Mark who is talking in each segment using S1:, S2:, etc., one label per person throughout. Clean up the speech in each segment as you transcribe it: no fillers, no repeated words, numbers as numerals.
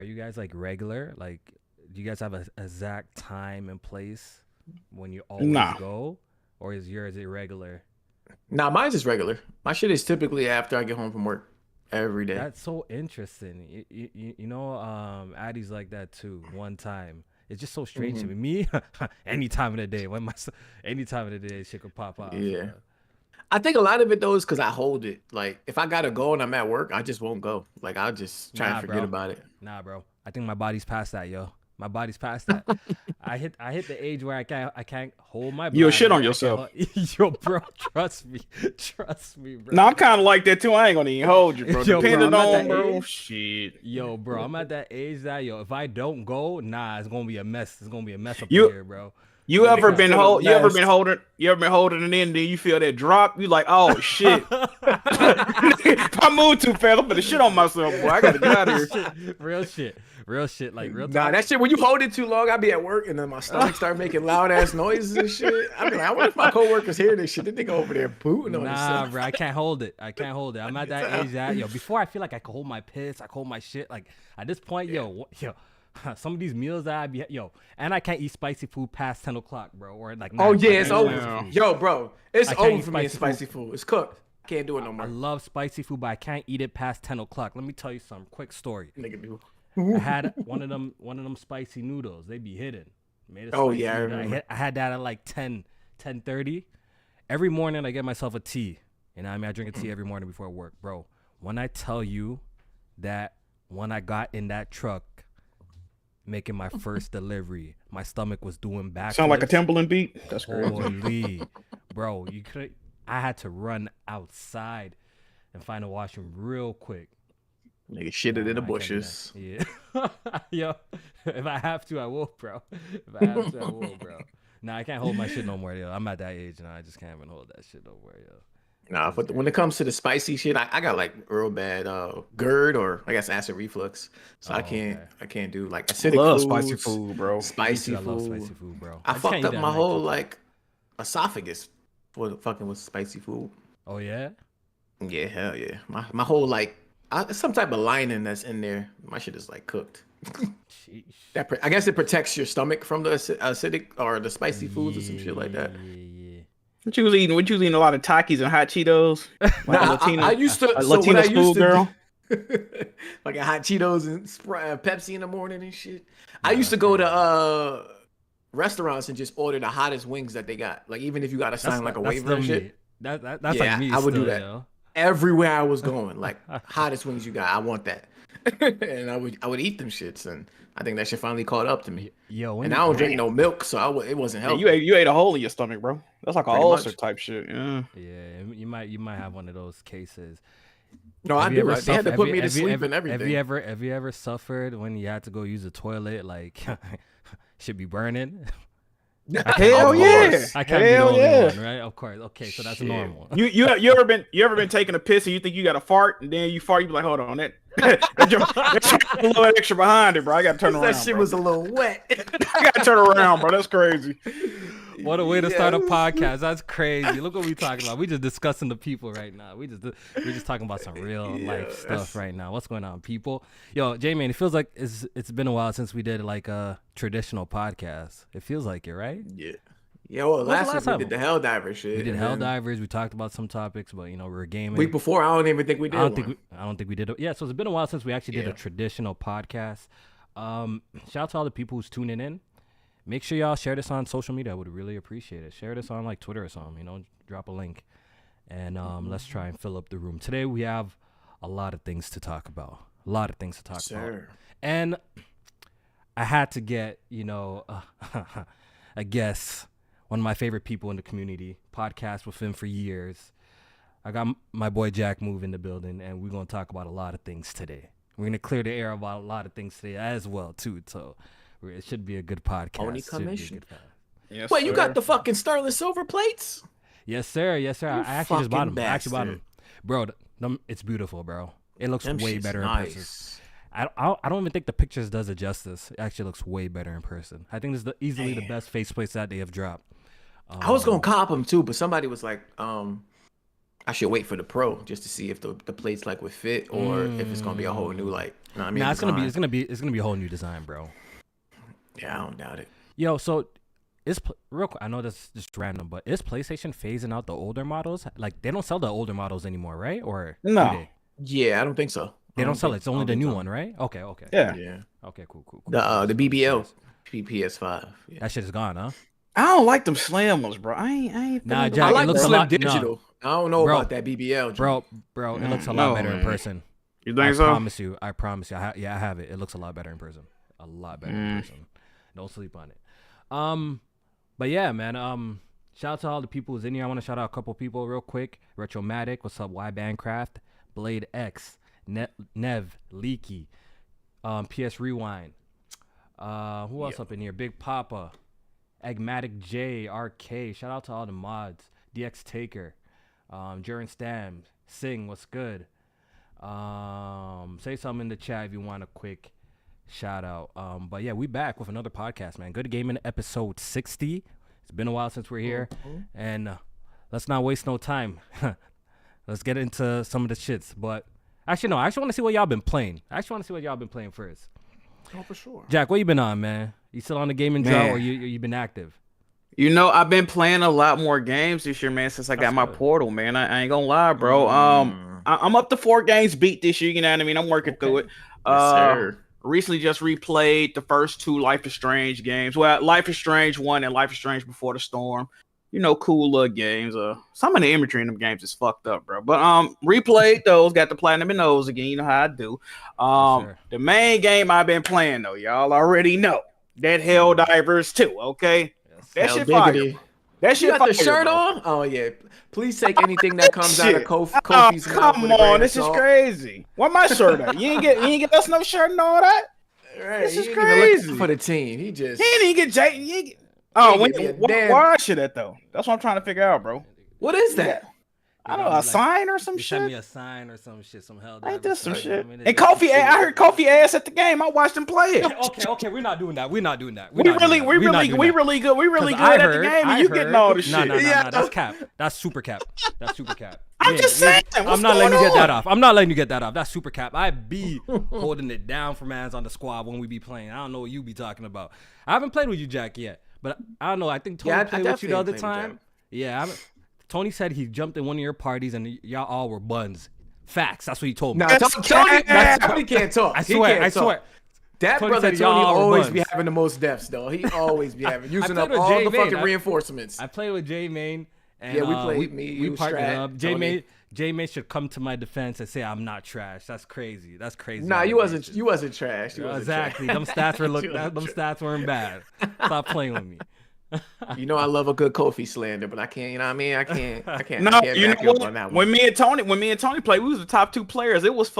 S1: Are you guys like regular? Like, do you guys have a exact time and place when you always
S2: Nah.
S1: go, or is yours irregular?
S3: Nah, mine's just regular. My shit is typically after I get home from work every day.
S1: That's so interesting. Addie's like that too. One time, it's just so strange to
S3: Hmm.
S1: me. Me, any time of the day, any time of the day, shit could pop off.
S3: Yeah. I think a lot of it though is because I hold it. Like if I gotta go and I'm at work, I just won't go. Like I'll just try and
S1: Nah,
S3: forget
S1: bro.
S3: about it.
S1: Nah, bro. I think my body's past that, yo. My body's past that. I hit the age where I can't hold my
S2: You a shit
S1: bladder.
S2: on
S1: I can't
S2: yourself.
S1: yo, bro. Trust me, trust me, bro.
S2: No, I'm kind of like that too. I ain't gonna even hold you, bro.
S1: Yo, bro,
S2: Depending
S1: I'm at
S2: on,
S1: that
S2: bro.
S1: age.
S2: Shit.
S1: Yo, bro, I'm at that age that if I don't go, nah, it's gonna be a mess. It's gonna be a mess up in
S2: You
S1: here, bro.
S2: you
S1: Let me
S2: ever
S1: tell
S2: been
S3: To the
S2: hold? You ever been
S3: mess.
S2: holding? You ever been holding it in? Then you feel that drop. You like, oh shit. If I move too fast, I'm gonna shit on myself, boy. I gotta get out of
S1: real
S2: here.
S1: shit, real shit, real shit, like real
S3: Nah,
S1: talk.
S3: that shit when you hold it too long, I be at work and then my stomach start making loud ass noises and shit. I be like, I wonder if my coworkers hear this shit. They think over there booting on
S1: Nah,
S3: themselves.
S1: bro, I can't hold it. I can't hold it. I'm at that age that before I feel like I can hold my piss, I can hold my shit. Like at this point, yo, some of these meals that I be and I can't eat spicy food past 10 o'clock, bro, or like
S3: Oh
S1: 9 o'clock.
S3: yeah,
S1: I
S3: it's
S1: can't eat
S3: over.
S1: spicy
S2: Yeah.
S1: food.
S3: Yo, bro, it's
S1: I can't
S3: over
S1: eat
S3: for me in
S1: spicy
S3: spicy food. It's cooked. Can't do it no
S1: I
S3: more.
S1: love spicy food, but I can't eat it past 10 o'clock. Let me tell you some quick story.
S3: Nigga do.
S1: I had one of them spicy noodles. They be hidden. Made a
S3: Oh
S1: spicy
S3: yeah, I
S1: noodle.
S3: remember.
S1: I had that at like 10:30. Every morning I get myself a tea. And I mean I drink a tea every morning before work, bro. When I tell you that when I got in that truck making my first delivery, my stomach was doing
S2: Sound like a
S1: backflips.
S2: Timberland beat. That's crazy.
S1: Holy, bro, you could. I had to run outside and find a washroom real quick.
S3: Nigga shit it in the
S1: I can't do that.
S3: bushes.
S1: Yeah. Yo, if I have to, I will, bro. If I have to, I will, bro. Nah, I can't hold my shit no more, yo. I'm at that age now. I just can't even hold that shit no more, yo.
S3: Nah,
S1: That's
S3: but when it
S1: crazy.
S3: comes to the spicy shit, I got like real bad GERD or I guess acid reflux. So I
S1: Oh,
S3: can't
S1: okay.
S3: I can't do like
S2: I
S3: acidic
S2: love spicy
S3: foods,
S2: food, bro.
S1: Me too.
S3: spicy
S1: I love
S3: food.
S1: spicy food, bro.
S3: I
S1: I just can't
S3: fucked
S1: eat
S3: up
S1: that
S3: my
S1: night
S3: whole
S1: though.
S3: like esophagus for fucking with spicy food.
S1: Oh yeah.
S3: Yeah, hell yeah. My whole like some type of lining that's in there. My shit is like cooked.
S1: Sheesh.
S3: I guess it protects your stomach from the acidic or the spicy foods or some shit like that.
S1: Yeah.
S2: What you was eating? What you was eating? A lot of Takis and hot Cheetos, like
S3: Nah, I used to. So what I
S2: Latino
S3: used to do,
S2: schoolgirl.
S3: like a hot Cheetos and Pepsi in the morning and shit. I
S1: Nah,
S3: used to
S1: that's
S3: go to
S1: crazy.
S3: restaurants and just order the hottest wings that they got. Like even if you got to
S1: That's
S3: sign like a
S1: that's
S3: waiver
S1: the
S3: and
S1: me.
S3: shit.
S1: That's like
S3: Yeah,
S1: me
S3: I would do
S1: still,
S3: that
S1: yo.
S3: everywhere I was going. Like hottest wings you got, I want that. And I would eat them shits, and I think that shit finally caught up to me.
S1: Yo, when
S3: And I
S1: you
S3: don't drink no milk, so it wasn't
S2: Yeah,
S3: healthy.
S2: you ate a hole in your stomach, bro. That's like an
S3: Pretty
S2: ulcer
S3: much.
S2: type shit. Yeah.
S1: yeah, you might have one of those cases.
S3: No, I
S1: Have you
S3: do.
S1: ever
S3: They had
S1: suffered?
S3: to put me to sleep and
S1: Have you
S3: everything.
S1: ever suffered when you had to go use the toilet? Like, should be burning. I can't be the
S2: Hell
S3: Of
S1: only one.
S2: yeah.
S3: course.
S1: I can't be the
S2: Hell
S1: only
S2: yeah.
S1: one, right? Of course. Okay, so that's
S3: Shit.
S1: normal.
S2: You ever been taking a piss and you think you got to fart and then you fart, you be like, hold on, that a little extra behind it, bro. I gotta turn
S3: That
S2: around,
S3: shit
S2: bro.
S3: was a little wet.
S2: I gotta turn around, bro. That's crazy.
S1: What a way to start a
S3: Yes.
S1: podcast. That's crazy. Look what we talking about. We just discussing the people right now. We just talking about some real life stuff
S3: Yes.
S1: right now. What's going on, people? Yo, J-Man, it feels like it's been a while since we did like a traditional podcast. It feels like it, right?
S3: Yeah. Yeah, well,
S1: When was the
S3: last
S1: last
S3: week we
S1: time?
S3: did the Helldiver shit.
S1: We did
S3: and then
S1: Helldivers. We talked about some topics, but we were gaming.
S3: Week before, I don't even think we did one.
S1: I don't think we did it. Yeah, so it's been a while since we actually did a
S3: Yeah.
S1: traditional podcast. Shout out to all the people who's tuning in. Make sure y'all share this on social media. I would really appreciate it. Share this on like Twitter or something. Drop a link, and let's try and fill up the room. Today we have a lot of things to talk about. A lot of things to talk about,
S3: Sir.
S1: and I had to get I guess one of my favorite people in the community. Podcast with him for years. I got my boy Jack Move in the building, and we're gonna talk about a lot of things today. We're gonna clear the air about a lot of things today as well too. So it should be a good podcast.
S3: Only
S1: Should be a
S3: commission.
S1: good podcast.
S2: Yes,
S3: Wait, you
S2: sir.
S3: got the fucking sterling silver plates?
S1: Yes, sir. Yes, sir.
S3: You
S1: I actually just bought
S3: fucking
S1: them. I actually bought
S3: bastard.
S1: them, bro. It's beautiful, bro. It looks
S3: Them
S1: way
S3: shit's
S1: better in person.
S3: nice.
S1: I don't even think the pictures does it justice. It actually looks way better in person. I think this is easily the
S3: Damn.
S1: best faceplates that they have dropped.
S3: I was gonna cop them too, but somebody was like, I should wait for the Pro just to see if the plates like would fit or if it's gonna be a whole new like. You know what I mean,
S1: Nah, it's gonna be a whole new design, bro.
S3: Yeah, I don't doubt it.
S1: Yo, so real quick. I know this is just random, but is PlayStation phasing out the older models? Like they don't sell the older models anymore, right? Or
S2: No.
S1: do they?
S3: Yeah, I don't think so.
S1: They don't sell it. It's only the new one, right? Okay.
S2: Yeah.
S1: Okay, cool.
S3: The BBL PS5. Yeah.
S1: That shit is gone, huh?
S2: I don't like them slim ones, bro. I ain't
S1: Nah,
S2: feeling
S1: Jack,
S3: I
S1: it
S3: like the
S1: looks a
S3: Slim
S1: lot-
S3: Digital. I don't know
S1: Bro.
S3: about that BBL.
S1: Bro, it looks a lot
S2: No,
S1: better in
S2: man.
S1: person.
S2: You think
S1: I
S2: so?
S1: promise you. I have it. It looks a lot better in person. A lot better in person. Don't sleep on it. But yeah, man. Shout out to all the people who's in here. I want to shout out a couple people real quick. Retromatic, what's up? Y Bandcraft, Blade X, Nev, Leaky, PS Rewind. Who else up in here? Big Papa, Agmatic J, RK. Shout out to all the mods. DX Taker, Jaren Stam, Sing, what's good? Say something in the chat if you want a quick shout out. But yeah, we back with another podcast, man. Good Gaming episode 60. It's been a while since we're here, and let's not waste no time. Let's get into some of the shits. But actually, no. I actually want to see what y'all been playing. First.
S3: Oh, for sure.
S1: Jack, what you been on, man? You still on the gaming drought, or you been active?
S2: You know, I've been playing a lot more games this year, man, since I got my portal, man. I ain't gonna lie, bro. I'm up to 4 games beat this year, you know what I mean? I'm working through it.
S3: Yes, sir.
S2: Recently just replayed the first 2 Life is Strange games. Well, Life is Strange 1 and Life is Strange Before the Storm. You know, cool little games. Some of the imagery in them games is fucked up, bro. But replayed those, got the platinum in those again. You know how I do.
S1: Yes,
S2: the main game I've been playing though, y'all already know. That Helldivers 2, okay? That shit fire. That shit
S3: You got
S2: fire,
S3: the shirt
S2: bro.
S3: on? Oh yeah. Please take anything that comes out of
S2: Shit.
S3: Kofi's mouth
S2: Come
S3: with a grain
S2: on,
S3: of
S2: this is
S3: salt.
S2: crazy. Where my shirt at? You ain't get us no shirt and all that?
S3: Right,
S2: This
S3: he
S2: is
S3: ain't even looking
S2: crazy.
S3: for the team. He just
S2: He didn't even get Jay.
S3: He get me a damn-
S2: Where our shit at though? That's what I'm trying to figure out, bro.
S3: what is that?
S2: I don't know, a sign or some
S1: You send me
S2: shit.
S1: a sign or some shit, some hell.
S2: Ain't this some shit?
S1: I mean,
S2: And Kofi, I heard Kofi ass at the game. I watched him play it.
S1: Okay, we're not doing that.
S2: We really good. We really good at the game, and you getting all the shit.
S1: No, that's cap. That's super cap.
S2: I'm just saying.
S1: I'm not letting you get that off. That's super cap. I be holding it down for mans on the squad when we be playing. I don't know what you be talking about. I haven't played with you, Jack, yet, but I don't know. I think Tony played with you the other time. Yeah, Tony said he jumped in one of your parties and y'all all were buns. Facts. That's what he told me.
S3: Nah, Tony can't talk.
S1: I swear.
S3: That
S1: Tony
S3: brother
S1: said y'all
S3: Tony
S1: all were
S3: always
S1: buns.
S3: be having the most deaths, though. He always be having using
S1: played
S3: up
S1: with
S3: all
S1: Jay
S3: the
S1: Main.
S3: fucking reinforcements.
S1: I played with J Main. And,
S3: Yeah, we played me,
S1: we
S3: you,
S1: partnered
S3: Strat,
S1: up.
S3: Tony.
S1: J May should come to my defense and say I'm not trash. That's crazy.
S3: Nah, you wasn't trash. You wasn't
S1: exactly.
S3: trash.
S1: Them stats weren't bad. Stop playing with me.
S3: You know I love a good Kofi slander, but I can't. You know what I mean? I can't.
S2: No,
S3: I can't
S2: you
S3: back
S2: know
S3: up
S2: what?
S3: on that one.
S2: When me and Tony played, we was the top 2 players. It was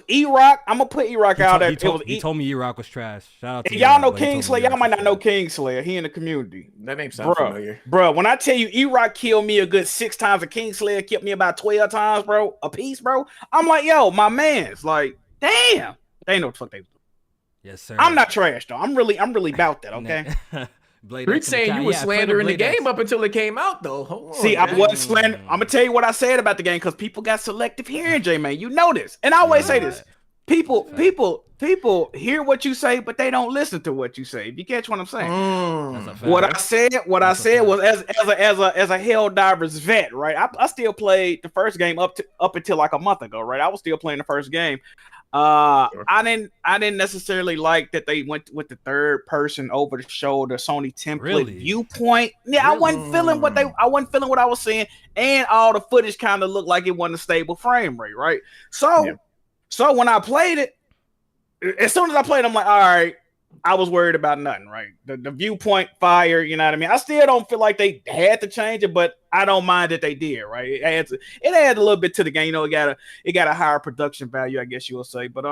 S2: E-Rock. I'm gonna put E-Rock out there.
S1: He told me E-Rock was trash. Shout out to
S2: y'all know
S1: E-Rock, but he told me
S2: Kingslayer.
S1: E-Rock
S2: Y'all might
S1: was
S2: not know
S1: trash.
S2: Kingslayer. He in the community.
S3: That name sounds familiar.
S2: Bro, when I tell you E-Rock killed me a good 6 times, and Kingslayer killed me about 12 times, bro, a piece, bro. I'm like, yo, my man's like, damn. They ain't know what the fuck they was doing.
S1: Yes, sir.
S2: I'm not trash though. I'm really about that, okay?
S3: Rick saying you were slandering the game up until it came out, though. Hold on,
S2: See, I wasn't slandering. I'm gonna tell you what I said about the game because people got selective hearing, J-Man. You know this, and I always say this: people hear what you say, but they don't listen to what you say. If you catch what I'm saying, what I said was as a Helldivers vet, right? I still played the first game up until like a month ago, right? I was still playing the first game. I didn't necessarily like that they went with the third person over the shoulder Sony template viewpoint. Yeah, I wasn't feeling what I was seeing, and all the footage kind of looked like it wasn't a stable frame rate, right? So when I played it, as soon as I played, I'm like, all right, I was worried about nothing, right? The viewpoint fire, you know what I mean? I still don't feel like they had to change it, but I don't mind that they did, right? It adds a little bit to the game. You know, it got a higher production value, I guess you will say. But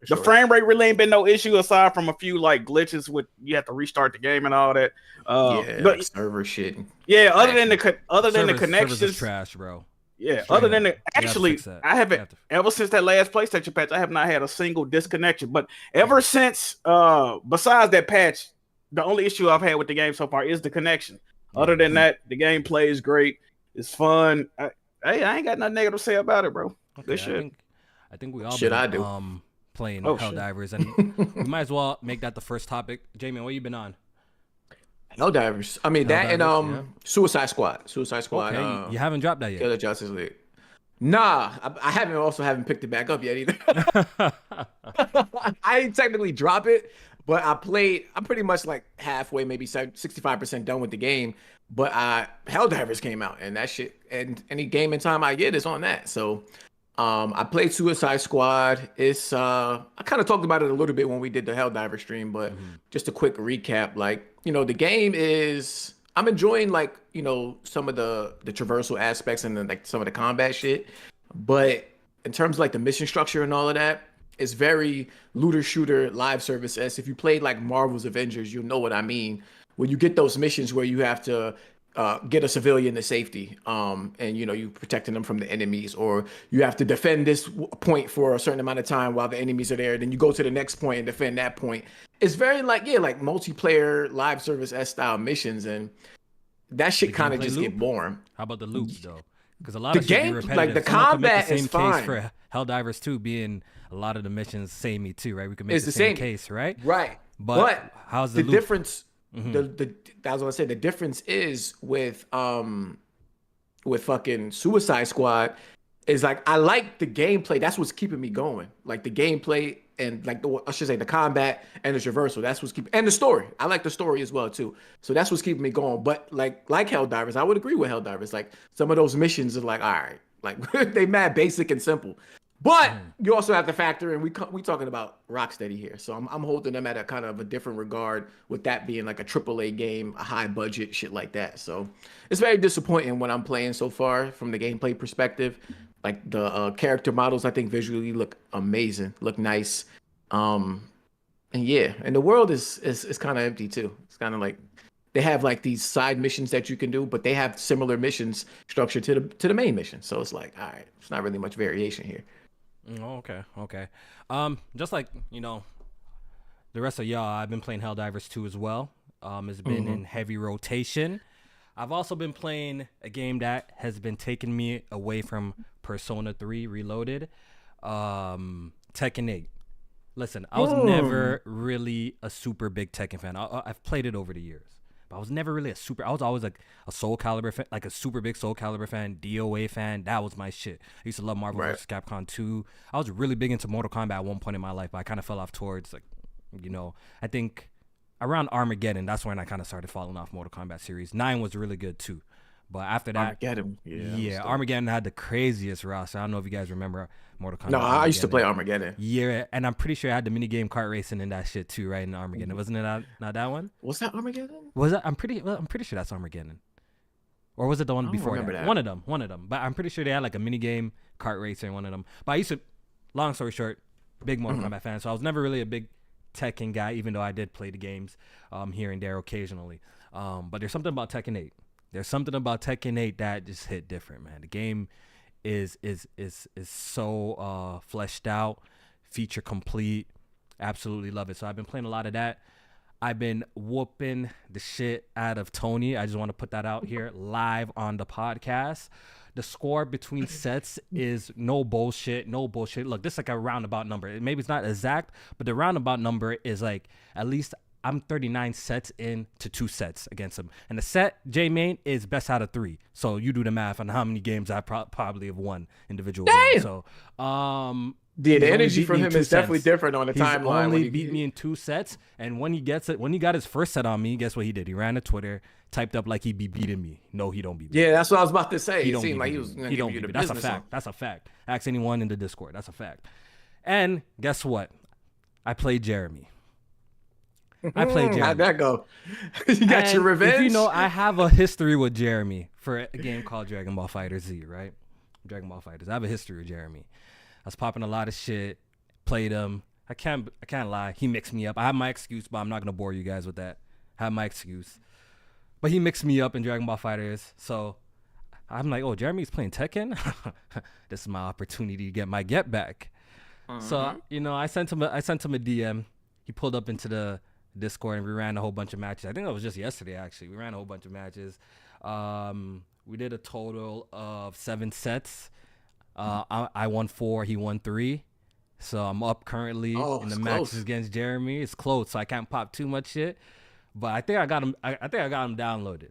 S2: the frame rate really ain't been no issue aside from a few like glitches with you have to restart the game and all that.
S3: But
S2: like
S3: server shit.
S2: Yeah, other than the connections,
S1: is trash, bro.
S2: Yeah, other than I haven't ever since that last PlayStation patch. I have not had a single disconnection. But ever since, besides that patch, the only issue I've had with the game so far is the connection. Other than that, the gameplay is great. It's fun. Hey, I ain't got nothing negative to say about it, bro.
S1: Okay,
S2: Good shit.
S1: I think we all
S3: Shit,
S1: been,
S3: I do.
S1: playing
S2: Oh, shit.
S1: Helldivers, and we might as well make that the first topic. Jamie, what you been on?
S3: Helldivers. I mean that and
S1: Helldivers, yeah.
S3: Suicide Squad. Suicide Squad.
S1: Okay, you haven't dropped that yet.
S3: Killer Justice League. Nah, I haven't picked it back up yet either. I didn't technically drop it, but I'm pretty much like halfway, maybe 65% done with the game. But Helldivers came out, and that shit, and any game in time I get is on that. So I played Suicide Squad. It's I kind of talked about it a little bit when we did the Helldiver stream, but just a quick recap. Like, the game is, I'm enjoying, like, some of the traversal aspects and then like some of the combat shit. But in terms of like the mission structure and all of that, it's very looter shooter live service-esque. If you played like Marvel's Avengers, you'll know what I mean. When you get those missions where you have to get a civilian to safety, and you protecting them from the enemies, or you have to defend this point for a certain amount of time while the enemies are there. Then you go to the next point and defend that point. It's very like multiplayer live service-esque style missions, and that shit kind of just get boring.
S1: How about the loops though? Because a lot of
S3: game,
S1: shit be
S3: like the
S1: repetitive. Someone could make
S3: combat
S1: the same
S3: is fine.
S1: case for Helldivers 2 being a lot of the missions samey too, right? We could make
S3: It's
S1: the
S3: the
S1: same
S3: same
S1: case, right?
S3: Right.
S1: But how's the loop?
S3: difference? The I was gonna say the difference is with fucking Suicide Squad is like I like the gameplay. That's what's keeping me going. Like the gameplay and like I should say the combat and the traversal. That's what's keeping, and the story. I like the story as well too. So that's what's keeping me going. But like Helldivers, I would agree with Helldivers. Like some of those missions are like, all right, like they mad basic and simple. But you also have to factor in, we talking about Rocksteady here. So I'm holding them at a kind of a different regard, with that being like a AAA game, a high budget, shit like that. So it's very disappointing when I'm playing so far from the gameplay perspective. Like the character models, I think visually look amazing, look nice. And yeah, and the world is kind of empty too. It's kind of like they have like these side missions that you can do, but they have similar missions structured to the main mission. So it's like, all right, it's not really much variation here.
S1: Oh, okay. Just like, the rest of y'all, I've been playing Helldivers 2 as well. It's been in heavy rotation. I've also been playing a game that has been taking me away from Persona 3 Reloaded, Tekken 8. Listen, I was never really a super big Tekken fan. I've played it over the years, but I was never really I was always like a Soul Calibur fan, like a super big Soul Calibur fan, DOA fan. That was my shit. I used to love Marvel vs. Capcom 2. I was really big into Mortal Kombat at one point in my life, but I kind of fell off towards like, I think around Armageddon, that's when I kind of started falling off Mortal Kombat series. 9 was really good too. But after that,
S3: Armageddon,
S1: yeah, Armageddon had the craziest roster. I don't know if you guys remember Mortal Kombat.
S3: No, I used to play Armageddon.
S1: Yeah, and I'm pretty sure I had the minigame kart racing and that shit too, right? In Armageddon, wasn't it? Not that one.
S3: Was that Armageddon?
S1: Was that? I'm pretty sure that's Armageddon. Or was it the one before that? One of them. But I'm pretty sure they had like a minigame kart racer in one of them. But I used to, long story short, big Mortal Kombat fan. So I was never really a big Tekken guy, even though I did play the games here and there occasionally. But there's something about Tekken 8. There's something about Tekken 8 that just hit different, man. The game is so fleshed out, feature complete. Absolutely love it. So I've been playing a lot of that. I've been whooping the shit out of Tony. I just want to put that out here live on the podcast. The score between sets is no bullshit. Look, this is like a roundabout number. Maybe it's not exact, but the roundabout number is like at least I'm 39 sets into 2 sets against him. And the set, J-Main, is best out of 3. So you do the math on how many games I probably have won individual games. So,
S3: the energy from him is definitely different on the timeline.
S1: He only beat me in 2 sets. And when he got his first set on me, guess what he did? He ran to Twitter, typed up like he'd be beating me. No, he don't beat me.
S3: Yeah, that's what I was about to say. It seemed like he was going to give you the
S1: That's
S3: business.
S1: That's a fact. Ask anyone in the Discord. That's a fact. And guess what? I played Jeremy.
S3: How'd that go? You got your revenge?
S1: If I have a history with Jeremy for a game called Dragon Ball FighterZ, right? Dragon Ball FighterZ. I have a history with Jeremy. I was popping a lot of shit, played him. I can't lie. He mixed me up. I have my excuse, but I'm not going to bore you guys with that. I have my excuse. But he mixed me up in Dragon Ball FighterZ. So I'm like, oh, Jeremy's playing Tekken? This is my opportunity to get my get back. So, I sent him a DM. He pulled up into the Discord and we ran a whole bunch of matches. I think that was just yesterday, actually. We ran a whole bunch of matches. We did a total of 7 sets. I won 4, he won 3. So I'm up currently in the matches against Jeremy. It's close, so I can't pop too much shit. But I think I got him. I think I got him downloaded.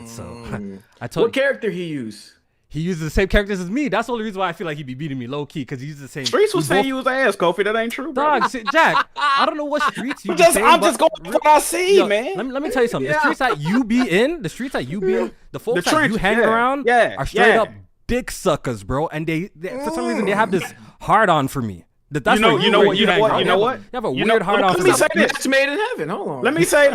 S1: So I told.
S3: What character he used?
S1: He uses the same characters as me. That's the only reason why I feel like he'd be beating me low key, because he uses the same.
S2: Streets was saying you was ass, Kofi. That ain't true, bro.
S1: Dog, Jack. I don't know what streets you.
S2: I'm just going with what I see, man.
S1: Let me tell you something. The streets that you be in, the folks that you hang around, are straight up dick suckers, bro. And they for some reason they have this hard on for me. That's
S2: you know what?
S1: You have a weird hard on.
S2: Let me say this.
S3: It's made in heaven. Hold on.
S2: Let me say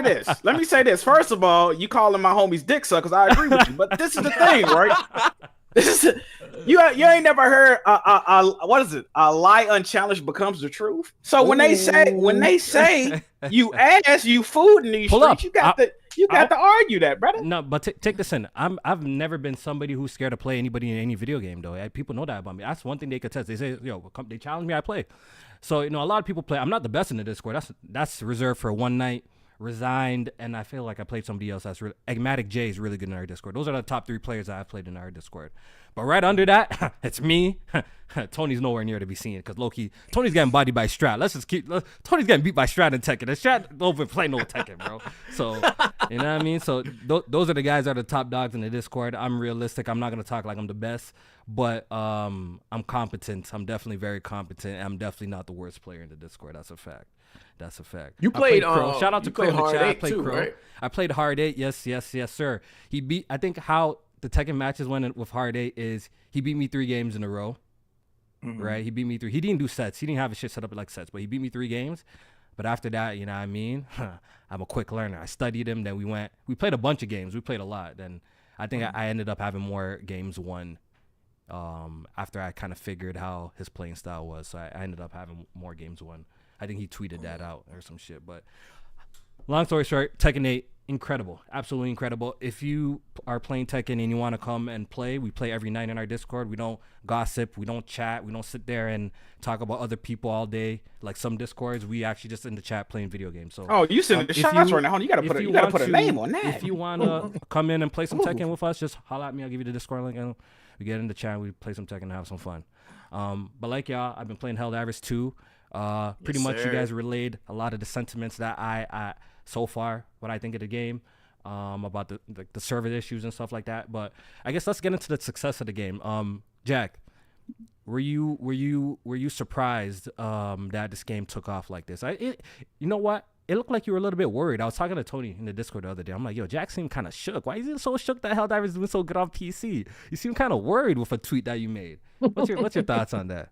S2: this. Let me say this. First of all, you calling my homies dick suckers. I agree with you, but this is the thing, right? You ain't never heard what is it? A lie unchallenged becomes the truth. So when they say you ass, you food in these streets, you got to argue that, brother.
S1: No, but take this in. I've never been somebody who's scared to play anybody in any video game though. People know that about me. That's one thing they could test. They say, they challenge me, I play. So a lot of people play. I'm not the best in the Discord. That's reserved for one night. Resigned, and I feel like I played somebody else that's really. Agmatic J is really good in our Discord. Those are the top 3 players that I've played in our Discord. But right under that, it's me. Tony's nowhere near to be seen because low-key, Tony's getting bodied by Strat. Tony's getting beat by Strat and Tekken. And Strat don't even play no Tekken, bro. So, you know what I mean? So those are the guys that are the top dogs in the Discord. I'm realistic. I'm not going to talk like I'm the best, but I'm competent. I'm definitely very competent. I'm definitely not the worst player in the Discord. That's a fact. You
S3: played
S1: Crow. Shout out to Crow in the chat. I played Crow.
S3: Right?
S1: I played Hard 8. Yes, sir. He beat. I think how the Tekken matches went with Hard 8 is he beat me 3 games in a row. Mm-hmm. Right? He beat me 3. He didn't do sets. He didn't have his shit set up like sets, but he beat me 3 games. But after that, you know what I mean? I'm a quick learner. I studied him. Then we played a bunch of games. We played a lot. Then I think I ended up having more games won after I kind of figured how his playing style was. So I ended up having more games won. I think he tweeted that out or some shit. But long story short, Tekken 8, incredible. Absolutely incredible. If you are playing Tekken and you want to come and play, we play every night in our Discord. We don't gossip. We don't chat. We don't sit there and talk about other people all day. Like some Discords, we actually just in the chat playing video games. So
S2: you sending the shots right now. You gotta put a name on that.
S1: If you want to come in and play some Tekken with us, just holler at me. I'll give you the Discord link and we get in the chat. We play some Tekken and have some fun. But like y'all, I've been playing Helldivers 2. Pretty much you guys relayed a lot of the sentiments that I so far what I think of the game, about the server issues and stuff like that. But I guess let's get into the success of the game. Jack, were you surprised that this game took off like this? You know what? It looked like you were a little bit worried. I was talking to Tony in the Discord the other day. I'm like, yo, Jack seemed kind of shook. Why is he so shook that Helldivers is doing so good on PC? You seem kind of worried with a tweet that you made. What's your thoughts on that?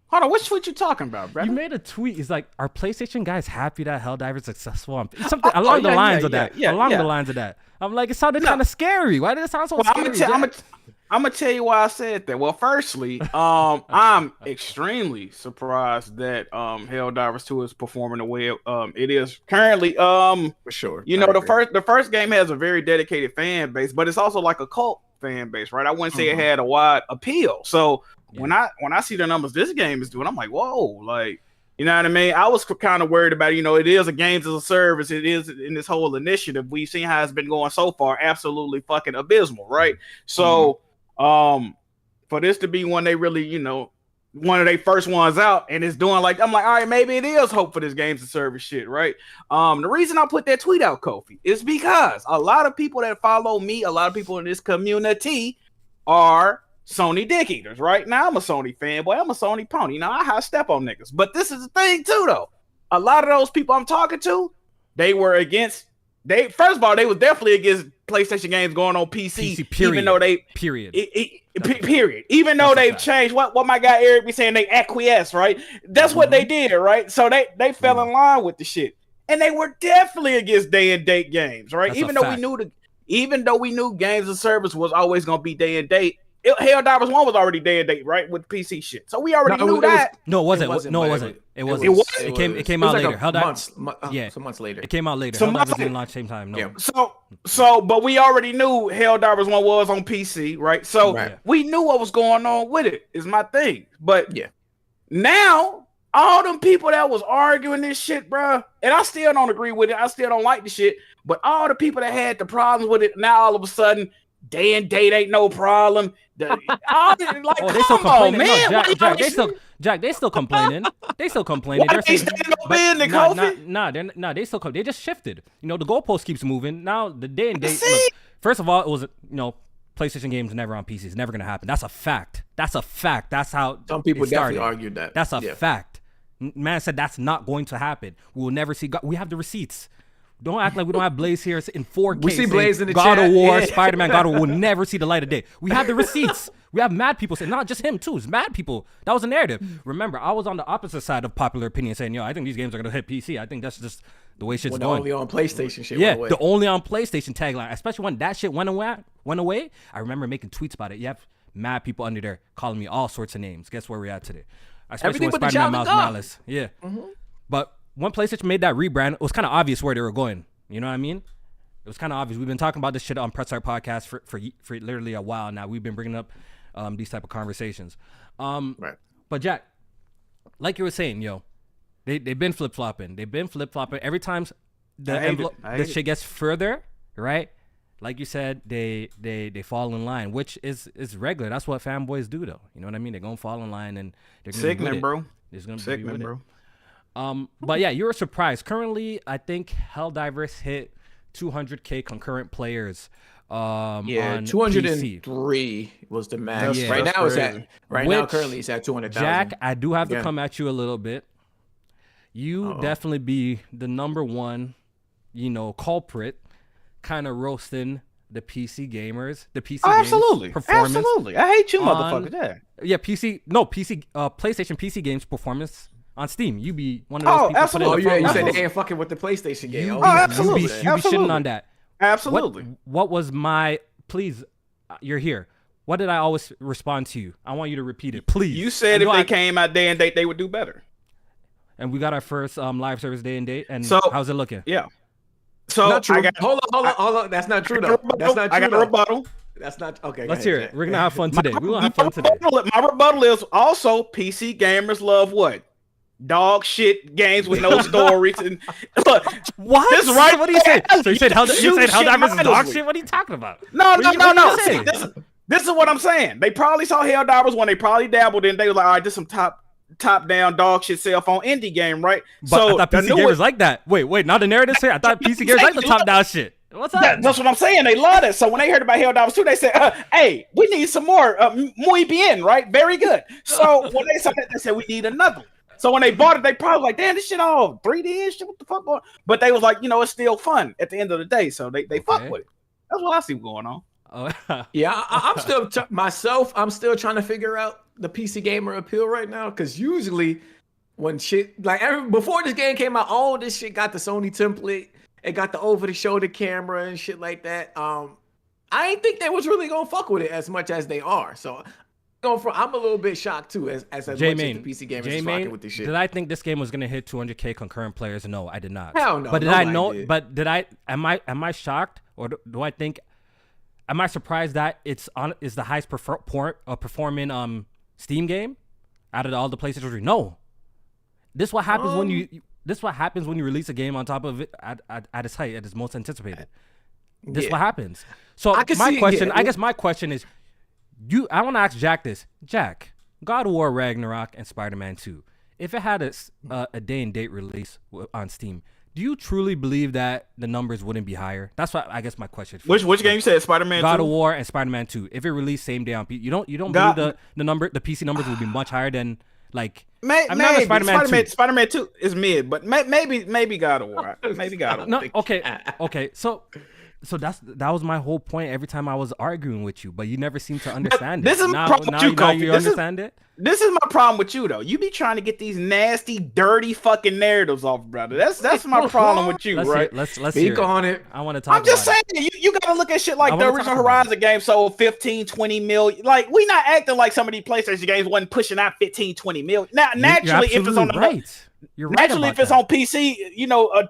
S2: Hold on, which tweet you talking about, bro?
S1: You made a tweet. It's like, are PlayStation guys happy that Helldivers successful? Something along the lines of that. Along the lines of that. I'm like, it sounded kind of scary. Why did it sound so scary?
S2: I'm gonna tell you why I said that. Well, firstly, I'm extremely surprised that Helldivers 2 is performing the way it is currently. For sure. You know, the first game has a very dedicated fan base, but it's also like a cult fan base, right? I wouldn't say it had a wide appeal. So when I see the numbers this game is doing, I'm like, whoa, like, you know what I mean? I was kind of worried about, it is a games as a service. It is in this whole initiative. We've seen how it's been going so far. Absolutely fucking abysmal, right? So, for this to be one they really, one of their first ones out and it's doing like, I'm like, all right, maybe it is hope for this games as a service shit, right? The reason I put that tweet out, Kofi, is because a lot of people that follow me, a lot of people in this community are Sony dick eaters, right? Now I'm a Sony fanboy. I'm a Sony pony. I high step on niggas. But this is the thing too, though. A lot of those people I'm talking to, they were against. First of all, they was definitely against PlayStation games going on PC period. Even though they period. Even though they've changed what my guy Eric be saying, they acquiesce, right? That's what they did, right? So they fell in line with the shit, and they were definitely against day and date games, right? Even though we knew games and service was always gonna be day and date. Helldivers 1 was already day and date, right, with PC shit. So we already knew that.
S1: It wasn't. It came out later.
S3: Some months later.
S1: It came out later. Helldivers didn't launch same time. No.
S2: Yeah. But we already knew Helldivers 1 was on PC, right? So we knew what was going on with it. Is my thing. But now all them people that was arguing this shit, bro, and I still don't agree with it. I still don't like the shit. But all the people that had the problems with it, now all of a sudden Day and date ain't no problem. Like,
S1: they still complaining. Man. No, Jack, they still complaining. They still complaining.
S2: Why they staying no business, Kofi?
S1: Nah, they still they just shifted. You know, the goalpost keeps moving. Now the day and date. Look, first of all, it was PlayStation games never on PC. It's never gonna happen. That's a fact. That's how
S3: some people definitely argued that.
S1: That's a fact. Man said that's not going to happen. We will never see. We have the receipts. Don't act like we don't have Blaze here in 4K.
S3: We see Blaze in the
S1: God
S3: chat.
S1: of War, Spider-Man, God of War will never see the light of day. We have the receipts. We have mad people saying, not just him too. It's mad people. That was a narrative. Remember, I was on the opposite side of popular opinion saying, I think these games are going to hit PC. I think that's just the way shit's going.
S3: Only on PlayStation shit.
S1: Yeah, the only on PlayStation tagline. Especially when that shit went away. I remember making tweets about it. You have mad people under there calling me all sorts of names. Guess where we're at today? Especially when Spider-Man Miles Morales. Yeah. Mm-hmm. But when PlayStation made that rebrand, it was kind of obvious where they were going. You know what I mean? It was kind of obvious. We've been talking about this shit on Press Start Podcast for literally a while now. We've been bringing up these type of conversations.
S3: Right.
S1: But Jack, like you were saying, they've been flip-flopping. Every time the shit gets further, right? Like you said, they fall in line, which is regular. That's what fanboys do, though. You know what I mean? They're gonna fall in line and they're gonna
S2: sickening, bro.
S1: There's gonna be with bro. But yeah, you were surprised. Currently, I think Helldivers hit 200K concurrent players. On
S3: 203 PC. Was the max. Yeah, right now it's at now currently it's at 200,000.
S1: Jack, I do have to come at you a little bit. You definitely be the number one, culprit, kind of roasting the PC gamers, the PC games performance.
S2: Absolutely. I hate you motherfuckers.
S1: Yeah, PlayStation PC games performance on Steam. You be one of those people.
S2: Absolutely.
S3: You said they ain't fucking with the PlayStation game.
S2: Absolutely.
S1: You be shitting on that.
S2: Absolutely.
S1: What was my, please, you're here. What did I always respond to you? I want you to repeat it, please.
S2: You said if they came out day and date, they would do better.
S1: And we got our first live service day and date. And
S2: so,
S1: how's it looking?
S2: Yeah. So
S3: not true. Hold on. That's not true though. That's not true.
S2: I got a rebuttal.
S3: That's not okay.
S1: Let's hear it. We're gonna have fun today. We're gonna have fun today.
S2: My rebuttal is also PC gamers love what? Dog shit games with no stories. And look,
S1: what?
S2: This right?
S1: What do you say? So you said Helldivers is dog shit? What are you talking about?
S2: No. See, this is what I'm saying. They probably saw Helldivers when they probably dabbled in. They were like, all right, this is some top down dog shit cell phone indie game, right?
S1: But so I thought PC gamers like that. Wait, now the narrative here. I thought PC gamers like the top down shit. What's up?
S2: That's what I'm saying. They love it. So when they heard about Helldivers 2, they said, hey, we need some more. Muy bien, right? Very good. So when they saw that, they said, we need another one. So when they bought it, they probably like, damn, this shit all 3D and shit. What the fuck going on? But they was like, it's still fun at the end of the day. So they fuck with it. That's what I see going on.
S3: Yeah, I'm still I'm still trying to figure out the PC gamer appeal right now. Because usually when shit, before this game came out, all this shit got the Sony template. It got the over-the-shoulder camera and shit like that. I didn't think they was really going to fuck with it as much as they are. So I'm a little bit shocked too, as much as the PC gamers is rocking with this shit.
S1: Did I think this game was gonna hit 200K concurrent players? No, I did not.
S3: Hell no.
S1: But did I know? Did. But did I? Am I shocked, or do I think? Am I surprised that is the highest performing Steam game out of all the PlayStation 3? No. This is what happens when you. This is what happens when you release a game on top of it at its height, at its most anticipated. This is what happens. So I guess my question is. I want to ask Jack this. Jack, God of War Ragnarok and Spider-Man 2, if it had a day and date release on Steam, do you truly believe that the numbers wouldn't be higher? That's what I guess my question.
S2: Which game you said? Spider-Man 2?
S1: God of War and Spider-Man 2. If it released same day on PC, you don't believe the PC numbers would be much higher than
S2: maybe Spider-Man 2 is mid, but maybe God of War. Maybe God of War.
S1: No, okay. So that was my whole point every time I was arguing with you, but you never seem to understand it.
S2: This is my problem with you, Kofi.
S1: You understand it?
S2: This is my problem with you, though. You be trying to get these nasty, dirty fucking narratives off, brother. That's my problem with you, right?
S1: Let's
S3: speak on it.
S1: I want to talk.
S2: I'm just saying, you gotta look at shit like the original Horizon game sold 15, 20 million. Like, we not acting like some of these PlayStation games wasn't pushing out 15, 20 million. Now, naturally, if it's on if it's on PC, a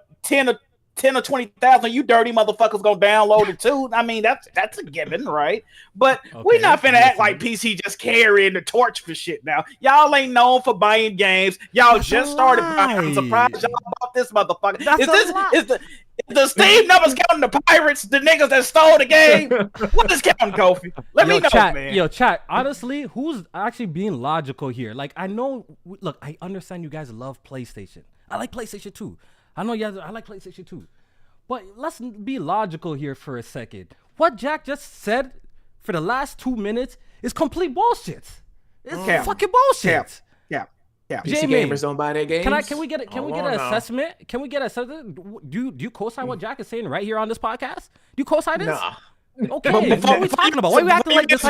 S2: 10 or 20,000, you dirty motherfuckers gonna download it too. I mean, that's a given, right? But we're not finna act like PC just carrying the torch for shit now. Y'all ain't known for buying games. Y'all just started buying. I'm surprised y'all bought this motherfucker. Is the Steam numbers counting the pirates, the niggas that stole the game? What is counting, Kofi? Let me know,
S1: chat,
S2: man.
S1: Yo, chat. Honestly, who's actually being logical here? Like, I know. Look, I understand you guys love PlayStation. I like PlayStation 2. I know you guys. I like PlayStation 2. But let's be logical here for a second. What Jack just said for the last 2 minutes is complete bullshit. It's fucking bullshit.
S2: Yeah.
S3: PC gamers don't buy their games.
S1: Can we get an assessment? Can we get a assessment? Do you co-sign what Jack is saying right here on this podcast? Do you co-sign this?
S3: Nah.
S1: Okay, what are we talking about? Why we acting like this?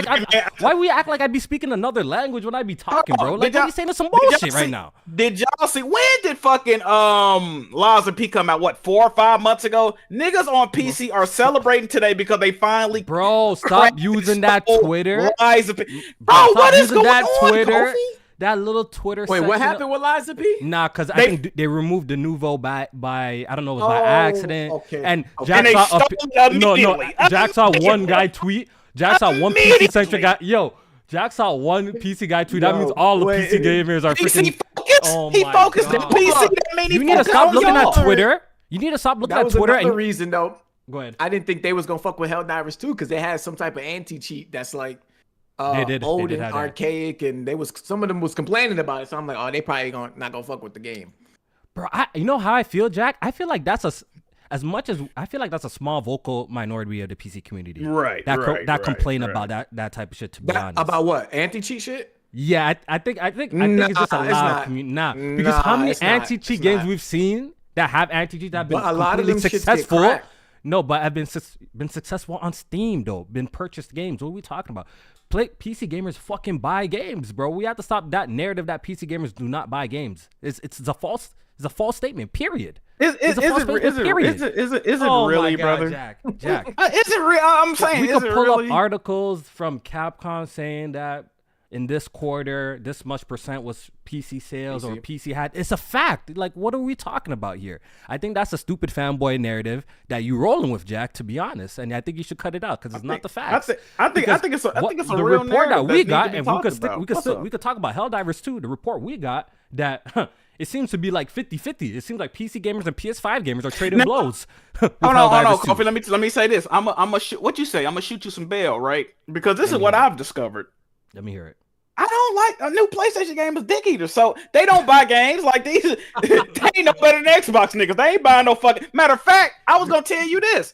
S1: Why we act like I'd be speaking another language when I be talking, bro? Like I be saying some bullshit right now.
S2: Did y'all see? When did fucking Laws of P come out? What, 4 or 5 months ago? Niggas on PC are celebrating today because they finally.
S1: Bro, stop using that Twitter.
S2: Lies of P. Bro, what is going on,
S1: Twitter?
S2: Kofi?
S1: That little Twitter.
S3: Wait, what happened with Liza P?
S1: Nah, because I think they removed the Nouveau by I don't know, it was by accident.
S3: Okay.
S1: And
S2: Jack
S1: Jack saw one guy tweet. Jack saw one PC centric guy. Yo, Jack saw one PC guy tweet. That means all the PC gamers are freaking.
S2: Oh he focused on PC.
S1: You need to stop looking at Twitter. You need to stop looking at Twitter.
S3: Another reason though.
S1: Go ahead.
S3: I didn't think they was gonna fuck with Helldivers too, because they had some type of anti-cheat that's like old and archaic, and some of them was complaining about it. So I'm like, oh, they probably not gonna fuck with the game.
S1: Bro, you know how I feel, Jack? I feel like that's as much as I feel like that's a small vocal minority of the PC community,
S2: right?
S1: That complain about that type of shit. To be honest,
S3: about what anti-cheat shit?
S1: Yeah, I think it's just a lot of community. Because how many anti-cheat games we've seen that have anti-cheat that have been a lot of them successful? No, but have been successful on Steam though. Been purchased games. What are we talking about? PC gamers fucking buy games, bro. We have to stop that narrative that PC gamers do not buy games. It's a false statement. Period.
S2: Is it really, brother?
S1: Jack.
S2: Is it real? I'm saying
S1: we could pull up articles from Capcom saying that in this quarter, this much percent was PC sales or PC had. It's a fact. Like, what are we talking about here? I think that's a stupid fanboy narrative that you rolling with, Jack. To be honest, and I think you should cut it out because it's not the facts.
S2: I think it's a real
S1: report that we got, and
S2: we
S1: could talk about Helldivers too. The report we got that. It seems to be like 50-50. It seems like PC gamers and PS5 gamers are trading blows.
S2: Hold on, Kofi. Let me say this. I'm a shoot. What you say? I'm gonna shoot you some bail, right? Because this is what I've discovered.
S1: Let me hear it.
S2: I don't like a new PlayStation game is dick eaters, so they don't buy games like these. They ain't no better than Xbox niggas. They ain't buying no fucking. Matter of fact, I was gonna tell you this.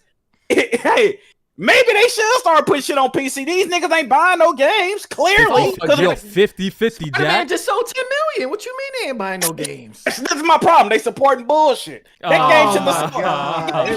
S2: Hey, maybe they should start putting shit on PC. These niggas ain't buying no games. Clearly,
S1: yo, 50-50, Jack.
S3: Man, just sold 10 million. What you mean they ain't buying no games?
S2: This is my problem. They supporting bullshit. That game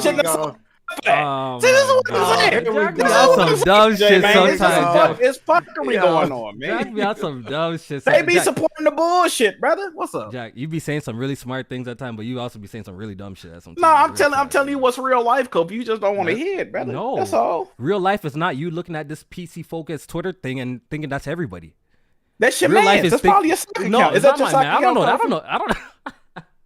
S2: shouldn't have sold. See, this is what I'm saying.
S1: Jack be on some dumb shit sometimes.
S2: It's fuckery going on, man.
S1: Jack be on some dumb shit.
S2: They be supporting the bullshit, brother. What's up,
S1: Jack? You be saying some really smart things at times, but you also be saying some really dumb shit at some.
S2: No, I'm telling you what's real life, Kobe. You just don't want to hear it, brother. No, that's all.
S1: Real life is not you looking at this PC focused Twitter thing and thinking that's everybody.
S2: That's your man. That's probably your second account. Is that your second account?
S1: I don't know.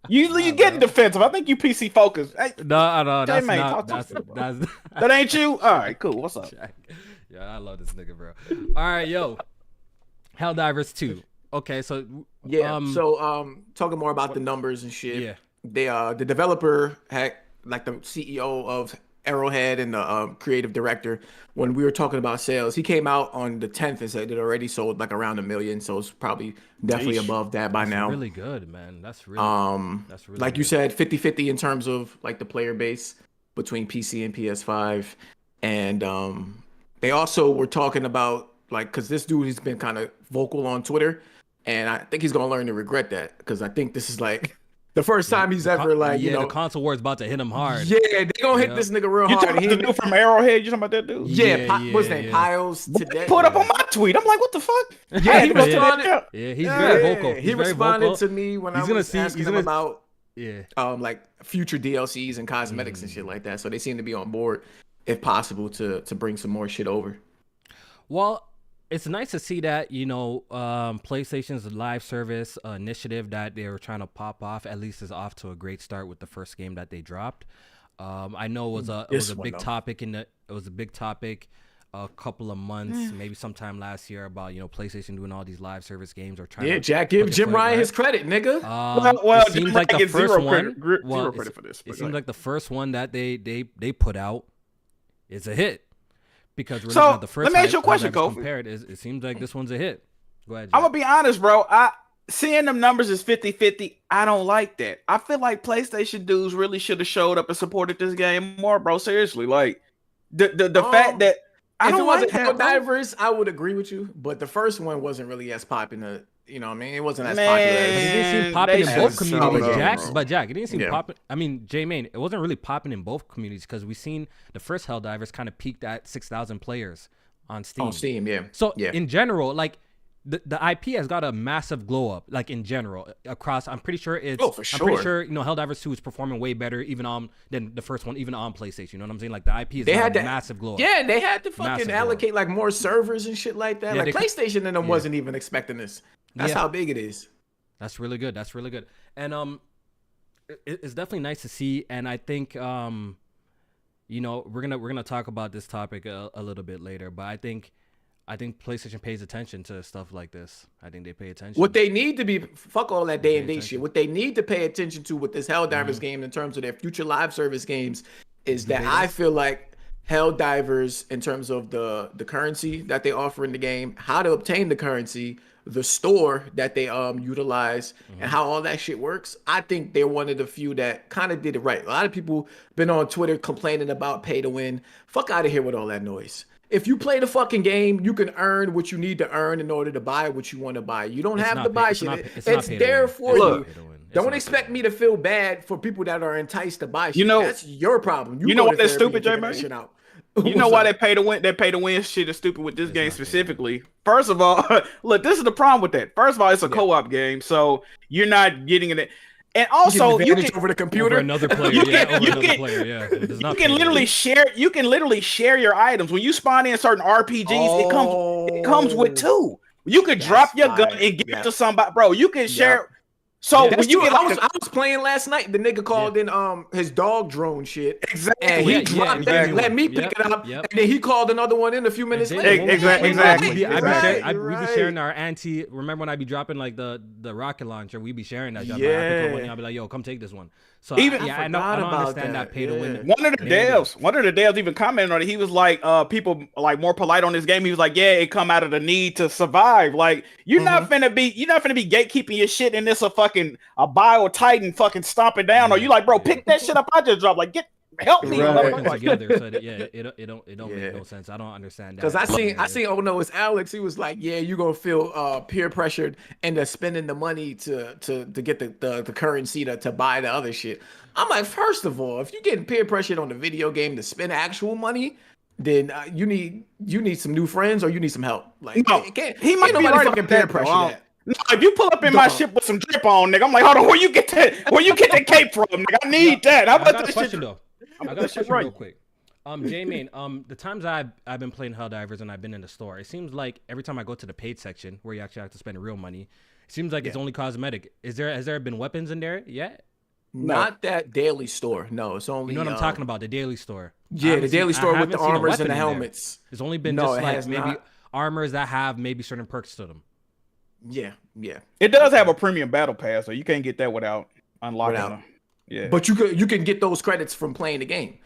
S2: You getting defensive. I think you PC focused. Hey,
S1: no, that's
S2: man,
S1: not.
S2: That ain't you. All right, cool. What's up?
S1: Yeah, I love this nigga, bro. All right, yo, Helldivers 2. Okay, so
S3: yeah. Talking more about the numbers and shit.
S1: Yeah,
S3: they the developer had like the CEO of Arrowhead and the creative director, when we were talking about sales, he came out on the 10th and said it already sold like around 1 million, so it's probably definitely above that by now.
S1: Really good, man. That's really
S3: like
S1: good.
S3: You said, 50-50 in terms of like the player base between PC and PS5, and they also were talking about like, because this dude has been kind of vocal on Twitter, and I think he's gonna learn to regret that, because I think this is like the first time he's ever like,
S1: the console war is about to hit him hard.
S3: Yeah, they gonna hit this nigga real hard.
S2: You talking about the dude from Arrowhead? You talking about that dude?
S3: Yeah, what's his name? Piles today.
S2: Put up on my tweet. I'm like, what the fuck?
S3: Yeah, he responded.
S1: Yeah, he's very vocal.
S3: He responded to me when I was asking him about like future DLCs and cosmetics and shit like that. So they seem to be on board, if possible, to bring some more shit over.
S1: Well, it's nice to see that, PlayStation's live service initiative that they were trying to pop off at least is off to a great start with the first game that they dropped. I know it was a big topic a couple of months, maybe sometime last year, about PlayStation doing all these live service games or trying.
S3: Yeah, Jack, give Jim Ryan his credit, nigga.
S2: Well,
S1: it seems like the first one.
S2: Zero credit for this.
S1: It seems like the first one that they put out is a hit, because we're looking at the first.
S2: Let me ask you a question, Kofi.
S1: Compared, it seems like this one's a hit. Go ahead, Jack.
S2: I'm gonna be honest, bro. Seeing them numbers is 50-50. I don't like that. I feel like PlayStation dudes really should have showed up and supported this game more, bro. Seriously, like the fact that I don't like
S3: Helldivers, I would agree with you, but the first one wasn't really as popular. You know what I mean? It wasn't as popular.
S1: It didn't seem popping in both communities, Jack.
S2: Bro.
S1: But Jack, it didn't seem popping. I mean, J-Main, it wasn't really popping in both communities, because we seen the first Helldivers kind of peaked at 6,000 players on Steam.
S3: On Steam, yeah.
S1: So in general, like the IP has got a massive glow up, like in general across. I'm pretty sure it's.
S3: Oh, for sure.
S1: I'm pretty sure Helldivers 2 is performing way better even than the first one, even on PlayStation. You know what I'm saying? Like the IP has got a massive glow up.
S3: Yeah, they had to fucking allocate like more servers and shit like that.
S1: Yeah,
S3: like PlayStation and them wasn't even expecting this. That's how big it is.
S1: That's really good. That's really good. And it's definitely nice to see. And I think we're gonna talk about this topic a little bit later. But I think PlayStation pays attention to stuff like this. I think they pay attention.
S3: What they need to be, fuck all that day and date shit. What they need to pay attention to with this Helldivers game in terms of their future live service games is that I feel like Helldivers, in terms of the currency that they offer in the game, how to obtain the currency, the store that they utilize, and how all that shit works. I think they're one of the few that kind of did it right. A lot of people been on Twitter complaining about pay to win. Fuck out of here with all that noise. If you play the fucking game, you can earn what you need to earn in order to buy what you want to buy. You don't have to buy shit. It's there for you. Don't expect me to feel bad for people that are enticed to buy shit. That's your problem.
S2: You know what that's stupid, J-Man? You know why they pay to win? That pay to win shit is stupid with this game specifically. First of all, look, this is the problem with that. First of all, it's a co-op game, so you're not getting it. And also, you can
S3: over the computer,
S1: over another player. You can
S2: literally share. You can literally share your items when you spawn in certain RPGs. It comes with two. You could drop your gun and give it to somebody, bro. You can share. So when you get,
S3: I was playing last night. The nigga called in his dog drone shit.
S2: Exactly.
S3: And he dropped it. Let me pick it up. And then he called another one in a few minutes later.
S2: Exactly.
S1: We be sharing our anti. Remember when I be dropping like the rocket launcher? We be sharing that. I'll be like, yo, come take this one. So I don't understand that pay to win.
S2: One of the devs even commented on it. He was like, people like more polite on this game. He was like, yeah, it come out of the need to survive. Like you're not finna be gatekeeping your shit in this a bio titan fucking stomp it down. Or you like, bro, pick that shit up I just dropped. Like help me.
S1: Working together. So it don't make no sense. I don't understand that.
S3: Because I seen oh no, it's Alex. He was like, yeah, you gonna feel peer pressured into spending the money to get the currency to buy the other shit. I'm like, first of all, if you're getting peer pressured on the video game to spend actual money, then you need some new friends or you need some help. Like
S2: no, he might be right fucking peer pressure that. No, if you pull up in my ship with some drip on, nigga, I'm like, hold on, where you get that cape from, nigga? I need that. How about
S1: this question though? I got a question real quick. J-Main, the times I've been playing Helldivers and I've been in the store, it seems like every time I go to the paid section where you actually have to spend real money, it seems like it's only cosmetic. Has there been weapons in there yet?
S3: Not that daily store. No, it's only.
S1: You know what I'm talking about? The daily store.
S3: Yeah, the daily store with the armors and the helmets.
S1: It's only been just like maybe armors that have maybe certain perks to them.
S3: Yeah.
S2: It does have a premium battle pass, so you can't get that without unlocking them. Yeah.
S3: But you can get those credits from playing the game.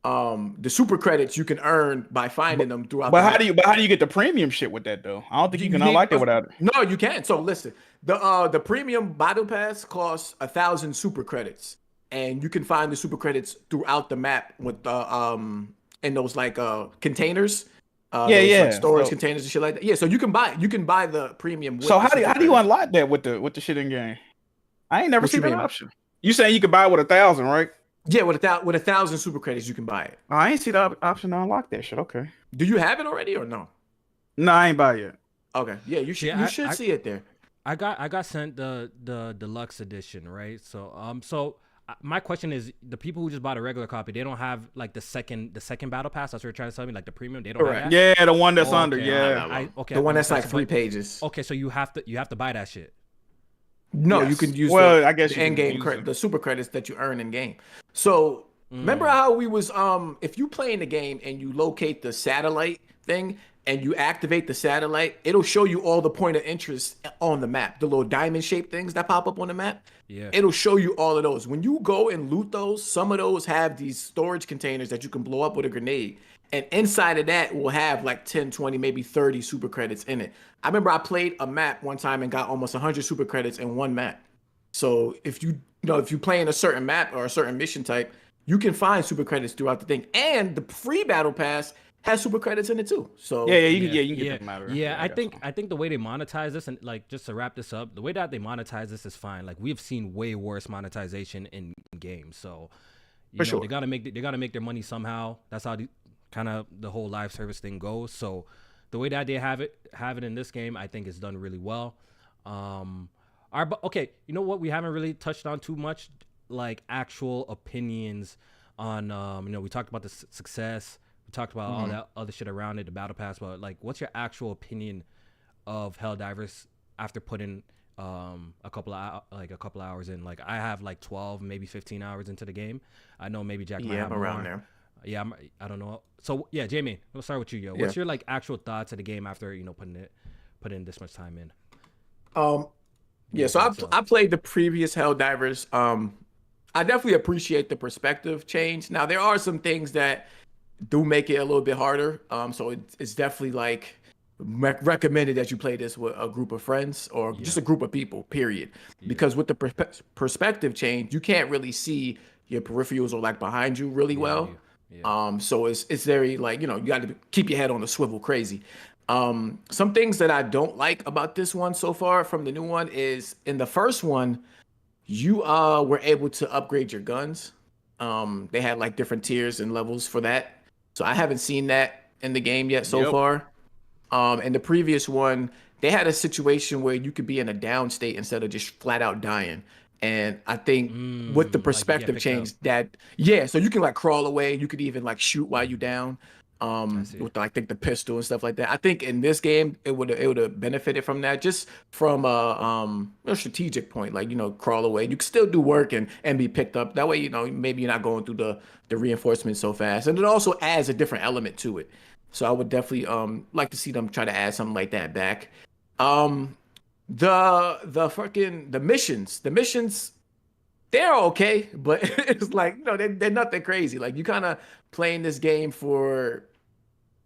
S3: The super credits you can earn by finding them throughout.
S2: But how do you get the premium shit with that though? I don't think you can unlock it without it.
S3: No, you can. So listen, the premium battle pass costs 1,000 super credits, and you can find the super credits throughout the map with in those like containers. Like storage containers and shit like that. Yeah, so you can buy the premium.
S2: So how do you unlock that with the shit in game? I ain't never seen that option. You saying you can buy it with 1,000, right?
S3: Yeah, with 1,000 super credits you can buy it.
S2: Oh, I ain't see the option to unlock that shit. Okay.
S3: Do you have it already or no?
S2: No, I ain't buy it yet.
S3: Okay. Yeah, you should. You should see it there.
S1: I got sent the deluxe edition, right? So my question is, the people who just bought a regular copy, they don't have like the second battle pass. That's what you're trying to tell me, like the premium. They don't have that?
S2: Yeah, the one that's under. Yeah.
S3: The one that's like 3 pages.
S1: Okay, so you have to buy that shit.
S3: No, you can use
S2: I guess
S3: the in-game the super credits that you earn in game. So remember how we was if you play in the game and you locate the satellite thing and you activate the satellite, it'll show you all the point of interest on the map. The little diamond shaped things that pop up on the map.
S1: Yeah.
S3: It'll show you all of those. When you go and loot those, some of those have these storage containers that you can blow up with a grenade. And inside of that will have like 10, 20, maybe 30 super credits in it. I remember I played a map one time and got almost 100 super credits in one map. So if you play in a certain map or a certain mission type, you can find super credits throughout the thing. And the free battle pass has super credits in it too. So
S2: you can get them out of
S1: it. I think the way they monetize this, and like just to wrap this up, the way that they monetize this is fine. Like we've seen way worse monetization in games. So you know, they gotta make their money somehow. That's how kind of the whole live service thing goes. So the way that they have it in this game, I think is done really well. Okay, you know what we haven't really touched on too much, like actual opinions on we talked about the success, we talked about all that other shit around it, the battle pass, but like what's your actual opinion of Helldivers after putting a couple hours in? Like I have like 12 maybe 15 hours into the game. I know maybe Jack might have
S3: around
S1: more.
S3: there.
S1: Yeah, I don't know. So yeah, Jamie, we'll start with you, yo. What's your like actual thoughts of the game after putting this much time in?
S3: So I played the previous Helldivers. I definitely appreciate the perspective change. Now there are some things that do make it a little bit harder. So it's definitely like recommended that you play this with a group of friends or just a group of people, period. Because with the perspective change, you can't really see your peripherals or like behind you really well. So it's very like, you got to keep your head on the swivel crazy. Some things that I don't like about this one so far from the new one is in the first one, you were able to upgrade your guns. They had like different tiers and levels for that. So I haven't seen that in the game yet so far. In the previous one, they had a situation where you could be in a down state instead of just flat out dying. And I think with the perspective change so you can like crawl away. You could even like shoot while you down. With I think the pistol and stuff like that. I think in this game it would have benefited from that, just from a strategic point, like crawl away. You can still do work and be picked up. That way, maybe you're not going through the reinforcements so fast, and it also adds a different element to it. So I would definitely like to see them try to add something like that back. The missions, they're okay, but it's like, they're nothing crazy. Like you kind of playing this game for,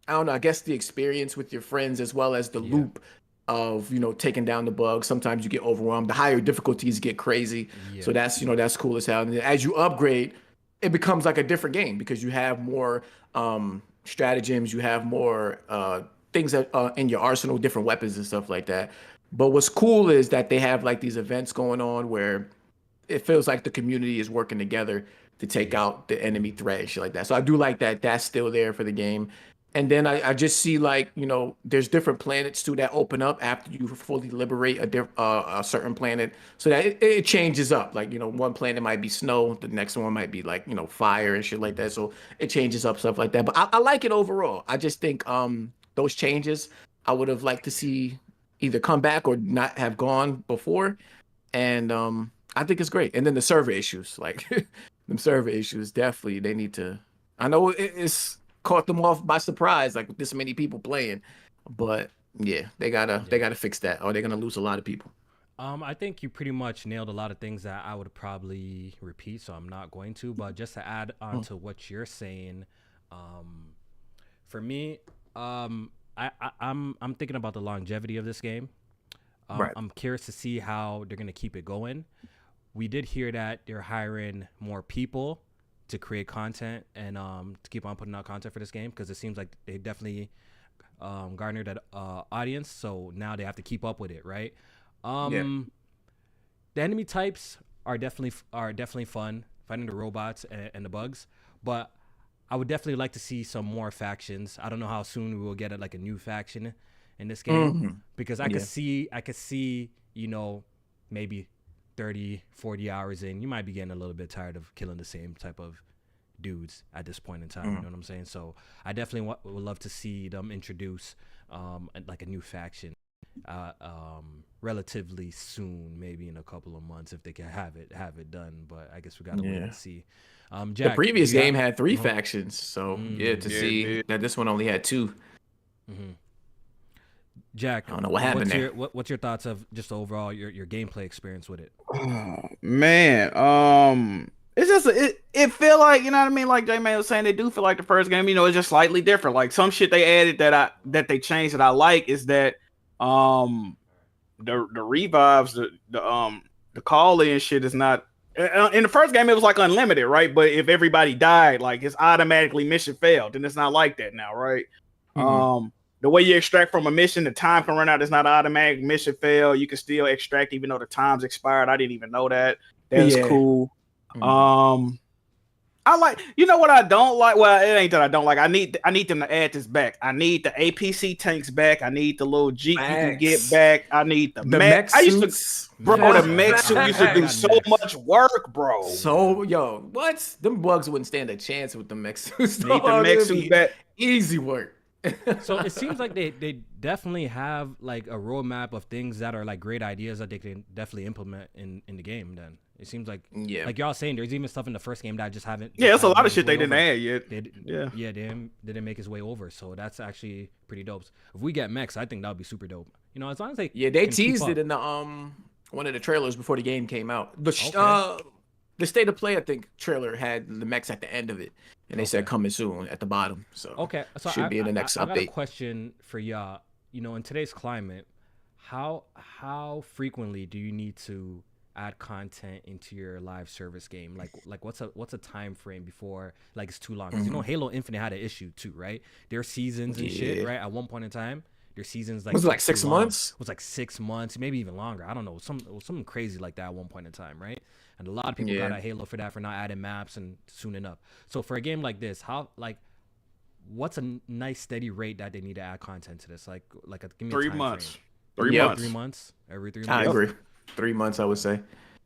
S3: I don't know, I guess the experience with your friends as well as the loop of, taking down the bugs. Sometimes you get overwhelmed. The higher difficulties get crazy. So that's, that's cool as hell. And as you upgrade, it becomes like a different game because you have more stratagems, you have more things that in your arsenal, different weapons and stuff like that. But what's cool is that they have like these events going on where it feels like the community is working together to take out the enemy threat and shit like that. So I do like that that's still there for the game. And then I just see like, there's different planets too that open up after you fully liberate a certain planet. So that it changes up. Like, one planet might be snow, the next one might be like, fire and shit like that. So it changes up, stuff like that. But I like it overall. I just think those changes I would have liked to see either come back or not have gone before. And I think it's great. And then the server issues, like them server issues, definitely they need to. I know it's caught them off by surprise, like with this many people playing, but yeah, they gotta fix that, or they're gonna lose a lot of people.
S1: I think you pretty much nailed a lot of things that I would probably repeat, so I'm not going to. But just to add on to what you're saying, for me, I'm thinking about the longevity of this game.
S3: Right.
S1: I'm curious to see how they're gonna keep it going. We did hear that they're hiring more people to create content and to keep on putting out content for this game, because it seems like they definitely garnered that audience. So now they have to keep up with it, right? The enemy types are definitely fun, fighting the robots and the bugs. But I would definitely like to see some more factions. I don't know how soon we will get like a new faction in this game, because I could see, maybe 30, 40 hours in, you might be getting a little bit tired of killing the same type of dudes at this point in time. You know what I'm saying? So I definitely would love to see them introduce like a new faction relatively soon, maybe in a couple of months if they can have it done. But I guess we gotta wait and see. Jack,
S3: the previous game had 3 factions, so to see that this one only had 2.
S1: Jack,
S3: I don't know what happened there.
S1: What's your thoughts of just overall your gameplay experience with it?
S2: Oh, man, it's just it feel like, you know what I mean, like J-Man was saying, they do feel like the first game, you know, it's just slightly different. Like some shit they added that they changed that I like is that the revives, the call in shit is not in the first game. It was like unlimited, right? But if everybody died, like it's automatically mission failed, and it's not like that now, right? The way you extract from a mission, the time can run out. It's not automatic mission fail. You can still extract even though the time's expired. I didn't even know that. That's cool. I like, you know what I don't like? Well, it ain't that I don't like. I need them to add this back. I need the APC tanks back. I need the little Jeep you can get back. I need the mech. I used to, bro, the mech suit used to do so much work, bro.
S3: So, yo, what? Them bugs wouldn't stand a chance with the mech suits.
S2: Need the mech suit back.
S3: Easy work.
S1: So it seems like they definitely have like a roadmap of things that are like great ideas that they can definitely implement in the game. Then it seems like, like y'all saying, there's even stuff in the first game that I just haven't.
S2: Yeah, it's a lot of shit they didn't add yet.
S1: They didn't make its way over. So that's actually pretty dope. If we get mechs, I think that would be super dope. You know, as long as they
S3: they teased it in the one of the trailers before the game came out. The State of Play, I think, trailer had the mechs at the end of it, and they said coming soon at the bottom. So
S1: so
S3: should be in the next update.
S1: I got a question for y'all. You know, in today's climate, how frequently do you need to add content into your live service game? Like what's a time frame before like it's too long? Because you know Halo Infinite had an issue too, right? Their seasons and shit, right? At one point in time, their seasons
S3: was it like 6 months?
S1: It was like 6 months, maybe even longer. I don't know, something crazy like that at one point in time, right? And a lot of people got at Halo for that, for not adding maps and soon enough. So for a game like this, what's a nice steady rate that they need to add content to this? Give me
S2: 3 months. 3 months.
S1: 3 months. Every 3 months.
S3: I agree. 3 months, I would say.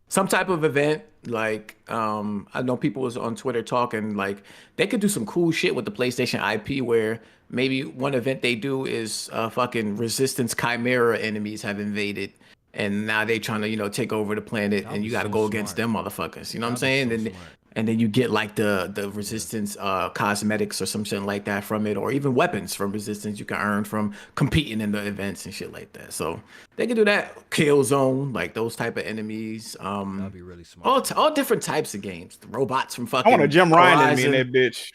S3: Some type of event, like I know people was on Twitter talking like they could do some cool shit with the PlayStation IP, where maybe one event they do is fucking Resistance Chimera enemies have invaded, and now they trying to take over the planet, and you got to go against them motherfuckers. You know what I'm saying? And then you get like the Resistance cosmetics or something like that from it, or even weapons from Resistance you can earn from competing in the events and shit like that. So they can do that. Killzone, like those type of enemies.
S1: That'd be really smart.
S3: All different types of games. The robots from fucking.
S2: I want a Jim Ryan in me in that bitch.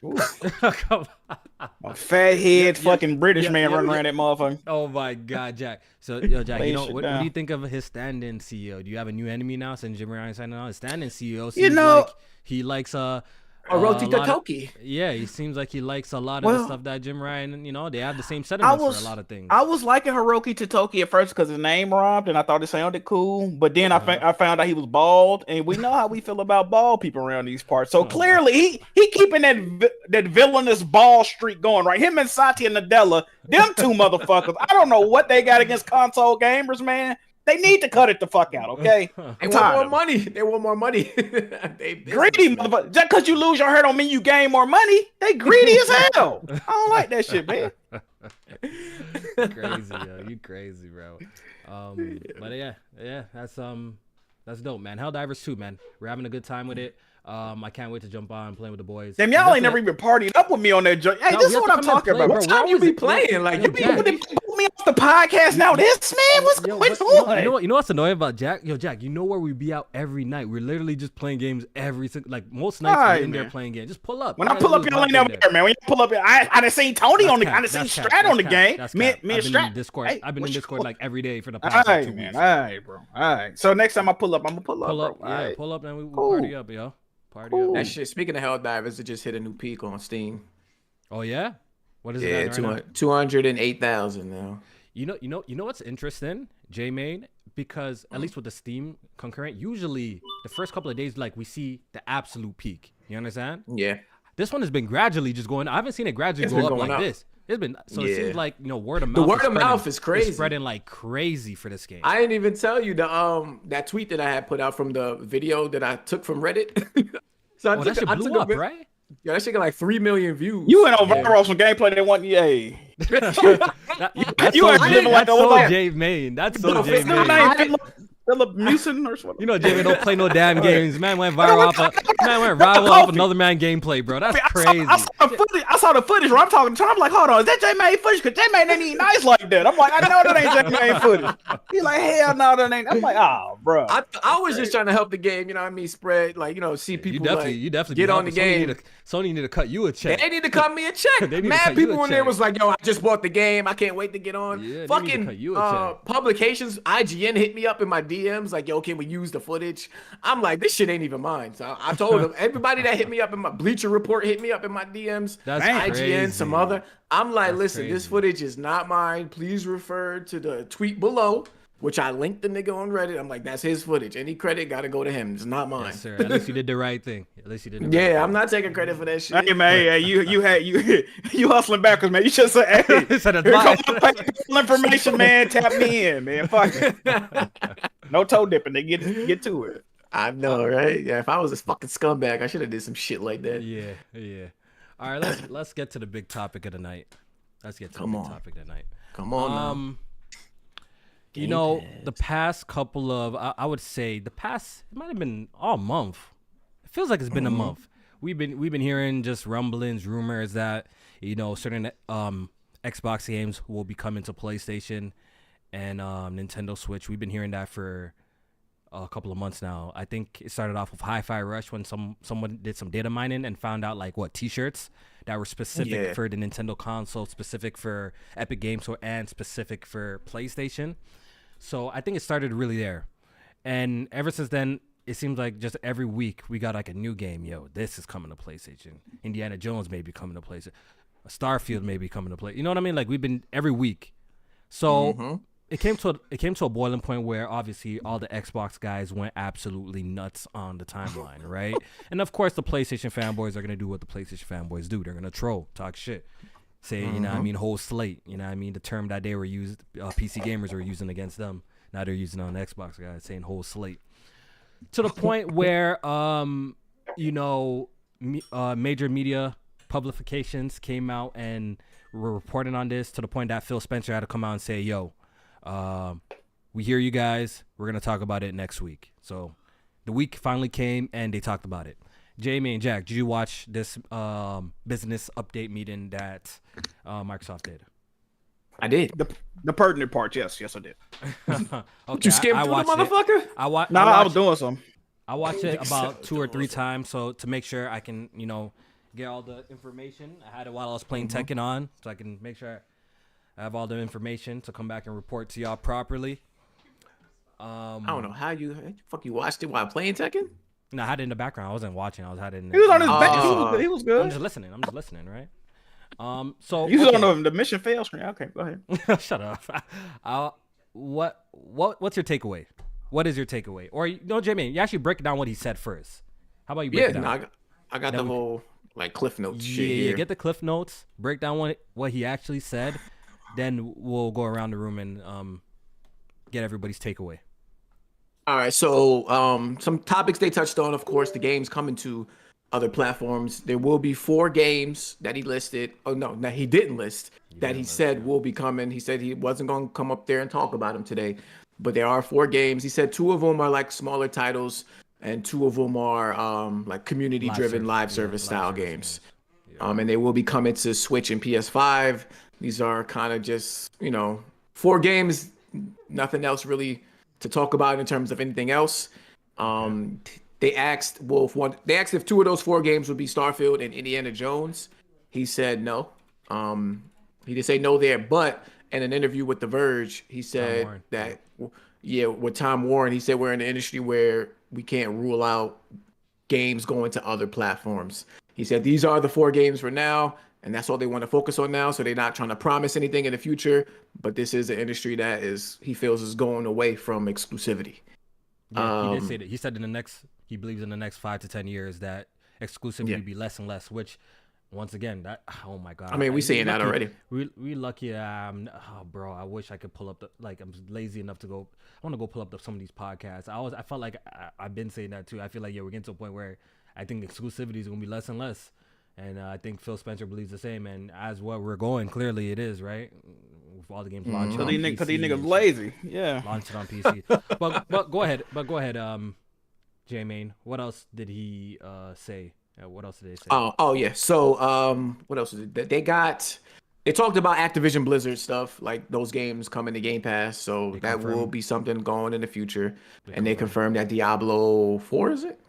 S2: A fat head fucking British man running around that motherfucker.
S1: Oh my God, Jack. So Jack, what do you think of his stand-in CEO? Do you have a new enemy now since Jim Ryan signed on? His stand-in CEO seems like he likes
S3: Hiroki Totoki.
S1: Yeah, he seems like he likes a lot of the stuff that Jim Ryan, they have the same sentiments for a lot of things.
S2: I was liking Hiroki Totoki at first because his name rhymed and I thought it sounded cool. But then I found out he was bald, and we know how we feel about bald people around these parts. So clearly he keeping that villainous bald streak going, right? Him and Satya Nadella, them two motherfuckers. I don't know what they got against console gamers, man. They need to cut it the fuck out, okay?
S3: They want more money. They want more money. They
S2: greedy motherfucker. Just because you lose your heart don't mean you gain more money. They greedy as hell. I don't like that shit, man.
S1: Crazy, yo. You crazy, bro. But yeah, that's dope, man. Helldivers 2, man. We're having a good time with it. I can't wait to jump on and play with the boys.
S2: Damn, y'all ain't never even partying up with me on that joint. Hey, this is what I'm talking about.
S3: What time you be playing? Like, you be
S2: put me off the podcast now. This man, what's going on?
S1: You know what's annoying about Jack? Yo, Jack, you know where we be out every night? We're literally just playing games most nights we're in there playing games. Just pull up.
S2: When I pull up, y'all ain't never there, man. When you pull up, I done seen Tony on the, I done seen Strat on the game. Me and Strat.
S1: I've been in Discord like every day for the past 2 weeks.
S2: All right, bro. All right. So next time I pull up, I'm gonna pull up.
S1: Pull up, yeah. Pull up, and we party up, yo. Party up.
S3: That shit. Speaking of Helldivers, it just hit a new peak on Steam.
S1: Oh yeah, what is it?
S3: Yeah, 208,000 now.
S1: You know what's interesting, J-Main? Because at least with the Steam concurrent, usually the first couple of days, like we see the absolute peak. You understand?
S3: Yeah.
S1: This one has been gradually just going. I haven't seen it gradually go up like this. It's been It seems like word of mouth.
S3: The word of mouth is crazy.
S1: It's spreading like crazy for this game.
S3: I didn't even tell you the that tweet that I had put out from the video that I took from Reddit.
S1: So that shit blew up, right?
S3: Yeah, that shit got like 3 million views.
S2: You went on viral some gameplay they want you.
S1: That's so J-Main. That's so J-Main.
S2: Philip Mewson or something.
S1: You know, Jamie don't play no damn games. Man went viral off another man gameplay, bro. That's crazy.
S2: I saw the footage where I'm talking to him. I'm like, hold on, is that J-Man footage? Because J-Man ain't even nice like that. I'm like, I know that ain't J-Man footage. He's like, hell no, that ain't. I'm like, oh, bro.
S3: I was just trying to help the game, you know what I mean? Spread, like, you know, see people
S1: you definitely
S3: get on the game.
S1: Sony need to cut you a check.
S3: They need to cut me a check. Mad people in there was like, yo, I just bought the game. I can't wait to get on.
S1: Yeah,
S3: fucking publications, IGN hit me up in my DMs like, yo, can we use the footage? I'm like, this shit ain't even mine. So I told them, everybody that hit me up in my Bleacher Report hit me up in my DMs.
S1: That's
S3: IGN,
S1: crazy.
S3: some other. I'm like,
S1: That's
S3: listen,
S1: crazy.
S3: this footage is not mine. Please refer to the tweet below, which I linked the nigga on Reddit. I'm like, that's his footage. Any credit got to go to him. It's not mine.
S1: Yes, sir. At least you did the right thing. At least you did the right thing.
S3: Yeah, I'm not taking credit for that shit.
S2: Hey man, you hustling backwards, man. You should say, hey, here comes my personal information, man. Tap me in, man. Fuck it. No toe dipping. They get to it.
S3: I know, right? Yeah, if I was a fucking scumbag, I should have did some shit like that.
S1: Yeah. All right, let's get to the big topic of the night. Topic of the night.
S3: Come on, now.
S1: You know, the past couple of, I would say, it might have been all month. It feels like it's been a month. We've been hearing just rumblings, rumors that, you know, certain Xbox games will be coming to PlayStation and Nintendo Switch. We've been hearing that for a couple of months now. I think it started off with Hi-Fi Rush when someone did some data mining and found out like T-shirts that were specific for the Nintendo console, specific for Epic Games Store, and specific for PlayStation. So I think it started really there. And ever since then, it seems like just every week we got like a new game. Yo, this is coming to PlayStation. Indiana Jones may be coming to PlayStation. Starfield may be coming to play. You know what I mean? Like we've been every week. So it came to a boiling point where obviously all the Xbox guys went absolutely nuts on the timeline, right? And of course the PlayStation fanboys are gonna do what the PlayStation fanboys do. They're gonna troll, talk shit, say, you know what I mean, whole slate, you know what I mean, the term that they were used, PC gamers were using against them. Now they're using it on the Xbox guys, saying whole slate. To the point where, you know, major media publications came out and were reporting on this to the point that Phil Spencer had to come out and say, yo, we hear you guys. We're going to talk about it next week. So the week finally came and they talked about it. Jamie and Jack, did you watch this business update meeting that Microsoft did?
S3: I did.
S2: The pertinent part, yes, I did.
S1: Okay,
S3: You skimmed through the motherfucker?
S2: I was doing some.
S1: I watched it about 2 or 3 times, so to make sure I can, you know, get all the information. I had it while I was playing Tekken on, so I can make sure I have all the information to come back and report to y'all properly.
S3: I don't know how you watched it while playing Tekken?
S1: No, I had it in the background. I wasn't watching. I had it in the
S2: He was on his back. He was good.
S1: I'm just listening, right? So
S2: you was on the mission fail screen. Okay, go ahead.
S1: Shut up. What's your takeaway? What is your takeaway? Or no, Jamie, you actually break down what he said first. How about you break it down?
S3: No, I got the whole like Cliff Notes shit
S1: Yeah,
S3: here.
S1: get the Cliff Notes, break down what he actually said, then we'll go around the room and get everybody's takeaway.
S3: All right, so some topics they touched on, of course, the games coming to other platforms. There will be 4 games that he listed. Oh, no, he didn't list that he said will be coming. He said he wasn't going to come up there and talk about them today, but there are 4 games. He said 2 of them are like smaller titles and 2 of them are like community-driven live service style games. Yeah. And they will be coming to Switch and PS5. These are kind of just, you know, 4 games, nothing else really to talk about in terms of anything else. They asked if 2 of those 4 games would be Starfield and Indiana Jones. He said no. He did say no there, but in an interview with The Verge, he said that, with Tom Warren, he said we're in an industry where we can't rule out games going to other platforms. He said these are the 4 games for now, and that's all they want to focus on now. So they're not trying to promise anything in the future, but this is an industry that he feels is going away from exclusivity.
S1: Yeah, he did say that. He said he believes in the next 5 to 10 years that exclusivity will be less and less, which once again, oh my God.
S3: I mean, we saying that already.
S1: We lucky. Bro, I wish I could pull up I'm lazy enough to go. I want to go pull up some of these podcasts. I felt like I've been saying that too. I feel like, we're getting to a point where I think exclusivity is going to be less and less. And I think Phil Spencer believes the same. And as what we're going, clearly it is, right? with all the games launching on
S2: Because
S1: PC.
S2: these niggas
S1: and
S2: lazy. Yeah.
S1: launch it on PC. but go ahead. J-Main, what else did he say? What else did they say?
S3: Oh yeah. So what else is it? They talked about Activision Blizzard stuff, like those games coming to Game Pass. So that will be something going in the future. And they confirmed that Diablo 4, is it?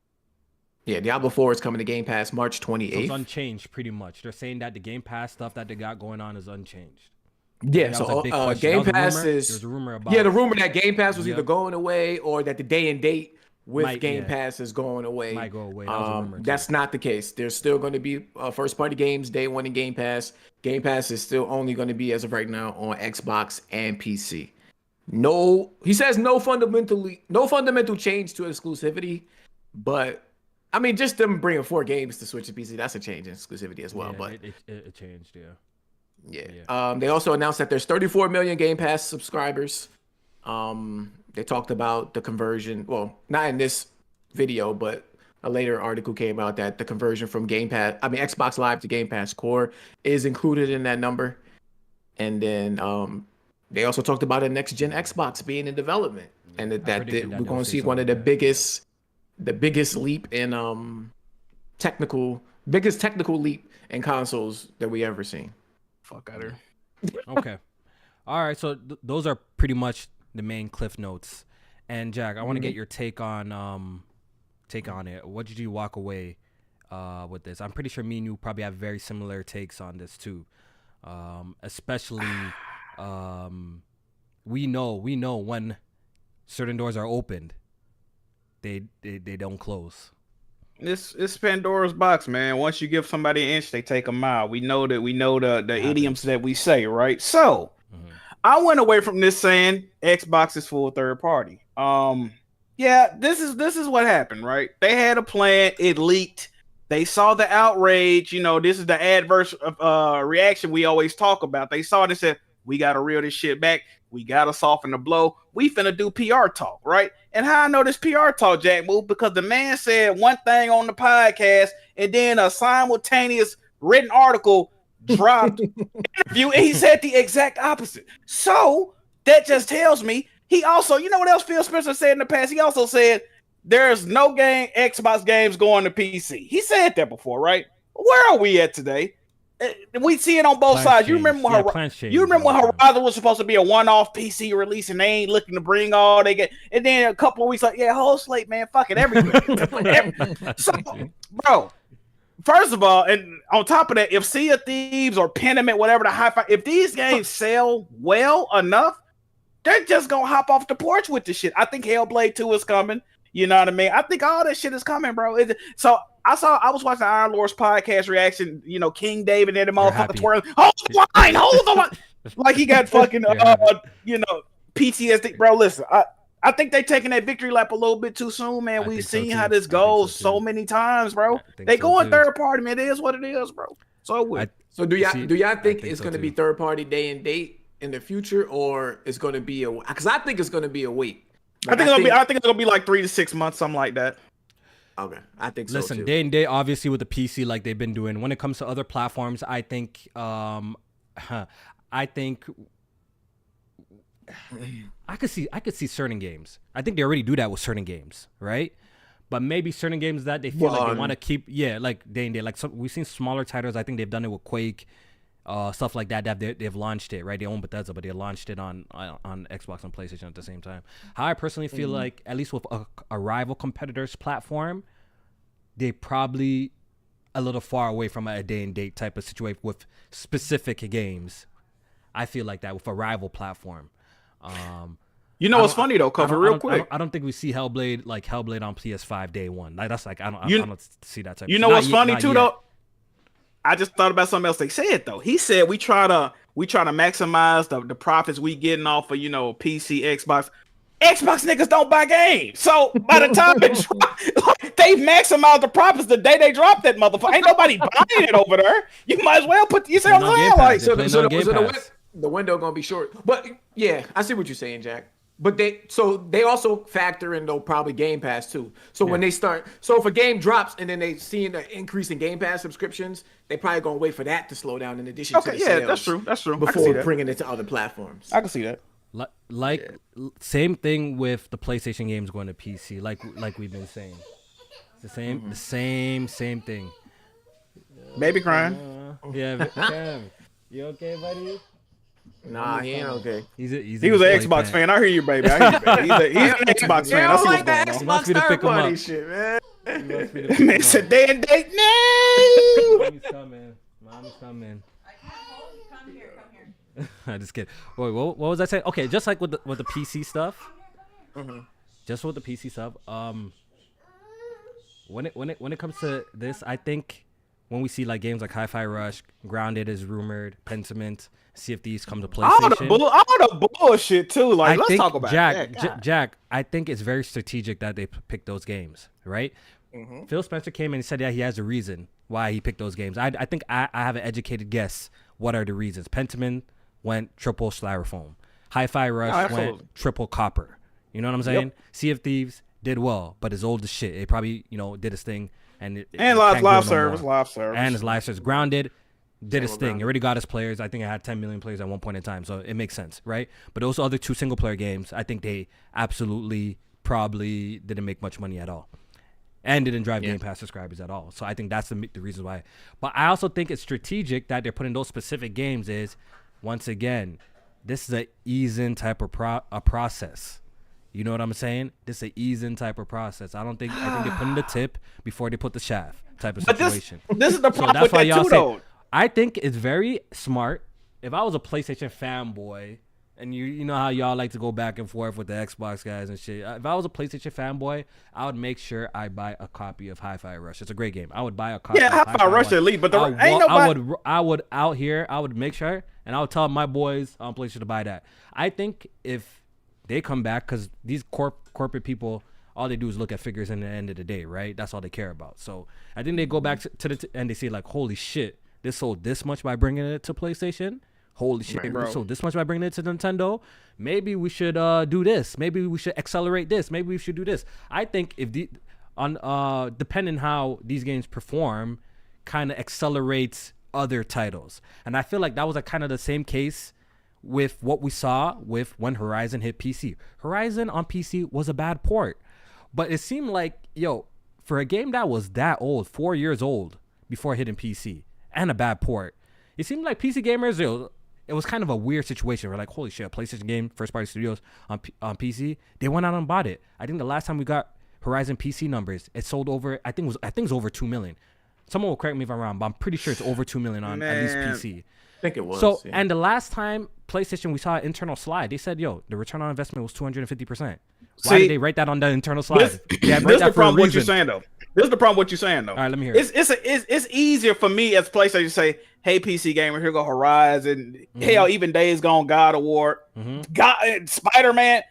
S3: Yeah, Diablo 4 is coming to Game Pass March 28th. So
S1: it's unchanged pretty much. They're saying that the Game Pass stuff that they got going on is unchanged.
S3: Yeah, so Game Pass is...
S1: There's a rumor about...
S3: Yeah, the rumor that Game Pass was either going away or that the day and date with Game Pass is going away.
S1: Might go away. That was a rumor
S3: that's not the case. There's still going to be first-party games day one in Game Pass. Game Pass is still only going to be, as of right now, on Xbox and PC. No, he says no fundamental change to exclusivity, but I mean, just them bringing 4 games to Switch and PC, that's a change in exclusivity as well. But
S1: it changed,
S3: They also announced that there's 34 million Game Pass subscribers. They talked about the conversion. Well, not in this video, but a later article came out that the conversion from Xbox Live to Game Pass Core is included in that number. And then they also talked about a next gen Xbox being in development, and that we're going to see one of the biggest leap in technical leap in consoles that we ever seen.
S2: Fuck out here.
S1: Okay. All right. So those are pretty much the main cliff notes. And Jack, I want to get your take on it. What did you walk away with this? I'm pretty sure me and you probably have very similar takes on this too. Especially we know when certain doors are opened, they don't close.
S2: It's Pandora's box, man. Once you give somebody an inch, they take a mile. We know the idioms that we say, right? So I went away from this saying Xbox is full third party. This is what happened, right? They had a plan, it leaked. They saw the outrage. This is the adverse reaction we always talk about. They saw it and said, we got to reel this shit back. We got to soften the blow. We finna do PR talk, right? And how I know this PR talk, Jack Move, because the man said one thing on the podcast and then a simultaneous written article dropped interview, and he said the exact opposite. So that just tells me he also, you know what else Phil Spencer said in the past? He also said there's no Xbox games going to PC. He said that before, right? Where are we at today? We see it on both sides. You remember when Horizon was supposed to be a one-off PC release, and they ain't looking to bring all they get. And then a couple of weeks like, whole slate, man, fuck it, everything. So, bro, first of all, and on top of that, if Sea of Thieves or Pentiment, whatever the hi-fi, if these games sell well enough, they're just gonna hop off the porch with this shit. I think Hellblade 2 is coming. You know what I mean? I think all that shit is coming, bro. So I was watching Iron Lord's podcast reaction, King David and the motherfucker twirling. Hold the line. Like he got fucking, PTSD. Bro, listen, I think they taking that victory lap a little bit too soon, man. We've seen how this goes so many times, bro. They going third party, man. It is what it is, bro.
S3: So do y'all think it's going to be third party day and date in the future, or it's going to be because I think it's going to be a wait.
S2: I think it's gonna be like 3 to 6 months, something like that.
S3: Okay, I think so.
S1: Listen,
S3: too.
S1: day and day, obviously with the PC, like they've been doing. When it comes to other platforms, I think I could see certain games. I think they already do that with certain games, right? But maybe certain games that they feel like they want to keep, like day and day. Like we've seen smaller titles. I think they've done it with Quake. Stuff like that they've launched it, right? They own Bethesda, but they launched it on Xbox and PlayStation at the same time. How I personally feel like, at least with a rival competitor's platform, they probably a little far away from a day and date type of situation with specific games. I feel like that with a rival platform.
S2: What's funny though, Kofi, real quick.
S1: I don't think we see Hellblade on PS5 day one. Like that's like I don't see that type.
S2: What's funny too though? I just thought about something else they said though. He said we try to maximize the profits we getting off of PC, Xbox. Xbox niggas don't buy games, so by the time they maximize the profits the day they drop that motherfucker. Ain't nobody buying it over there. You might as well you see what I'm saying? Like
S3: the window gonna be short. But yeah, I see what you're saying, Jack. But they also factor in though probably Game Pass too. So when they start, so if a game drops and then they see an increase in Game Pass subscriptions, they probably gonna wait for that to slow down in addition to the sales.
S2: That's true. That's true.
S3: Before bringing it to other platforms.
S2: I can see that.
S1: Same thing with the PlayStation games going to PC. Like we've been saying, it's the same thing.
S2: Baby crying.
S1: Cam, you okay, buddy?
S3: Nah, he ain't okay.
S2: He was an Xbox fan. I hear you, baby. I hear you, baby. He's an Xbox fan. I see what's going on.
S3: Xbox third party shit, man.
S2: Man said day and date. No.
S1: Mommy's coming. Come here. I just kidding. Wait, what was I saying? Okay, just like with the PC stuff. Just with the PC stuff. When it comes to this, I think when we see like games like Hi-Fi Rush, Grounded is rumored, Pentiment, Sea of Thieves come to PlayStation.
S2: All the bullshit too. Like, let's talk about
S1: Jack, I think it's very strategic that they picked those games, right? Phil Spencer came in and said, he has a reason why he picked those games. I think I have an educated guess. What are the reasons? Pentiment went triple styrofoam. Hi-Fi Rush went triple copper. You know what I'm saying? Sea of Thieves did well, but it's old as shit. It probably, did its thing. And
S2: live service.
S1: And his live service. Grounded did its thing. It already got its players. I think it had 10 million players at one point in time, so it makes sense, right? But those other two single-player games, I think they absolutely probably didn't make much money at all. And didn't drive Game Pass subscribers at all. So I think that's the reason why. But I also think it's strategic that they're putting those specific games is, once again, this is a ease-in type of process. You know what I'm saying? This is an ease-in type of process. I think they're putting the tip before they put the shaft type of situation.
S2: This is the problem with that too, though.
S1: I think it's very smart. If I was a PlayStation fanboy, and you know how y'all like to go back and forth with the Xbox guys and shit. If I was a PlayStation fanboy, I would make sure I buy a copy of Hi-Fi Rush. It's a great game. I would buy a copy.
S2: Yeah, Hi-Fi Rush elite, but
S1: I would out here. I would make sure, and I would tell my boys on PlayStation to buy that. I think if they come back, because these corporate people, all they do is look at figures in the end of the day, right? That's all they care about. So I think they go back to and they say like, holy shit, this sold this much by bringing it to PlayStation. Holy shit, this sold this much by bringing it to Nintendo. Maybe we should do this. Maybe we should accelerate this. Maybe we should do this. I think if depending how these games perform, kind of accelerates other titles. And I feel like that was kind of the same case with what we saw with when Horizon hit PC. Horizon on PC was a bad port. But it seemed like, for a game that was that old, 4 years old before hitting PC, and a bad port, it seemed like PC gamers, it was kind of a weird situation. We're like, holy shit, a PlayStation game, first-party studios on PC, they went out and bought it. I think the last time we got Horizon PC numbers, it sold over, I think it was over 2 million. Someone will correct me if I'm wrong, but I'm pretty sure it's over 2 million on at least PC.
S3: I think it was.
S1: So, and the last time PlayStation, we saw an internal slide. They said, the return on investment was 250%. Why did they write that on the internal slide?
S2: This is the problem with what you're saying, though. This is the problem with what you're saying, though. All
S1: right, let me hear it.
S2: It's easier for me as PlayStation to say, hey, PC gamer, here go Horizon. Hell, even Days Gone, God of War, Spider-Man.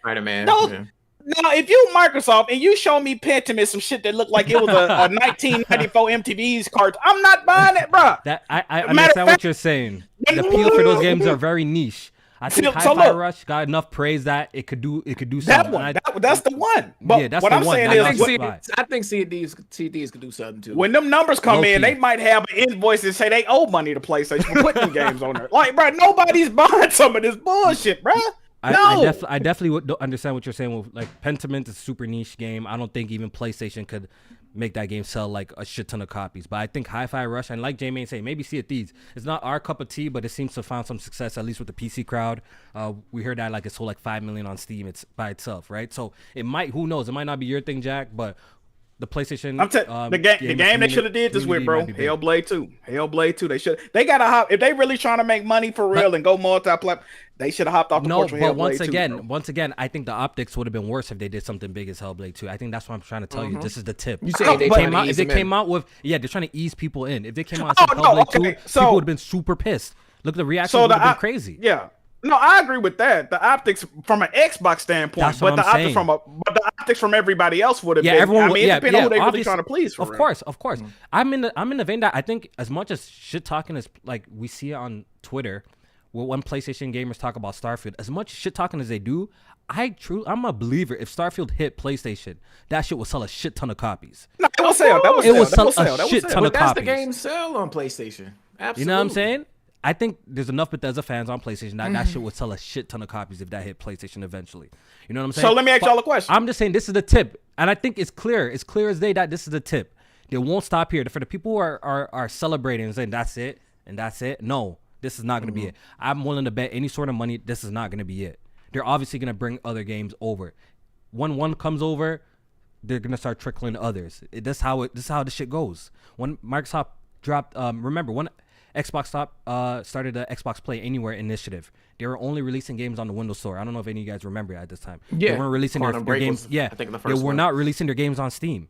S2: Now, if you Microsoft and you show me Pentiment some shit that looked like it was a 1994 MTV's card, I'm not buying it, bro.
S1: I understand what you're saying. The appeal for those games are very niche. I think Hi-Fi Rush got enough praise that it could do something.
S2: That one, that's the one. But
S1: that's
S2: what
S1: the
S2: I'm
S1: one.
S2: saying is,
S3: I think CDs could do something too.
S2: When them numbers come in, they might have an invoice that say they owe money to PlayStation for putting games on there. Like, bro, nobody's buying some of this bullshit, bro.
S1: I definitely would understand what you're saying. With like Pentiment is a super niche game. I don't think even PlayStation could make that game sell like a shit ton of copies. But I think Hi-Fi Rush, and like J-Main saying, maybe Sea of Thieves, it's not our cup of tea, but it seems to have found some success, at least with the PC crowd. We heard that like it sold like 5 million on Steam. It's by itself, right? So it might, who knows? It might not be your thing, Jack, but the PlayStation,
S2: the game they should have did this with, bro. Hellblade 2. They gotta hop if they really trying to make money for real and go multi-platform. They should have hopped off the porch for Hellblade
S1: once again, I think the optics would have been worse if they did something big as Hellblade 2. I think that's what I'm trying to tell you. This is the tip.
S3: You say they
S1: came out with they're trying to ease people in. If they came out with Hellblade 2, people would have been super pissed. Look, the reaction would have been crazy.
S2: Yeah. No, I agree with that. The optics from an Xbox standpoint, but the optics from everybody else would have been.
S1: Everyone,
S2: it depends on who they really trying to please.
S1: Of course. I'm in the vein that I think as much as shit talking is like we see it on Twitter, when PlayStation gamers talk about Starfield, as much shit talking as they do, I'm a believer. If Starfield hit PlayStation, that shit will sell a shit ton of copies.
S2: No, it will sell. That
S1: will sell a shit ton of
S3: But
S1: copies.
S3: that's the game sell on PlayStation. Absolutely.
S1: You know what I'm saying? I think there's enough Bethesda fans on PlayStation that shit would sell a shit ton of copies if that hit PlayStation eventually. You know what I'm saying?
S2: So let me ask y'all a question.
S1: I'm just saying this is the tip, and I think it's clear as day that this is the tip. They won't stop here. For the people who are celebrating and saying that's it and that's it, no, this is not going to be it. I'm willing to bet any sort of money this is not going to be it. They're obviously going to bring other games over. When one comes over, they're going to start trickling others. This is how the shit goes. When Microsoft dropped, remember when Xbox started the Xbox Play Anywhere initiative, they were only releasing games on the Windows Store. I don't know if any of you guys remember at this time.
S3: Yeah,
S1: they weren't releasing their games.
S3: I think the first
S1: they were
S3: one.
S1: not releasing their games on Steam.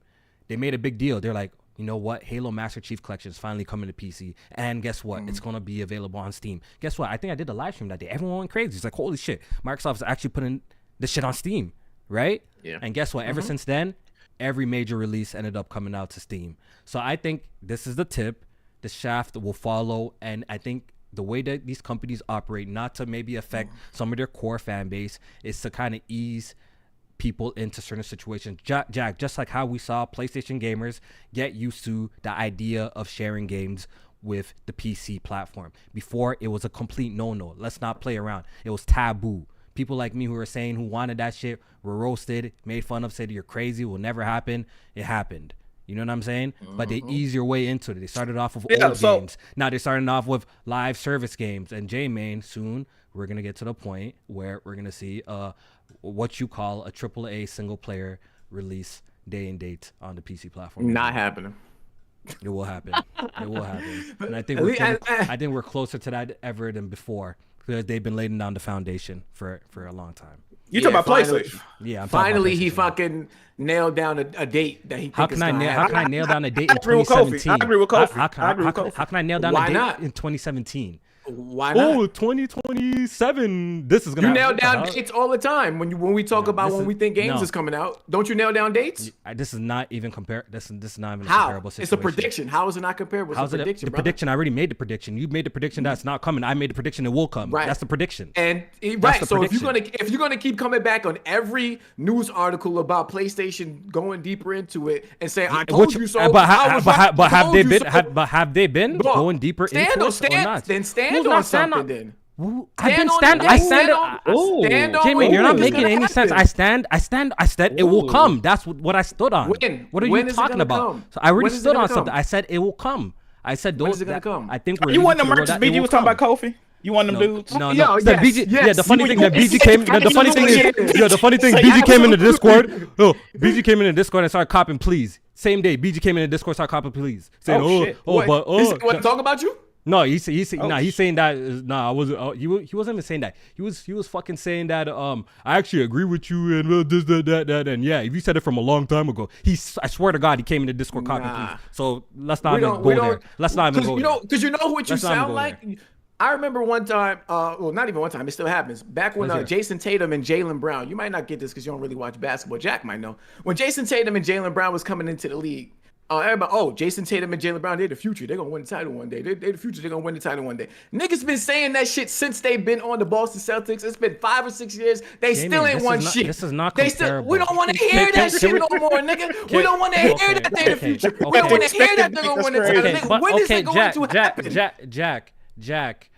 S1: They made a big deal. They're like, you know what? Halo Master Chief Collection is finally coming to PC. And guess what? It's going to be available on Steam. Guess what? I think I did a live stream that day. Everyone went crazy. It's like, holy shit. Microsoft is actually putting this shit on Steam, right?
S3: Yeah.
S1: And guess what? Ever since then, every major release ended up coming out to Steam. So I think this is the tip. The shaft will follow. And I think the way that these companies operate, not to maybe affect some of their core fan base, is to kind of ease people into certain situations. Jack, just like how we saw PlayStation gamers get used to the idea of sharing games with the PC platform. Before, it was a complete no-no. Let's not play around. It was taboo. People like me who were saying, who wanted that shit, were roasted, made fun of, said you're crazy, will never happen. It happened. You know what I'm saying? But they ease your way into it. They started off with old games. Now they're starting off with live service games. And J-Main, soon, we're going to get to the point where we're going to see what you call a AAA single-player release day and date on the PC platform.
S3: Not happening.
S1: It will happen. It will happen. And I think we're closer to that ever than before because they've been laying down the foundation for a long time.
S2: You talking about PlayStation?
S1: Yeah, I'm
S3: finally
S1: he
S3: fucking nailed down a date that he
S1: how
S3: thinks
S1: can
S3: How
S1: I nail down a date in
S2: agree with Kofi.
S1: 2017?
S2: I agree with Kofi.
S1: How can I nail down
S3: Why
S1: a date
S3: not?
S1: in 2017?
S3: Why not?
S1: Oh, 2027. This is gonna.
S3: You nail down dates all the time when we talk about when we think games is coming out. Don't you nail down dates?
S1: This is not even compare. This is not even a
S3: How?
S1: comparable situation.
S3: It's a prediction. How is it not comparable?
S1: How's
S3: it's a
S1: it
S3: prediction,
S1: the prediction? I already made the prediction. You made the prediction that's not coming. I made the prediction it will come.
S3: Right.
S1: That's the prediction.
S3: And
S1: the
S3: so
S1: prediction.
S3: if you're gonna keep coming back on every news article about PlayStation going deeper into it and saying I told you so,
S1: but have they been? Have they been
S3: Bro,
S1: going deeper into it or not?
S3: Then stand on something. Then
S1: I've been standing. I stand.
S3: Stand on.
S1: Jamie, you're not making any sense. I stand. It will
S2: Ooh.
S1: come. That's what I stood on.
S3: When?
S1: What are
S3: When
S1: you
S3: is it
S1: talking
S3: gonna
S1: about?
S3: come?
S1: So I already
S3: When is it
S1: stood
S3: gonna
S1: on something.
S3: come?
S1: I said it will come. I said
S3: When
S1: those.
S3: is it gonna come?
S1: I think we're.
S2: You want the
S1: leading to
S2: merch
S1: that it
S2: BG
S1: will
S2: was talking
S1: come.
S2: about Kofi? You want them dudes?
S1: No.
S3: Yo,
S1: The
S3: yes,
S1: BG,
S3: yes.
S1: yeah, the funny thing that BG came. The funny thing is,
S3: Yes.
S1: the funny thing, BG came in the Discord. Oh, BG came in the Discord and started copying, please. Same day, BG came in the Discord, started copying, please. Saying,
S3: What talk about you?
S1: No, he's saying that. I wasn't. He wasn't even saying that. He was fucking saying that. I actually agree with you and this, that, and yeah. If you said it from a long time ago, I swear to God, he came in the Discord copy, please. So let's not even go there. Let's not even go there.
S3: Because you know what you sound like. I remember one time, well, not even one time, it still happens. Back when Jason Tatum and Jaylen Brown, you might not get this because you don't really watch basketball. Jack might know. When Jason Tatum and Jaylen Brown was coming into the league, everybody, Jason Tatum and Jaylen Brown, they're the future. They're going to win the title one day. They're the future. They're going to win the title one day. Niggas been saying that shit since they've been on the Boston Celtics. It's been 5 or 6 years. They still ain't won shit.
S1: This is not
S3: They
S1: comparable.
S3: we don't want to hear that shit no more, nigga. We don't want to hear that they're the future. We don't want to hear that they're going to win the title. Nigga, when is it going to happen?
S1: Jack,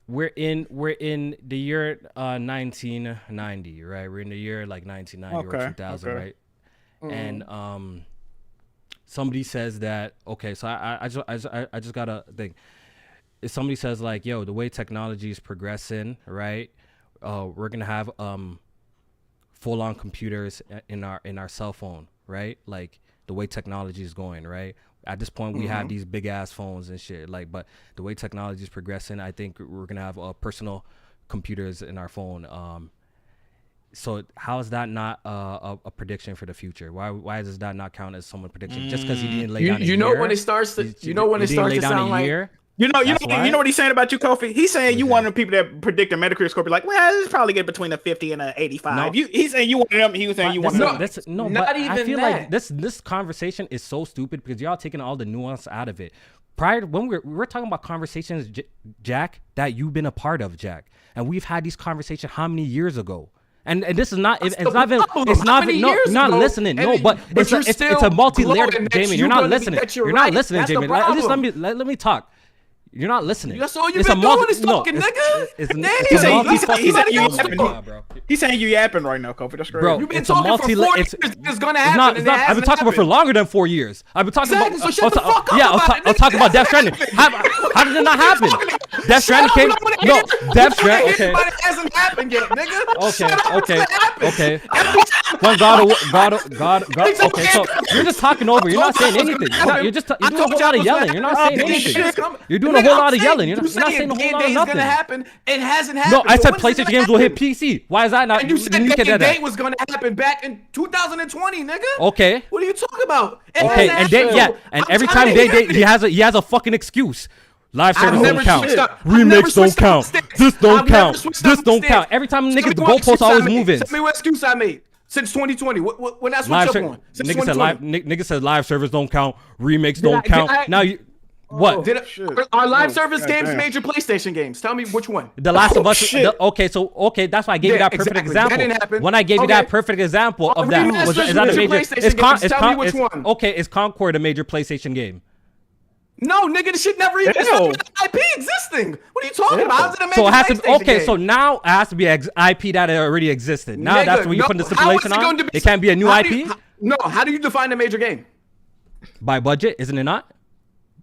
S1: we're in the year 1990, right? We're in the year like 1990 or 2000, right? And somebody says that, okay, so I just gotta think. If somebody says like, yo, the way technology is progressing, right? We're gonna have full-on computers in our cell phone, right? Like the way technology is going, right? At this point, we have these big ass phones and shit. Like, but the way technology is progressing, I think we're gonna have personal computers in our phone. So how is that not a prediction for the future? Why does that not count as someone prediction? Just because he didn't lay down a year?
S3: When it starts to, you know when it starts to sound like
S2: You know what he's saying about you, Kofi? He's saying you one of the people that predict a Metacritic score. Be like, well, it's probably get between a 50 and a 85.
S1: No.
S2: He's saying you one of them. He was saying you one of them.
S1: No,
S3: not
S1: but
S3: even
S1: I feel
S3: that.
S1: like this conversation is so stupid because y'all taking all the nuance out of it. Prior, when we're talking about conversations, Jack, that you've been a part of, Jack, and we've had these conversations how many years ago? And this is not. It's not even. No, you're not listening. No, but it's a multi-layered. Jamie, you're not listening. You're not listening, Jamie. Let me talk. You're not listening.
S3: That's all you've been doing is talking,
S2: nigga. He's saying you yapping right now, Kofi. That's great.
S3: Bro, you've been talking for 4 years. It's gonna happen.
S1: I've been talking about it for longer than 4 years. I've been talking about.
S3: So shut the fuck up.
S1: Yeah, I'll talk about Death Stranding. How did it not happen? Death Stranding came. No, Death Stranding. Okay.
S3: But it hasn't happened yet, nigga.
S1: Okay. When God. Okay, so you're just talking over. You're not saying anything. You're doing a whole lot of yelling. You're not saying anything. You're doing a whole lot of yelling. You're not saying a whole lot of nothing.
S3: Gonna happen. It hasn't happened.
S1: No, I said PlayStation games will hit PC. Why is that not?
S3: And you said that date was gonna happen back in 2020, nigga.
S1: Okay.
S3: What are you talking about?
S1: Okay, and every time he has a fucking excuse. Live service don't count. Remakes don't count. This don't count. This don't count. Every time niggas the goalposts always moving.
S3: Tell me what excuse I made. Since 2020, when that's what you're on.
S1: Nigga said live servers don't count. Remakes don't count. Now you. What?
S3: Are live service games major PlayStation games? Tell me which one.
S1: The Last of Us. Okay, that's why I gave you that perfect example.
S3: That didn't happen.
S1: When I gave you that perfect example of that, is that a major? Okay, is Concord a major PlayStation game?
S3: No, nigga, this shit never even IP existing. What are you talking about? How's it a major PlayStation game?
S1: So now it has to be IP that already existed. Now that's where you put the stipulation on. It can't be a new IP.
S3: No, how do you define a major game?
S1: By budget, isn't it not?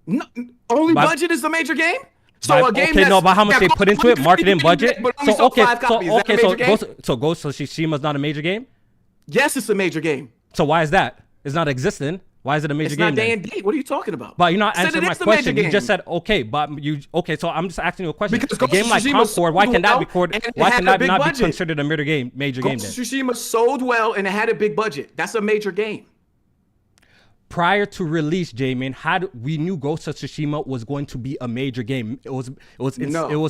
S3: No, only budget is the major game. So a game
S1: but how much they put into it, marketing budget. So Ghost of Tsushima's not a major game.
S3: Yes, it's a major game.
S1: So why is that? It's not existing. Why is it a major game?
S3: It's not day and date. What are you talking about?
S1: But you're not answering my question. You just said so I'm just asking you a question. Because a game like Concord, why can that not be considered a major game? Major game.
S3: Ghost of Tsushima sold well and it had a big budget. That's a major game.
S1: Prior to release, J-Man, we knew Ghost of Tsushima was going to be a major game. It was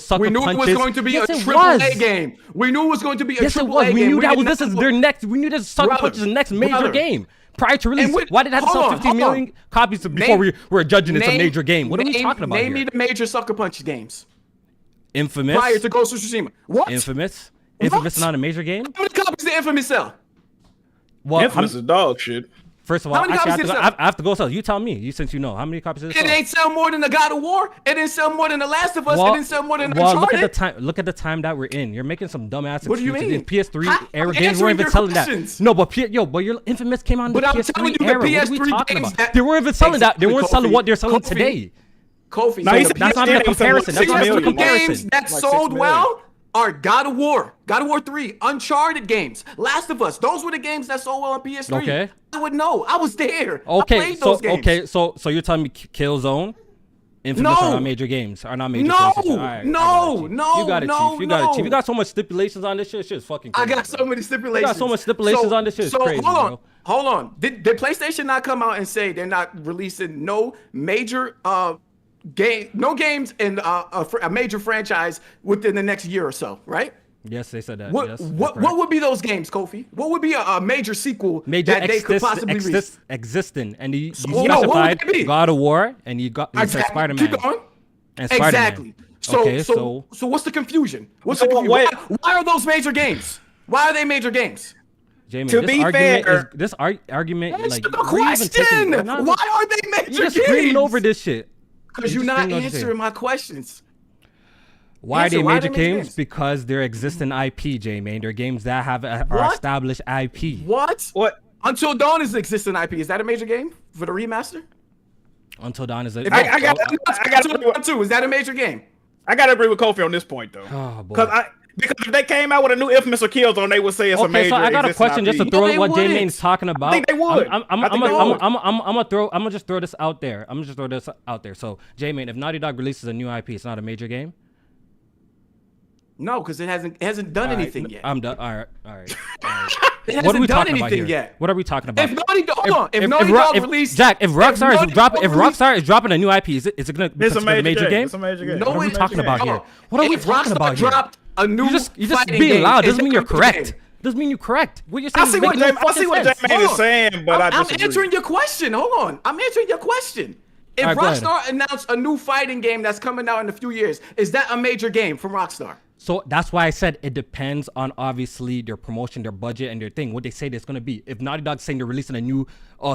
S1: sucker
S3: we knew
S1: punches.
S3: It was going to be a AAA game. We knew it was going to be a AAA game.
S1: We knew this is their next. We knew this Sucker Punch is the next major game. Prior to release, why did it have to sell 50 million copies before we were judging it's a major game? What are we talking about
S3: Name me the major Sucker Punch games.
S1: Infamous.
S3: Prior to Ghost of Tsushima. What?
S1: Infamous. Infamous is not a major game?
S3: How many copies did Infamous sell?
S2: Well, Infamous is dog shit.
S1: First of all, I have to go sell. You tell me. Since you know, how many copies did it sell?
S3: It ain't sell more than the God of War. It didn't sell more than the Last of Us. It didn't sell more than Uncharted.
S1: Look at the time that we're in. You're making some dumbass
S3: What do you mean?
S1: PS3 era games weren't even selling that. No, but your Infamous came on the PS3 era. What are we talking about? They weren't even selling that. They weren't selling what they're selling today.
S3: Kofi,
S1: that's not even a comparison. That's not even a comparison.
S3: Games that sold well are God of War, God of War 3, Uncharted games, Last of Us. Those were the games that sold well on PS3.
S1: Okay.
S3: I would know. I was there.
S1: Okay,
S3: I played those games.
S1: So you're telling me Killzone, Infamous are not major games, are not major PlayStation. Right,
S3: no.
S1: You got it, Chief. You got so much stipulations on this shit. Shit's fucking crazy.
S3: I got so many stipulations.
S1: You got so much stipulations on this shit. It's crazy,
S3: hold on. Did PlayStation not come out and say they're not releasing no major no games in a major franchise within the next year or so, right?
S1: Yes, they said that.
S3: What would be those games, Kofi? What would be a major sequel that they could possibly release?
S1: Existing, and you specified God of War, and you said Spider-Man.
S3: Keep going.
S1: And Spider-Man.
S3: Exactly. So what's the confusion? Why are those major games? Why are they major games?
S1: Jamie,
S2: to be fair,
S1: this argument
S3: like the question. Why are they major games?
S1: You're just screaming over this shit.
S3: Because you're not answering my questions.
S1: Why are they major games? Because they're existing IP, J-Man. They're games that are established IP.
S3: What? Until Dawn is existing IP. Is that a major game for the remaster?
S1: Until Dawn is a...
S2: I got
S3: two. Is that a major game?
S2: I got to agree with Kofi on this point, though.
S1: Oh, boy.
S2: Because if they came out with a new Infamous or Killzone, they would say it's a major.
S1: Okay, so I got a question just to throw what J-Man's talking about.
S2: I think they would.
S1: I'm gonna just throw this out there. So, J-Man, if Naughty Dog releases a new IP, it's not a major game?
S3: No, because it hasn't done anything yet.
S1: I'm done. All right.
S3: What are we talking about here?
S1: What are we talking about?
S3: If Naughty Dog released,
S1: Jack, if Rockstar is dropping a new IP, is it gonna be a major game?
S2: It's a major game.
S1: What are we talking about here? What are we talking about here?
S3: Dropped a new
S1: You're just being loud. Doesn't mean you're correct. Doesn't mean you're correct. What you're saying
S2: I see what J-Man is saying, but
S3: I'm answering your question. Hold on. I'm answering your question. If Rockstar announced a new fighting game that's coming out in a few years, is that a major game from Rockstar?
S1: So that's why I said it depends on obviously their promotion, their budget, and their thing. What they say it's going to be. If Naughty Dog's saying they're releasing a new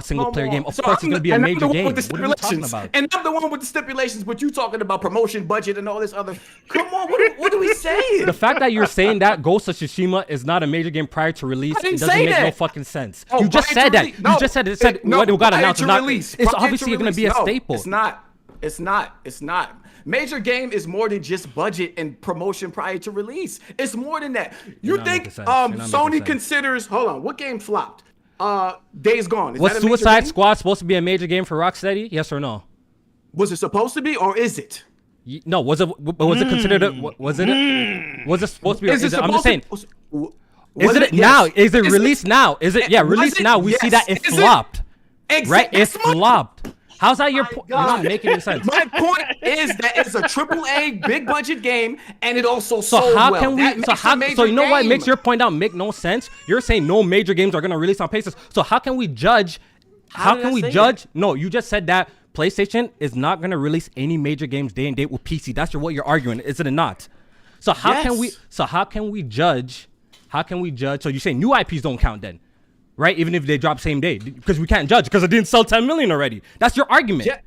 S1: single player game, of course it's going to be a major game. What are you talking about?
S3: And I'm the one with the stipulations, but you talking about promotion, budget, and all this other. Come on, what are we saying?
S1: The fact that you're saying that Ghost of Tsushima is not a major game prior to release, it doesn't make no fucking sense. You just said that. You just said it. What got announced. It's obviously going to be a staple.
S3: It's not. Major game is more than just budget and promotion prior to release. It's more than that. You think Sony considers? Hold on, what game flopped? Days Gone.
S1: Was Suicide Squad supposed to be a major game for Rocksteady? Yes or no?
S3: Was it supposed to be, or is it?
S1: No. Was it considered? Was it supposed to be? I'm just saying. Is it now? Is it released now? Is it released now? We see that it flopped. Right? It flopped. How's that your point? You're not making any sense.
S3: My point is that it's a AAA big budget game, and it also sold well.
S1: So you know what makes your point out make no sense? You're saying no major games are gonna release on PlayStation. So how can we judge? How can we judge? No, you just said that PlayStation is not gonna release any major games day and date with PC. That's what you're arguing, is it not? So how can we? So how can we judge? How can we judge? So you're saying new IPs don't count then? Right, even if they drop same day, because we can't judge because it didn't sell 10 million already. That's your argument.
S3: Yeah.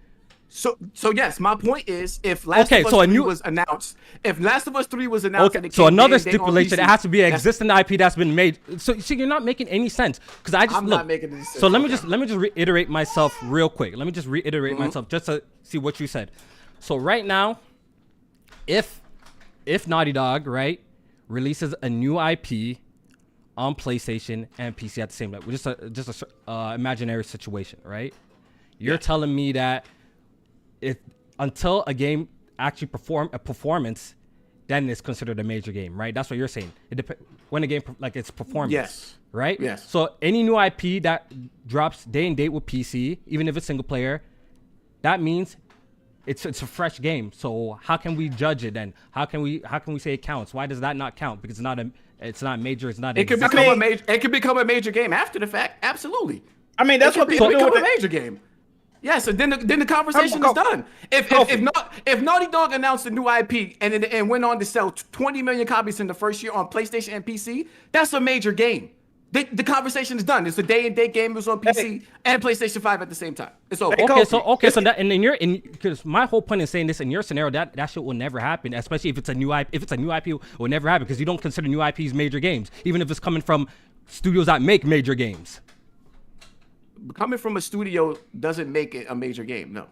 S3: So yes, my point is, if Last of Us 3 was announced,
S1: so another stipulation, it has to be an existing IP that's been made. So see, you're not making any sense because I'm not making any sense. So let me just reiterate myself real quick. Let me just reiterate myself just to see what you said. So right now, if Naughty Dog releases a new IP on PlayStation and PC at the same time, just a imaginary situation, right? You're telling me that until a game actually perform a performance, then it's considered a major game, right? That's what you're saying. It depends when a game it's performance.
S3: Yes.
S1: Right.
S3: Yes.
S1: So any new IP that drops day and date with PC, even if it's single player, that means it's a fresh game. So how can we judge it then? How can we say it counts? Why does that not count? Because it's not major. It's not.
S3: It could become a major. It could become a major game after the fact. Absolutely.
S2: I mean, that's what people do.
S3: Become a major game. Yeah. So then the conversation is done. If Naughty Dog announced a new IP and went on to sell 20 million copies in the first year on PlayStation and PC, that's a major game. The conversation is done. It's a day and date game. It was on PC and PlayStation 5 at the same time. It's over.
S1: So that because my whole point is saying this in your scenario that shit will never happen, especially if it's a new IP. If it's a new IP, it will never happen because you don't consider new IPs major games, even if it's coming from studios that make major games.
S3: Coming from a studio doesn't make it a major game. No.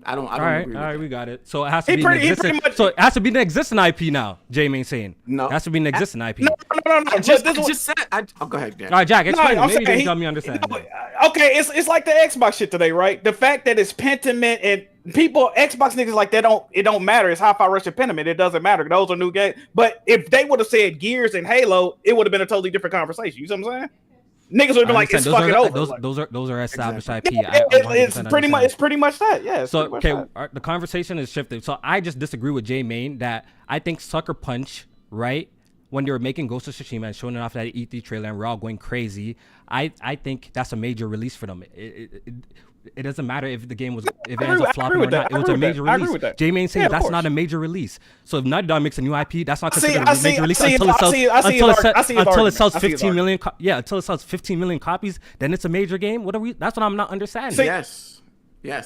S3: I don't agree with that. All right,
S1: we got it. So it has to be an existing. So it has to be an existing IP now. J-Main saying no. It has to be an existing IP.
S2: No.
S3: Just said. Go ahead, Jack.
S1: All right, Jack. Explain. Maybe they help me understand.
S2: Okay, it's like the Xbox shit today, right? The fact that it's Pentiment and people, Xbox niggas like that it don't matter. It's Hi-Fi Rush and Pentiment. It doesn't matter. Those are new games. But if they would have said Gears and Halo, it would have been a totally different conversation. You see what I'm saying? Niggas would have been like, it's fucking over.
S1: Those are established IP.
S2: It's pretty much that. Yeah.
S1: So the conversation is shifted. So I just disagree with J Main that I think Sucker Punch, right, when they were making Ghost of Tsushima and showing it off that E3 trailer and we're all going crazy, I think that's a major release for them. It doesn't matter if the game if it ends up flopping or not. It was a major release. J-Main saying that's not a major release. So if Naughty Dog makes a new IP, that's not considered a major release until it sells 15 million. Until it sells 15 million copies, then it's a major game. That's what I'm not understanding.
S3: Yes.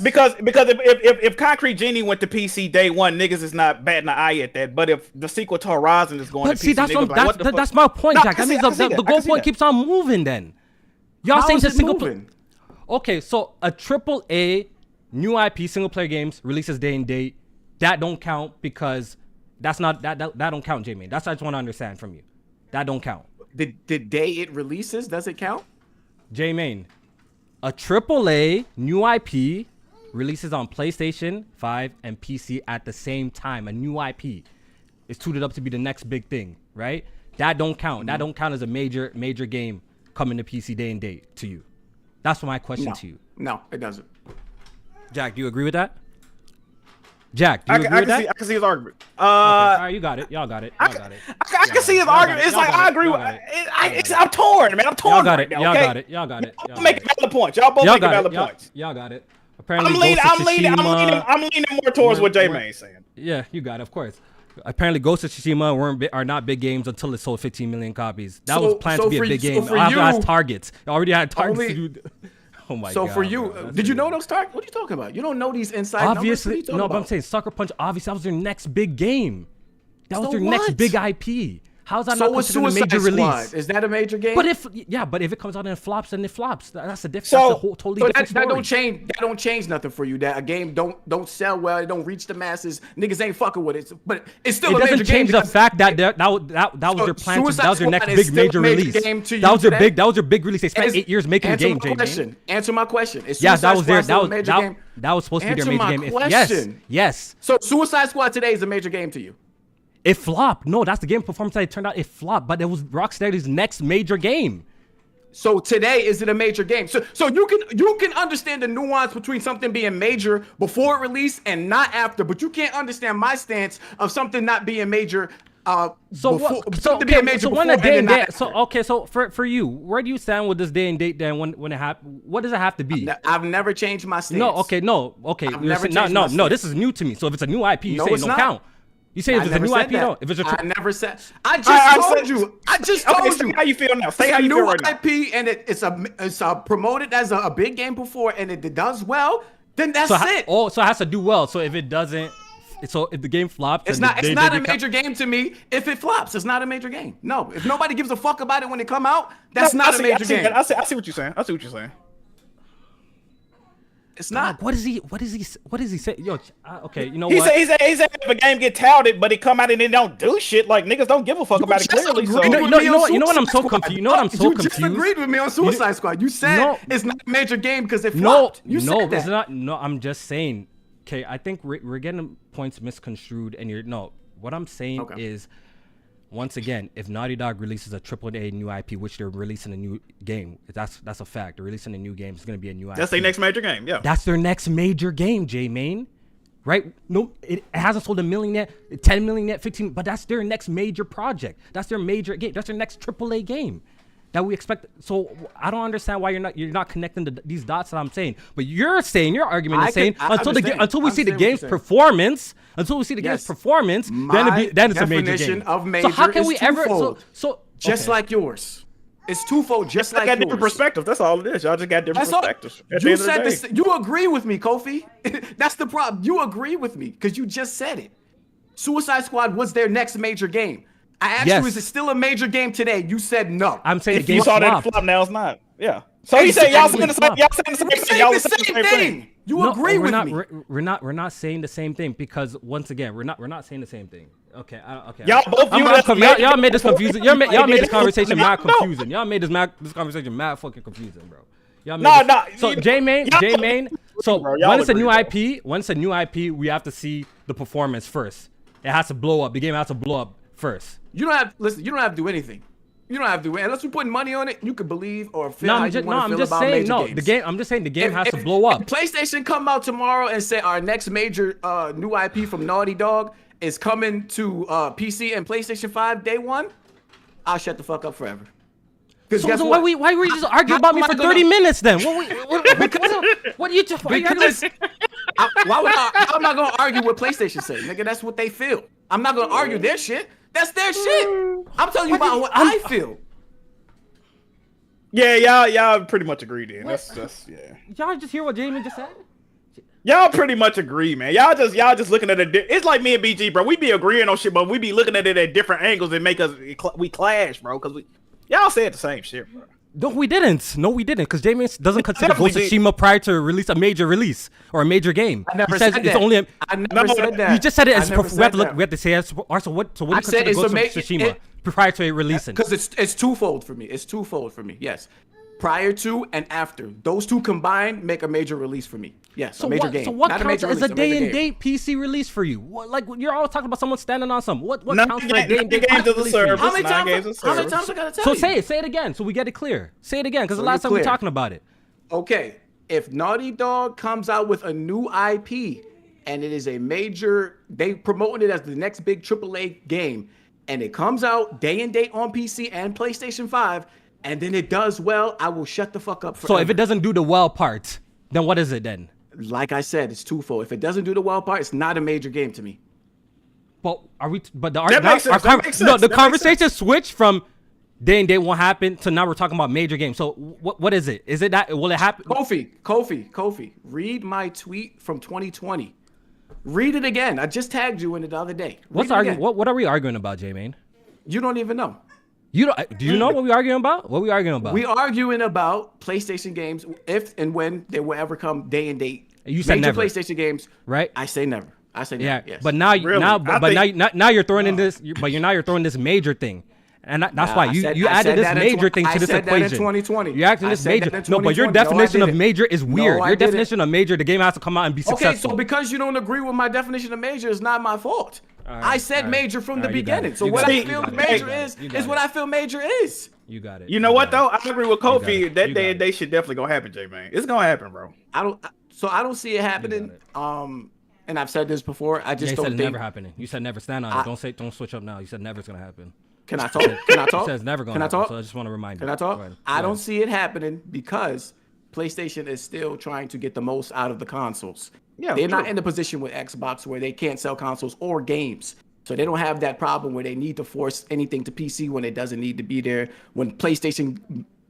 S2: Because if Concrete Genie went to PC day one, niggas is not batting an eye at that. But if the sequel to Horizon is going to PC,
S1: that's my point, Jack. That means the goal point keeps on moving. Then y'all saying the single player. Okay, so a AAA new IP single player games releases day and date, that don't count because that don't count, J-Main. That's what I just want to understand from you. That don't count.
S3: The day it releases, does it count?
S1: J-Main, a AAA new IP releases on PlayStation 5 and PC at the same time. A new IP. It's tooted up to be the next big thing, right? That don't count. That don't count as a major game coming to PC day and date to you. That's my question to you.
S3: No, it doesn't.
S1: Jack, do you agree with that? Jack, do you agree with that?
S2: I can see his argument.
S1: Okay. All right, you got it. Y'all got it.
S2: I can see his argument. It's like I agree with. I'm torn, man. I'm torn.
S1: Y'all got it. Y'all got it. Y'all got it.
S2: Y'all making valid points. Y'all both making valid points.
S1: Y'all got it.
S2: I'm
S1: Apparently,
S2: leaning more towards what J-Man's saying.
S1: Yeah, you got it. Of course. Apparently, Ghost of Tsushima are not big games until it sold 15 million copies. That was planned to be a big game. It has targets. It already had targets to do. Oh my God.
S3: So for you, did you know those targets? What are you talking about? You don't know these inside
S1: obviously,
S3: numbers?
S1: no, but I'm saying Sucker Punch, obviously, that was their next big game. That was their next big IP. How's that not considered a major release?
S3: Is that a major game?
S1: But if it comes out and it flops, then it flops. That's a different. That's a whole totally different story.
S3: That don't change nothing for you. That a game don't sell well, it don't reach the masses. Niggas ain't fucking with it. But it's still a major game. It doesn't change
S1: the fact that that was their plan. That was their next big major release. That was their big release. They spent 8 years making a game.
S3: Answer my question.
S1: Yeah, that was supposed to be their major game. Yes.
S3: So Suicide Squad today is a major game to you.
S1: It flopped. No, that's the game performance that it turned out. It flopped, but it was Rocksteady's next major game.
S3: So today, is it a major game? So you can understand the nuance between something being major before release and not after, but you can't understand my stance of something not being major. So for you, where do you stand with this day and date? Then when it happens, what does it have to be? I've never changed my stance.
S1: No. This is new to me. So if it's a new IP, you say it don't count. You say if it's a new IP, no. If it's
S3: I never said. I just told you.
S2: Say how you feel now. Say how you feel right now.
S3: IP and it's promoted as a big game before and it does well, then that's it.
S1: So it has to do well. So if it doesn't, so if the game flops,
S3: it's not a major game to me. If it flops, it's not a major game. No, if nobody gives a fuck about it when it come out, that's not a major game. I see what you're saying. It's not.
S1: What is he say? Yo, okay, you know what?
S2: He said if a game get touted, but it come out and it don't do shit, like niggas don't give a fuck about it clearly. So.
S1: You know what I'm so confused. You know what I'm so confused.
S3: You just agreed with me on Suicide Squad. You said it's not a major game because it flopped.
S1: It's not. No, I'm just saying. Okay, I think we're getting points misconstrued, and what I'm saying is, once again, if Naughty Dog releases a AAA new IP, which they're releasing a new game, that's a fact. They're releasing a new game. It's going to be a new IP.
S2: That's their next major game, yeah.
S1: That's their next major game, J-Main. Right? No, it hasn't sold 1 million yet, 10 million yet, 15, but that's their next major project. That's their major game. That's their next AAA game that we expect. So I don't understand why you're not connecting these dots that I'm saying. But you're saying, your argument is saying until we see the game's performance, then it's a major game.
S3: Of major so how can we ever just like yours? It's twofold, just like yours.
S2: Different perspectives. That's all it is. Y'all just got different perspectives.
S3: You said this. You agree with me, Kofi. That's the problem. You agree with me because you just said it. Suicide Squad was their next major game. I asked you, is it still a major game today? You said no.
S1: I'm saying
S2: if you saw that flop, now it's not. Yeah. So he said y'all saying the same. Y'all saying the same thing.
S3: You agree with me?
S1: We're not saying the same thing because once again, we're not saying the same thing. Okay.
S2: Y'all both
S1: y'all made this confusing. Y'all made this conversation mad confusing. Y'all made this conversation mad fucking confusing, bro. So J-Main. So when it's a new IP, we have to see the performance first. It has to blow up. The game has to blow up first.
S3: You don't have to do anything. You don't have to do it. Unless you're putting money on it, you can believe or feel how you want to feel about major games.
S1: I'm just saying the game has to blow up.
S3: If PlayStation come out tomorrow and say our next major new IP from Naughty Dog is coming to PC and PlayStation 5 day one, I'll shut the fuck up forever.
S1: So why were you just arguing about me for 30 minutes then? What are you just?
S3: Because how am I gonna argue what PlayStation say, nigga? That's what they feel. I'm not gonna argue their shit. That's their shit. I'm telling you about what I feel.
S2: Yeah, y'all pretty much agree then. That's yeah.
S1: Y'all just hear what Jamie just said?
S2: Y'all pretty much agree, man. Y'all just looking at it. It's like me and BG, bro. We be agreeing on shit, but we be looking at it at different angles and make us we clash, bro. Cause y'all said the same shit, bro.
S1: No, we didn't. Because Jamie doesn't consider Ghost of Tsushima prior to release a major release or a major game.
S3: I never said that. I never said that.
S1: You just said it as we have to say. So what do you consider Ghost of Tsushima prior to it releasing?
S3: Because it's twofold for me. Yes. prior to and after. Those two combined make a major release for me. Yes,
S1: So
S3: a major
S1: what?
S3: game.
S1: So what
S3: Not
S1: counts
S3: a major
S1: as a
S3: release,
S1: day
S3: major
S1: and
S3: game.
S1: date PC release for you? What, like you're always talking about someone standing on something. What
S2: None
S1: counts
S2: of
S1: for a day and date
S2: games
S1: PC
S2: as a
S1: release for you?
S2: service.
S3: How many
S2: Nine games
S3: times?
S2: of
S3: How many
S2: service.
S3: times I gotta tell
S1: So
S3: you?
S1: say it again, so we get it clear. Say it again, because the
S3: So
S1: last
S3: you're
S1: time we were
S3: clear.
S1: talking about it.
S3: Okay, if Naughty Dog comes out with a new IP and it is a major, they promoting it as the next big AAA game, and it comes out day and date on PC and PlayStation 5, and then it does well, I will shut the fuck up forever.
S1: So if it doesn't do the well part, then what is it then?
S3: Like I said, it's twofold. If it doesn't do the well part, it's not a major game to me.
S1: But are we? But the
S2: That makes sense, that makes
S1: no,
S2: sense,
S1: the
S2: that makes
S1: conversation switched from day and date won't happen to now we're talking about major games. So what is it? Is it that will it happen?
S3: Kofi, read my tweet from 2020. Read it again. I just tagged you in it the other day.
S1: What's
S3: Read it
S1: arguing?
S3: again.
S1: What are we arguing about, J-Main?
S3: You don't even know.
S1: You don't? Do you know what we arguing about? What we arguing about?
S3: We arguing about PlayStation games if and when they will ever come day and date.
S1: You said
S3: major
S1: never.
S3: PlayStation games,
S1: Right?
S3: I say never. I say
S1: Yeah,
S3: never. Yes.
S1: but now
S2: Really?
S1: now
S2: I
S1: but
S2: think-
S1: now you're throwing in this. But you're throwing this major thing. And that's
S3: Nah,
S1: why
S3: I
S1: you
S3: said-
S1: you
S3: I
S1: added
S3: said
S1: this
S3: that in
S1: major
S3: tw-
S1: thing
S3: I
S1: to this
S3: said that in
S1: equation.
S3: 2020.
S1: You're acting
S3: I
S1: this
S3: said that
S1: major.
S3: in
S1: No, but your
S3: 2020. No, I
S1: definition of
S3: didn't.
S1: major is weird.
S3: No, I
S1: Your
S3: didn't.
S1: definition of major, the game has to come out and be
S3: Okay,
S1: successful.
S3: so because you don't agree with my definition of major, is not my fault.
S1: right,
S3: I said
S1: all right.
S3: major from
S1: All
S3: the
S1: right, you got
S3: beginning.
S1: it.
S3: So
S1: You
S3: what
S1: got
S3: I
S1: it.
S3: feel
S1: You got it.
S3: major
S1: You got it.
S3: is
S1: You got
S3: what
S1: it.
S3: I feel major is.
S1: You got it.
S2: You know what though? I agree with
S1: got
S2: Kofi.
S1: it.
S2: That
S1: You
S2: day
S1: got
S2: and date shit definitely gonna happen, J-Man. It's gonna happen, bro.
S3: I don't see it happening. And I've said this before. I
S1: Yeah,
S3: just
S1: you
S3: don't
S1: said it's
S3: think.
S1: never happening. You said never. Stand on it. Don't switch up now. You said never it's gonna happen.
S3: Can I talk? Can I
S1: You
S3: talk?
S1: said it's never gonna
S3: Can I
S1: happen.
S3: talk?
S1: So I just want to remind you.
S3: Can I talk?
S1: Go ahead.
S3: I
S1: Go
S3: don't
S1: ahead.
S3: see it happening because PlayStation is still trying to get the most out of the consoles.
S2: Yeah,
S3: They're not
S2: true.
S3: in the position with Xbox where they can't sell consoles or games. So they don't have that problem where they need to force anything to PC when it doesn't need to be there. When PlayStation,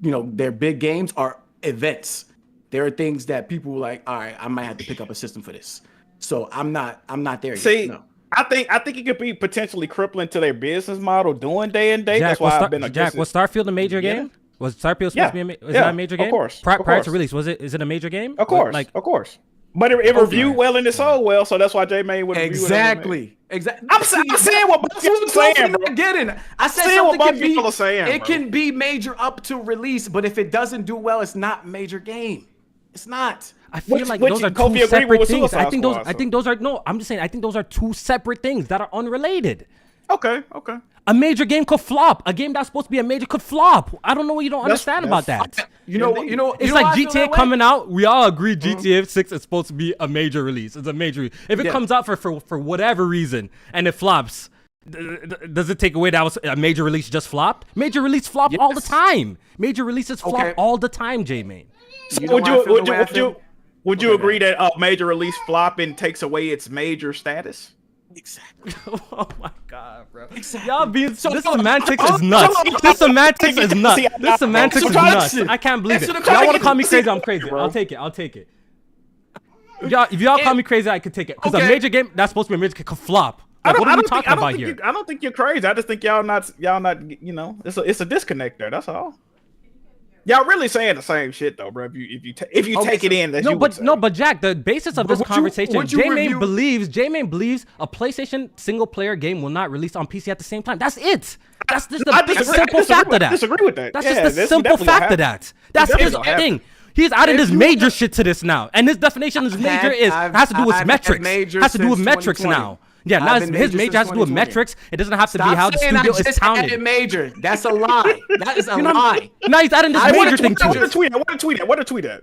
S3: their big games are events. There are things that people were like, all right, I might have to pick up a system for this. So I'm not there
S2: See,
S3: yet. No.
S2: I think it could be potentially crippling to their business model doing day and date.
S1: Jack,
S2: That's why I've been
S1: Jack,
S2: against
S1: was
S2: it.
S1: Starfield a major
S2: Yeah.
S1: game? Was Starfield supposed
S2: Yeah.
S1: to be a was
S2: Yeah,
S1: that a major
S2: of
S1: game?
S2: course,
S1: Prior
S2: of
S1: to
S2: course.
S1: release, is it a major game?
S2: Of course, of course. But it reviewed well and it sold well, so that's why J-Man would review it.
S3: Exactly.
S2: I'm saying what both y'all are saying, bro.
S3: I'm getting. I said
S2: Saying what
S3: something can
S2: both
S3: be.
S2: y'all are saying,
S3: It
S2: bro.
S3: can be major up to release, but if it doesn't do well, it's not major game. It's not.
S1: I feel
S2: Which-
S1: like
S2: which
S1: those are
S2: Kofi
S1: two
S2: agreed
S1: separate
S2: with
S1: things.
S2: Suicide
S1: I think
S2: Squad, so.
S1: those are no. I'm just saying. I think those are two separate things that are unrelated.
S2: Okay.
S1: A major game could flop. A game that's supposed to be a major could flop. I don't know what you don't understand about that.
S3: You know.
S1: It's like GTA coming out. We all agree GTA 6 is supposed to be a major release. It's a major. If it
S3: Yeah.
S1: comes out for whatever reason and it flops, does it take away that was a major release just flopped? Major release flop all the
S3: Yes.
S1: time. Major releases flop
S3: Okay.
S1: all the time, J-Main.
S2: Would you agree that a major release flopping takes away its major status?
S3: Exactly.
S1: Oh my god, bro.
S3: Exactly.
S1: Y'all being
S3: So-
S1: this semantics is nuts. This semantics is nuts. This semantics is nuts. I can't believe it.
S3: Answer the
S1: Y'all want to call me
S3: question.
S1: crazy? I'm crazy. I'll take it. Y'all, if y'all call me crazy, I could take it. Because a
S3: Okay.
S1: major game that's supposed to be a major could flop. Like, what are we talking about here?
S2: I don't think you're crazy. I just think y'all not. It's a disconnect there. That's all. Y'all really saying the same shit though, bro. If you take it in, that you would say.
S1: But Jack, the basis of
S3: But
S1: this
S3: would you-
S1: conversation,
S3: would you
S1: J-Main
S3: review-
S1: believes a PlayStation single player game will not release on PC at the same time. That's it. That's just
S2: I
S1: the
S2: disagree-
S1: simple
S2: I disagree
S1: fact
S2: with-
S1: of that.
S2: disagree with that.
S1: That's
S2: Yeah,
S1: just the
S2: this
S1: simple
S2: definitely
S1: fact
S2: gonna
S1: of that. That's
S2: definitely
S1: his
S2: gonna happen.
S1: thing. He's added
S3: If
S1: his
S3: you-
S1: major shit to this now, and his definition of major has to do with
S3: I've had
S1: metrics.
S3: major
S1: Has to do with
S3: since
S1: metrics
S3: 2020.
S1: now. Yeah, now
S3: I've
S1: his
S3: been
S1: major
S3: major
S1: has to do with
S3: 2020.
S1: metrics. It doesn't have to be
S3: Stop
S1: how the
S3: saying I
S1: studio is
S3: just added
S1: counted.
S3: major. That's a lie. That is a lie.
S1: Now he's adding this
S3: I wanna
S1: major thing
S2: What
S1: to
S2: to
S1: it.
S2: tweet? What to tweet at?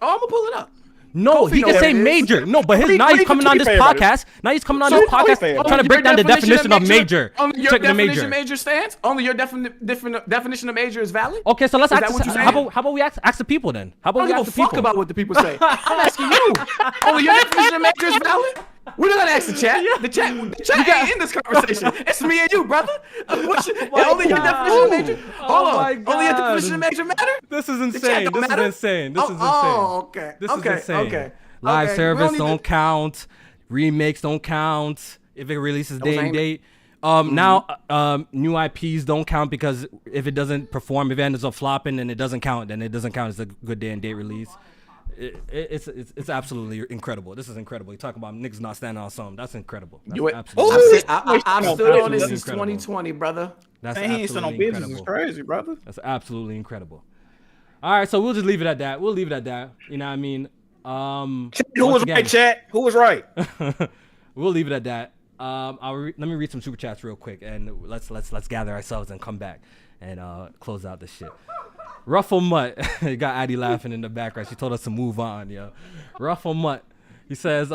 S3: Oh, I'm gonna pull it up.
S1: No,
S3: Kofi
S1: he can
S3: knows
S1: say
S3: what it is.
S1: major. No, but
S2: Read
S1: now he's
S2: the
S1: coming on
S2: tweet
S1: this
S2: about it.
S1: podcast. Now he's coming on
S2: So
S1: this
S2: Kofi
S1: podcast
S2: fan.
S1: trying to
S3: Only
S1: break
S3: your
S1: down the definition of major.
S3: Only your
S1: Check the
S3: definition
S1: major.
S3: of major stands. Only your definition of major is valid.
S1: Okay, so let's
S3: Is that
S1: ask.
S3: what you're
S1: How
S3: saying?
S1: about we ask the people then? How
S3: I
S1: about
S3: don't
S1: we
S3: give
S1: ask
S3: a
S1: the
S3: fuck
S1: people?
S3: about what the people say. I'm asking you. Only your definition of major is valid. We're not gonna ask the chat. The chat ain't in this conversation. It's me and you, brother. Only your definition of major. Hold on.
S1: my
S3: Only your
S1: God.
S3: definition of major matter.
S1: This is
S3: The chat
S1: insane.
S3: don't
S1: This is
S3: matter?
S1: insane. This is insane.
S3: Oh, okay.
S1: This
S3: okay.
S1: is insane.
S3: Okay.
S1: Live
S3: Okay.
S1: service
S3: We don't need
S1: don't
S3: to-
S1: count. Remakes don't count. If it releases day and
S3: ain't-
S1: date. Now new IPs don't count because if it doesn't perform, if it ends up flopping and it doesn't count, then it doesn't count as a good day and date release. It's absolutely incredible. This is incredible. You talk about niggas not standing on something. That's incredible. That's
S3: You wait.
S1: absolutely.
S3: I've
S2: No,
S3: stood on this
S1: absolutely
S3: since
S1: incredible.
S3: 2020, brother.
S1: That's
S2: Man, he ain't still on
S1: absolutely
S2: business. It's
S1: incredible.
S2: crazy, brother.
S1: That's absolutely incredible. All right, so we'll just leave it at that. We'll leave it at that. You know what I mean?
S2: Who was right, chat? Who was right?
S1: We'll leave it at that. Let me read some super chats real quick, and let's gather ourselves and come back and close out this shit. Ruffle Mutt, you got Addie laughing in the background. She told us to move on, yo. Ruffle Mutt, he says,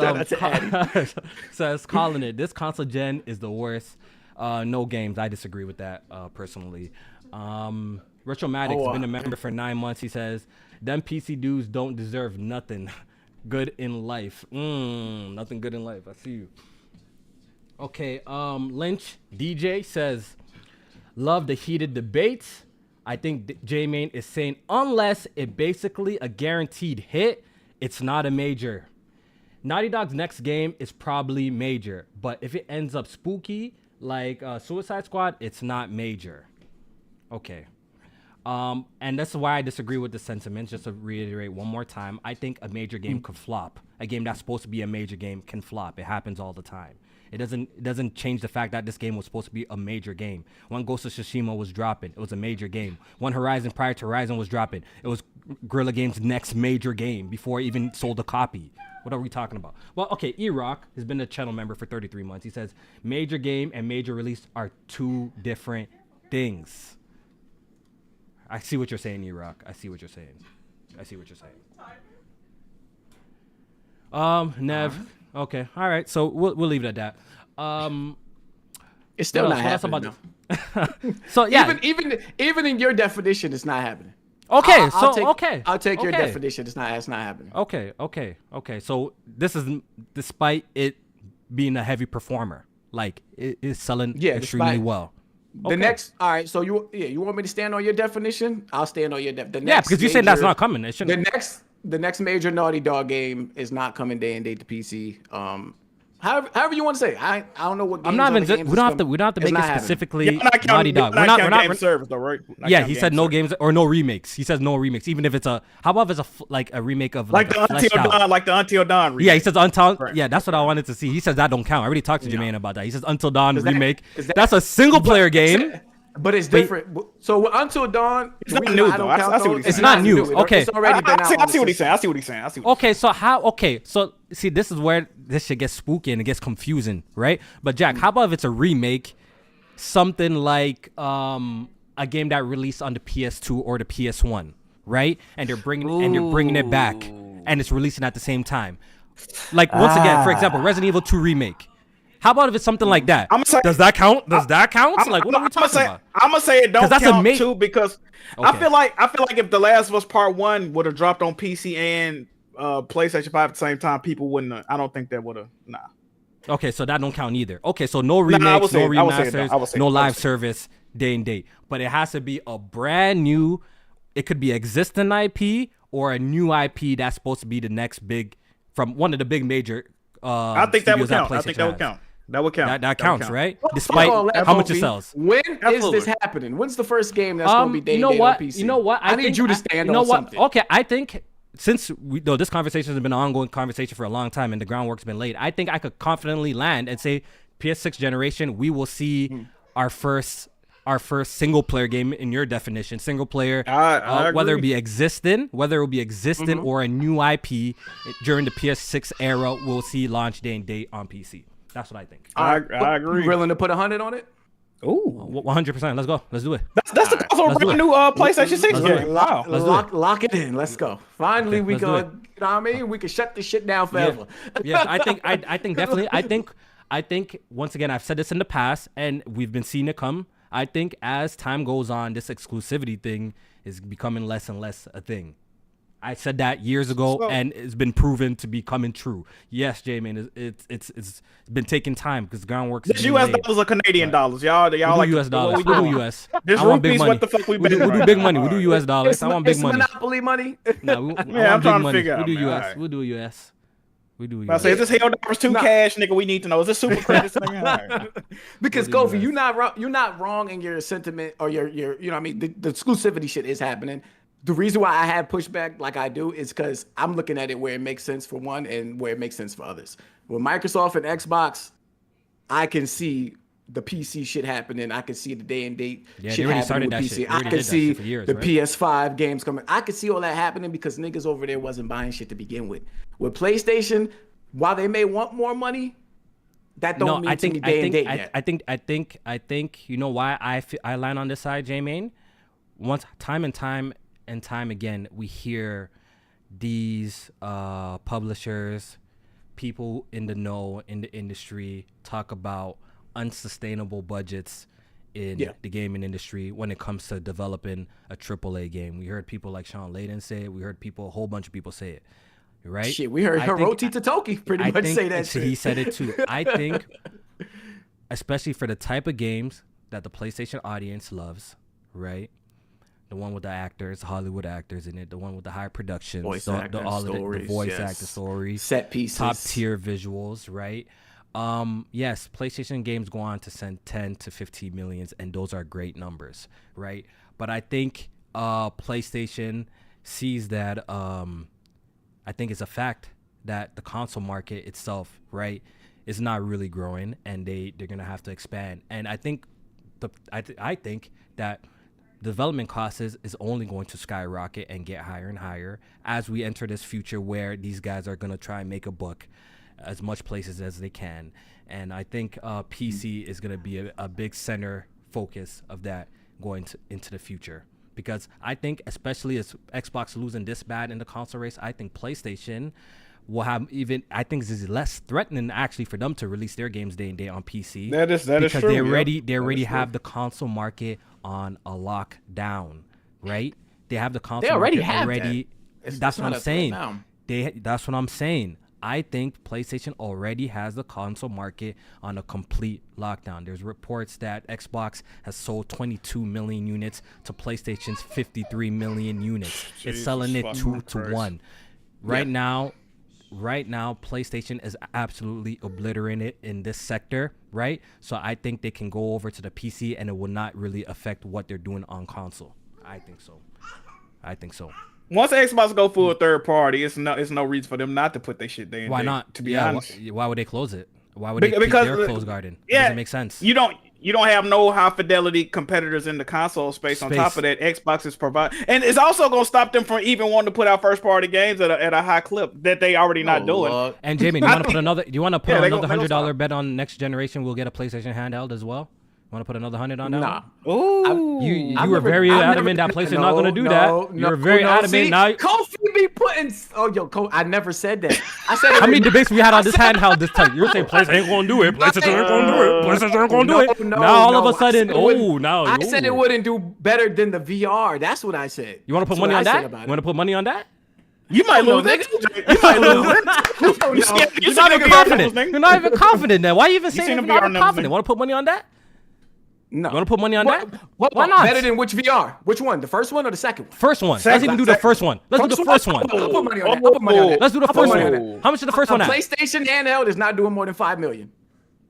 S1: says calling it. This console gen is the worst. No games. I disagree with that personally. Retromatic's been a member for 9 months. He says, them PC dudes don't deserve nothing good in life. Nothing good in life. I see you. Okay, Lynch DJ says, love the heated debates. I think J-Main is saying unless it basically a guaranteed hit, it's not a major. Naughty Dog's next game is probably major, but if it ends up spooky like Suicide Squad, it's not major. Okay. And that's why I disagree with the sentiments. Just to reiterate one more time, I think a major game could flop. A game that's supposed to be a major game can flop. It happens all the time. It doesn't change the fact that this game was supposed to be a major game. When Ghost of Tsushima was dropping, it was a major game. When Horizon prior to Horizon was dropping, it was Guerrilla Games' next major game before it even sold a copy. What are we talking about? Well, okay, E-Rock has been a channel member for 33 months. He says, major game and major release are two different things. I see what you're saying, E-Rock. I see what you're saying. Nev. Okay. All right. So we'll leave it at that.
S3: It's still not happening.
S1: So yeah.
S3: Even in your definition, it's not happening.
S1: Okay.
S3: I'll take your definition. It's not happening.
S1: Okay. So this is despite it being a heavy performer. Like it is selling extremely well.
S3: The next, all right. So you want me to stand on your definition? I'll stand on your definition.
S1: Yeah, because you said that's not coming. It shouldn't.
S3: The next major Naughty Dog game is not coming day and date to PC. However you want to say. I don't know what. Games
S1: I'm not even. We don't have to make it specifically Naughty Dog. We're not game
S2: service though, right?
S1: Yeah, he said no games or no remakes. He says no remakes, even if it's a. How about if it's a remake of
S2: like the Until Dawn remake?
S1: Yeah, he says Until. Right. Yeah, that's what I wanted to see. He says that don't count. I already talked to Jermaine about that. He says Until Dawn remake. That's a single player game.
S3: But it's different. So Until Dawn,
S2: it's not new though. I see what he's saying.
S1: It's not new. Okay.
S3: It's already been out.
S2: I see what he's saying.
S1: Okay, so how? Okay, so see, this is where this shit gets spooky and it gets confusing, right? But Jack, how about if it's a remake, something like a game that released on the PS2 or the PS1, right? And they're bringing it back, and it's releasing at the same time. Like once again, for example, Resident Evil 2 remake. How about if it's something like that? Does that count? Like, what are we talking about?
S2: I'm gonna say it don't count too because I feel like if The Last of Us Part 1 would have dropped on PC and PlayStation 5 at the same time, people wouldn't have. I don't think that would have. Nah.
S1: Okay, so that don't count either. Okay, so no remakes, no remasters, no live service, day and date. But it has to be a brand new. It could be existing IP or a new IP that's supposed to be the next big from one of the big major.
S2: I think that would count. That would count.
S1: That counts, right? Despite how much it sells.
S3: When is this happening? When's the first game that's going to be day and date on PC?
S1: You know what?
S3: I need you to stand on something.
S1: Okay, I think since this conversation has been an ongoing conversation for a long time and the groundwork's been laid, I think I could confidently land and say PS6 generation, we will see our first single player game in your definition, single player, whether it be existing or a new IP during the PS6 era, we'll see launch day and date on PC. That's what I think.
S2: I agree.
S3: You willing to put 100 on it?
S1: Ooh, 100%. Let's go. Let's do it.
S2: That's the console of a new PlayStation 6 game. Wow.
S3: Lock it in. Let's go. Finally, we can. You know what I mean? We can shut this shit down forever.
S1: Yeah. I think definitely. I think once again, I've said this in the past, and we've been seeing it come. I think as time goes on, this exclusivity thing is becoming less and less a thing. I said that years ago, and it's been proven to be coming true. Yes, J-Man, it's been taking time because groundwork's.
S2: This U.S. dollars or Canadian dollars, y'all like
S1: U.S. dollars. We do U.S.
S2: This rupees, what the fuck we been?
S1: We do big money. We do U.S. dollars. I want big money.
S3: Monopoly money.
S1: No, I'm trying to figure out. We do U.S. We do U.S. We do.
S2: I say, is this Helldivers 2 cash, nigga? We need to know. Is this super credits, nigga?
S3: Because Kofi, you're not wrong in your sentiment or your you know what I mean. The exclusivity shit is happening. The reason why I have pushback like I do is because I'm looking at it where it makes sense for one and where it makes sense for others. With Microsoft and Xbox, I can see the PC shit happening. I could see the day and date shit
S1: they already
S3: happening
S1: started
S3: with
S1: that
S3: PC.
S1: shit. They
S3: I
S1: already
S3: could
S1: did that
S3: see
S1: shit for years,
S3: the
S1: right?
S3: PS5 games coming. I could see all that happening because niggas over there wasn't buying shit to begin with. With PlayStation, while they may want more money, that don't mean to me day and date yet.
S1: I think you know why I line on this side, J-Main? Once time and time again, we hear these publishers, people in the know in the industry talk about unsustainable budgets in the gaming industry when it comes to developing a AAA game. We heard people like Sean Layden say it. We heard a whole bunch of people say it. Right?
S3: Shit, we heard Hiroti Totoki pretty much say that shit.
S1: He said it too. I think, especially for the type of games that the PlayStation audience loves, right? The one with the actors, Hollywood actors in it, the one with the high productions, the voice actor stories,
S3: set pieces,
S1: top tier visuals, right? Yes, PlayStation games go on to send 10 to 15 millions, and those are great numbers, right? But I think PlayStation sees that. I think it's a fact that the console market itself, right, is not really growing, and they're gonna have to expand. And I think I think that development costs is only going to skyrocket and get higher and higher as we enter this future where these guys are gonna try and make a buck as much places as they can. And I think PC is gonna be a big center focus of that going into the future. Because I think, especially as Xbox losing this bad in the console race, I think PlayStation will have I think this is less threatening actually for them to release their games day and day on PC.
S2: That is true.
S1: Because they already have the console market on a lockdown, right? They have the console.
S3: They already
S1: market
S3: have
S1: already.
S3: that.
S1: That's what I'm saying. That's what I'm saying. I think PlayStation already has the console market on a complete lockdown. There's reports that Xbox has sold 22 million units to PlayStation's 53 million units. It's selling it 2-1. Right now, PlayStation is absolutely obliterating it in this sector, right? So I think they can go over to the PC and it will not really affect what they're doing on console. I think so.
S2: Once Xbox go full third party, it's no reason for them not to put their shit there.
S1: Why not?
S2: To be honest,
S1: why would they close it? Why would they keep their closed garden? It doesn't make sense.
S2: You don't have no high fidelity competitors in the console space. On top of that, Xbox is providing, and it's also gonna stop them from even wanting to put out first party games at a high clip that they already not doing.
S1: Lord. And Jamie, you want to put another $100 bet on next generation? We'll get a PlayStation handheld as well. Want to put another 100 on that?
S3: Nah.
S2: Ooh.
S1: You were very adamant that PlayStation not going to do that. You were very adamant.
S3: See,
S1: now
S3: Kofi be putting. I never said that. I said
S1: how many debates we had on this handheld this time? You're saying PlayStation ain't going to do it. PlayStation ain't going to do it. PlayStation ain't going to do it. Now all of a sudden,
S3: I said it wouldn't do better than the VR. That's what I said.
S1: You want to put money on that? You want to put money on that?
S2: You might lose it. You might lose it.
S1: You're not even confident. You're not even confident then. Why are you even saying you're not confident? Want to put money on that?
S3: No.
S1: You want to put money on that?
S3: Why not? Better than which VR? Which one? The first one or the second one?
S1: First one. Let's even do the first one. Let's do the first one.
S3: I'll put money on that.
S1: Let's do the first one. How much is the first one at?
S3: PlayStation handheld is not doing more than $5 million.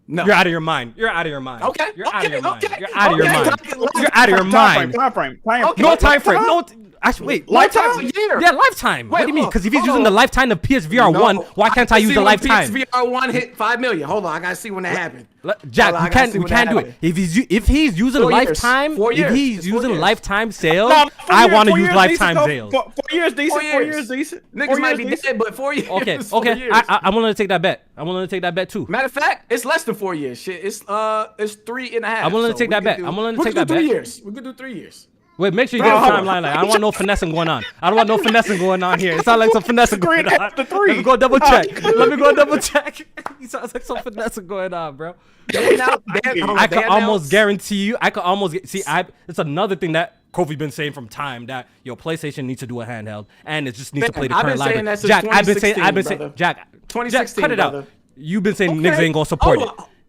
S3: No.
S1: You're out of your mind. You're out of your mind.
S3: Okay.
S1: You're out of your mind.
S3: Okay.
S1: You're out of your mind. You're out of your mind.
S2: Time frame.
S1: No time frame. No. Actually, wait.
S2: Lifetime?
S3: Year.
S1: Yeah, lifetime. What do you mean? Because if he's using the lifetime of PSVR 1, why can't I use the lifetime?
S3: PSVR 1 hit $5 million. Hold on, I gotta see when that happened.
S1: Jack, we can't do it. If he's using lifetime, if he's using lifetime sales, I want to use lifetime sales.
S2: 4 years decent. 4 years decent.
S3: Niggas might be dead, but 4 years.
S1: Okay. I'm willing to take that bet. I'm willing to take that bet too.
S3: Matter of fact, it's less than 4 years. Shit, it's 3.5.
S1: I'm willing to take that bet. I'm willing to take that bet.
S3: 3 years. We could do 3 years.
S1: Wait, make sure you get a timeline. Like, I don't want no finessing going on. I don't want no finessing going on here. It sounds like some finessing going on. Let me go double check. It sounds like some finessing going on, bro. I could almost guarantee you. It's another thing that Kofi been saying from time that PlayStation needs to do a handheld and it just needs to play the current library. Jack, I've been saying, Jack,
S3: 2016.
S1: Cut it out. You've been saying niggas ain't gonna support it.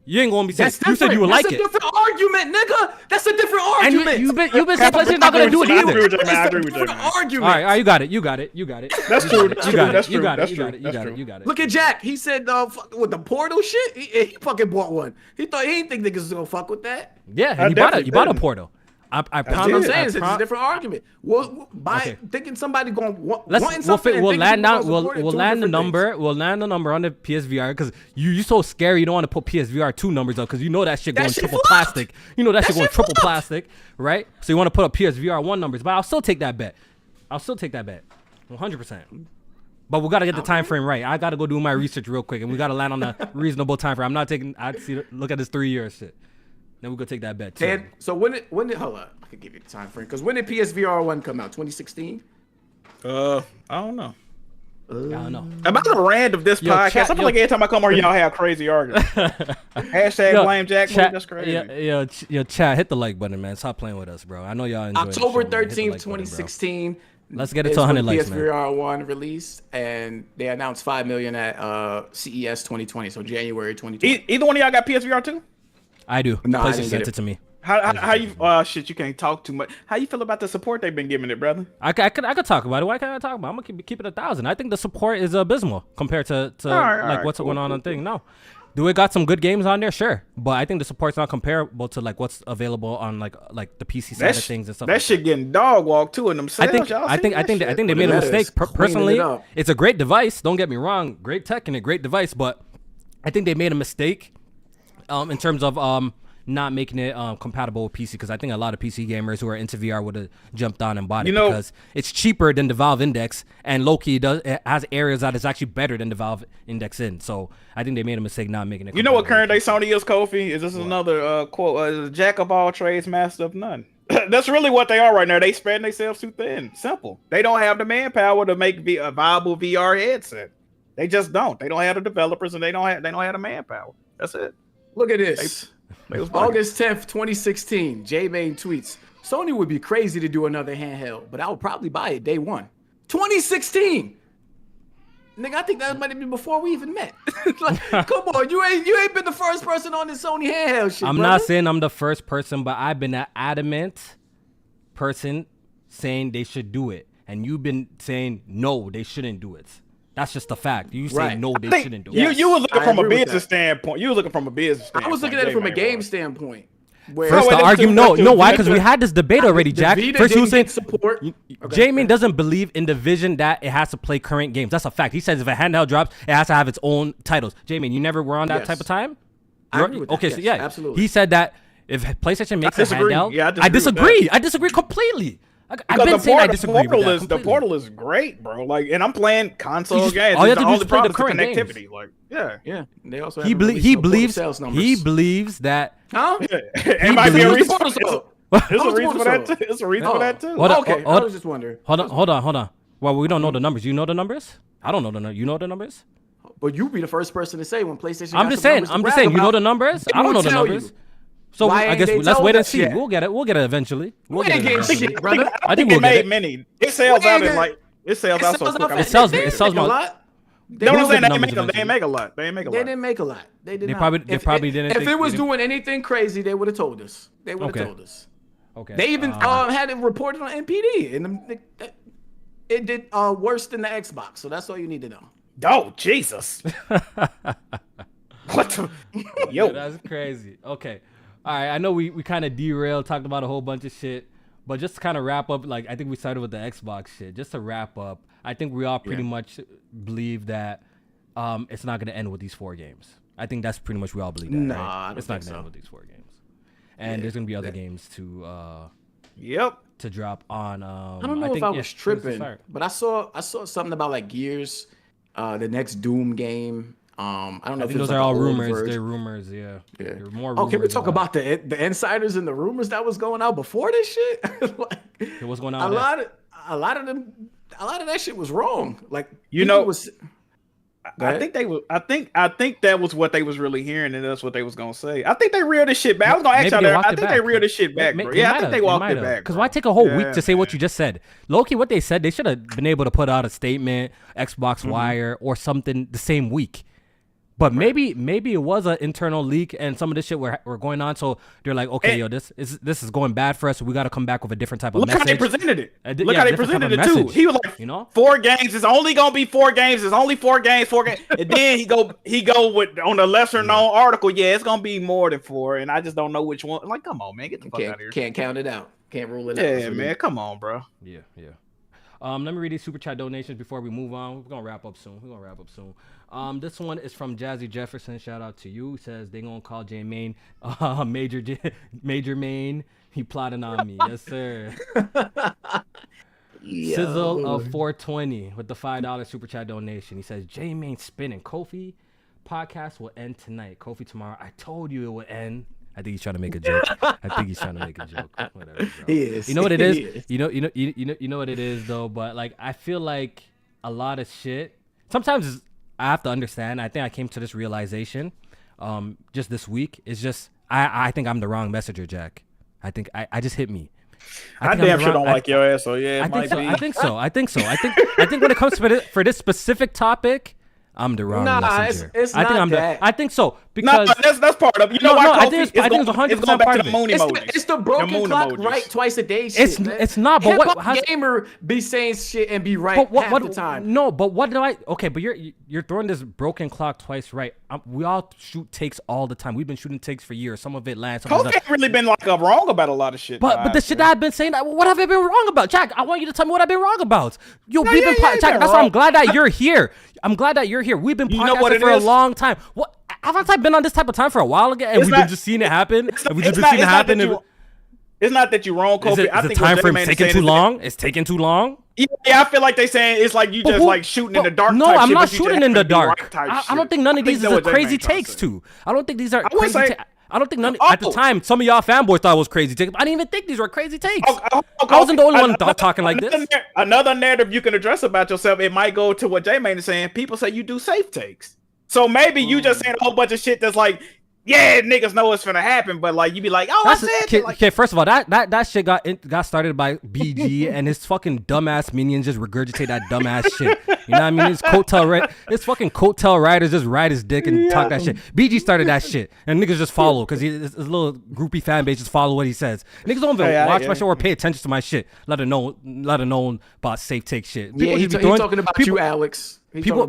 S1: You ain't gonna be saying. You said you would like it.
S3: That's a different argument, nigga. That's a different argument.
S1: And you've been saying PlayStation's not gonna do it either.
S2: I agree with that.
S3: Argument.
S1: All right, you got it.
S2: That's true.
S1: You got it.
S3: Look at Jack. He said, with the Portal shit, he fucking bought one. He didn't think niggas was gonna fuck with that.
S1: Yeah, and he bought a Portal. I
S3: That's what I'm saying. It's a
S1: promise.
S3: different argument. Well, thinking somebody going
S1: We'll land the number. We'll land the number on the PSVR because you so scary. You don't want to put PSVR 2 numbers up because you know that shit going triple plastic. You know that shit going triple plastic, right? So you want to put up PSVR 1 numbers, but I'll still take that bet. 100%. But we gotta get the time frame right. I gotta go do my research real quick, and we gotta land on a reasonable time frame. I'm not taking. Look at this 3 year shit. Then we go take that bet too.
S3: And so when did hold up? I could give you the time frame because when did PSVR 1 come out? 2016.
S2: I don't know.
S1: I don't know.
S2: Am I the rant of this podcast? I feel like every time I come here, y'all have crazy arguments. Hashtag blame Jack. That's crazy.
S1: Yo, chat, hit the like button, man. Stop playing with us, bro. I know y'all enjoy
S3: October 13th, 2016.
S1: Let's get it to 100 likes, man.
S3: PSVR 1 released, and they announced 5 million at CES 2020, so January 2020.
S2: Either one of y'all got PSVR 2?
S1: I do.
S3: No, I
S1: PlayStation
S3: didn't
S1: sent it to me.
S2: How you? Shit, you can't talk too much. How you feel about the support they've been giving it, brother?
S1: I could talk about it. Why can't I talk about it? I'm gonna keep it 1,000. I think the support is abysmal compared to what's going on thing. No, do it got some good games on there? Sure, but I think the support's not comparable to like what's available on like the PC side of things and stuff.
S2: That shit getting dog walked too in themselves.
S1: I think they made a mistake. Personally, it's a great device. Don't get me wrong, great tech and a great device, but I think they made a mistake in terms of not making it compatible with PC, because I think a lot of PC gamers who are into VR would have jumped on and bought it because it's cheaper than the Valve Index, and low-key it has areas that is actually better than the Valve Index in. So I think they made a mistake not making it.
S2: You know what current day Sony is, Kofi? Is this another quote? Jack of all trades, master of none. That's really what they are right now. They spreading themselves too thin. Simple. They don't have the manpower to make a viable VR headset. They just don't. They don't have the developers, and they don't have the manpower. That's it.
S3: Look at this. August 10th, 2016, J-Main tweets, Sony would be crazy to do another handheld, but I would probably buy it day one. 2016! Nigga, I think that might have been before we even met. Like, come on, you ain't been the first person on this Sony handheld shit,
S1: I'm not saying I'm the first person, but I've been an adamant person saying they should do it. And you've been saying, no, they shouldn't do it. That's just a fact. You say no, they shouldn't do it.
S2: You were looking from a business standpoint. I was
S3: looking at it from a game standpoint.
S1: First, the argument, no, why? Because we had this debate already, Jack. First, he was saying support. J-Man doesn't believe in the vision that it has to play current games. That's a fact. He says if a handheld drops, it has to have its own titles. J-Man, you never were on that type of time?
S3: I agree with that.
S1: Okay,
S3: yes,
S1: so yeah,
S3: absolutely.
S1: He said that if PlayStation makes a handheld, I disagree. I disagree completely. I've been saying I disagree with that.
S2: The Portal is great, bro. Like, and I'm playing console games.
S1: All you have to do is play the current
S2: connectivity.
S1: Games.
S2: Like,
S3: yeah. They also
S1: he believes that.
S3: Huh?
S2: It might be a reason. There's a reason for that too. There's a reason for that too.
S3: Okay, I was just wondering.
S1: Hold on. Well, we don't know the numbers. You know the numbers? I don't know the numbers. You know the numbers?
S3: But you be the first person to say when PlayStation.
S1: I'm just saying. You know the numbers? I don't know the numbers. So I guess let's wait and see.
S3: Yet?
S1: We'll get it. We'll get it eventually.
S3: We'll get it, brother.
S2: I think we'll get it. Many. It sells out in like. It sells out so quick.
S1: It sells a
S2: lot. They didn't make a lot. They didn't make a lot.
S3: They did not.
S1: They probably didn't.
S3: If it was doing anything crazy, they would have told us. Okay. They even had it reported on NPD, and it did worse than the Xbox. So that's all you need to know.
S2: Oh Jesus! What the? Yo,
S1: that's crazy. Okay. All right, I know we kind of derailed, talked about a whole bunch of shit, but just to kind of wrap up, like I think we started with the Xbox shit. Just to wrap up, I think we all pretty much believe that it's not going to end with these 4 games. I think that's pretty much we all believe that.
S3: No,
S1: right? It's not going to end with these 4 games. And there's going to be other games to to drop on.
S3: I don't know if I was tripping, but I saw something about like Gears, the next Doom game. I don't know if
S1: those are all rumors. They're rumors, yeah. More rumors.
S3: Can we talk about the insiders and the rumors that was going out before this shit?
S1: What's going on?
S3: A lot of that shit was wrong. Like
S2: I think that was what they was really hearing, and that's what they was gonna say. I think they reeled this shit back. I was gonna ask y'all that. I think they reeled this shit back, bro. Yeah, I think they walked it back.
S1: Because why take a whole week to say what you just said? Low-key, what they said, they should have been able to put out a statement, Xbox Wire, or something the same week. But maybe it was an internal leak and some of this shit were going on. So they're like, okay, this is going bad for us. So we got to come back with a different type of message.
S2: Look how they presented it. Look how they presented it too. He was like, 4 games. It's only gonna be 4 games. It's only 4 games. 4 games. And then he go with on the lesser known article. Yeah, it's gonna be more than 4. And I just don't know which one. Like, come on, man, get the fuck out of here.
S3: Can't count it out. Can't rule it out.
S2: Yeah, man, come on, bro.
S1: Yeah. Let me read these super chat donations before we move on. We're gonna wrap up soon. This one is from Jazzy Jefferson. Shout out to you. Says they gonna call J Main Major Main. He plotting on me. Yes, sir. Sizzle of 420 with the $5 super chat donation. He says J Main spinning. Kofi podcast will end tonight. Kofi tomorrow. I told you it would end. I think he's trying to make a joke. Whatever, bro.
S3: He is.
S1: You know what it is?
S3: Is.
S1: You know what it is though. But like, I feel like a lot of shit. Sometimes I have to understand. I think I came to this realization, just this week. It's just I think I'm the wrong messenger, Jack. I think I just hit me.
S2: I damn sure don't like your ass. So yeah,
S1: I think so. I think when it comes to for this specific topic, I'm the wrong messenger.
S3: It's not that.
S1: I think so because
S2: that's part of it. You know why?
S1: I think it's 100% part of it.
S3: It's the broken clock
S2: emojis.
S3: right twice a day shit.
S1: It's not. But what
S3: gamer be saying shit and be right half the time?
S1: No, but what do I? Okay, but you're throwing this broken clock twice right. We all shoot takes all the time. We've been shooting takes for years. Some of it lands.
S2: Kofi ain't really been like wrong about a lot of shit.
S1: But the shit that I've been saying, what have I been wrong about, Jack? I want you to tell me what I've been wrong about. Jack, that's why I'm glad that you're here. We've been podcasting for a long time. What haven't I been on this type of time for a while again? And we've been just seeing it happen. It's
S2: not that you're wrong, Kofi.
S1: I think the time frame taking too long. It's taking too long.
S2: Yeah, I feel like they saying it's like you just like shooting in the dark.
S1: No, I'm not shooting in the dark. I don't think none of these are crazy takes too. I don't think these are crazy. I don't think none at the time. Some of y'all fanboys thought it was crazy takes. I didn't even think these were crazy takes. I wasn't the only one talking like this.
S2: Another narrative you can address about yourself. It might go to what J-Main is saying. People say you do safe takes. So maybe you just saying a whole bunch of shit that's like, yeah, niggas know what's finna happen, but like you be like, I said.
S1: Okay, first of all, that shit got started by BG and his fucking dumbass minions just regurgitate that dumbass shit. You know what I mean? His fucking coattail riders just ride his dick and talk that shit. BG started that shit, and niggas just follow because his little groupie fan base just follow what he says. Niggas don't even watch my show or pay attention to my shit. Let alone about safe take shit.
S3: People he's talking about you, Alex. People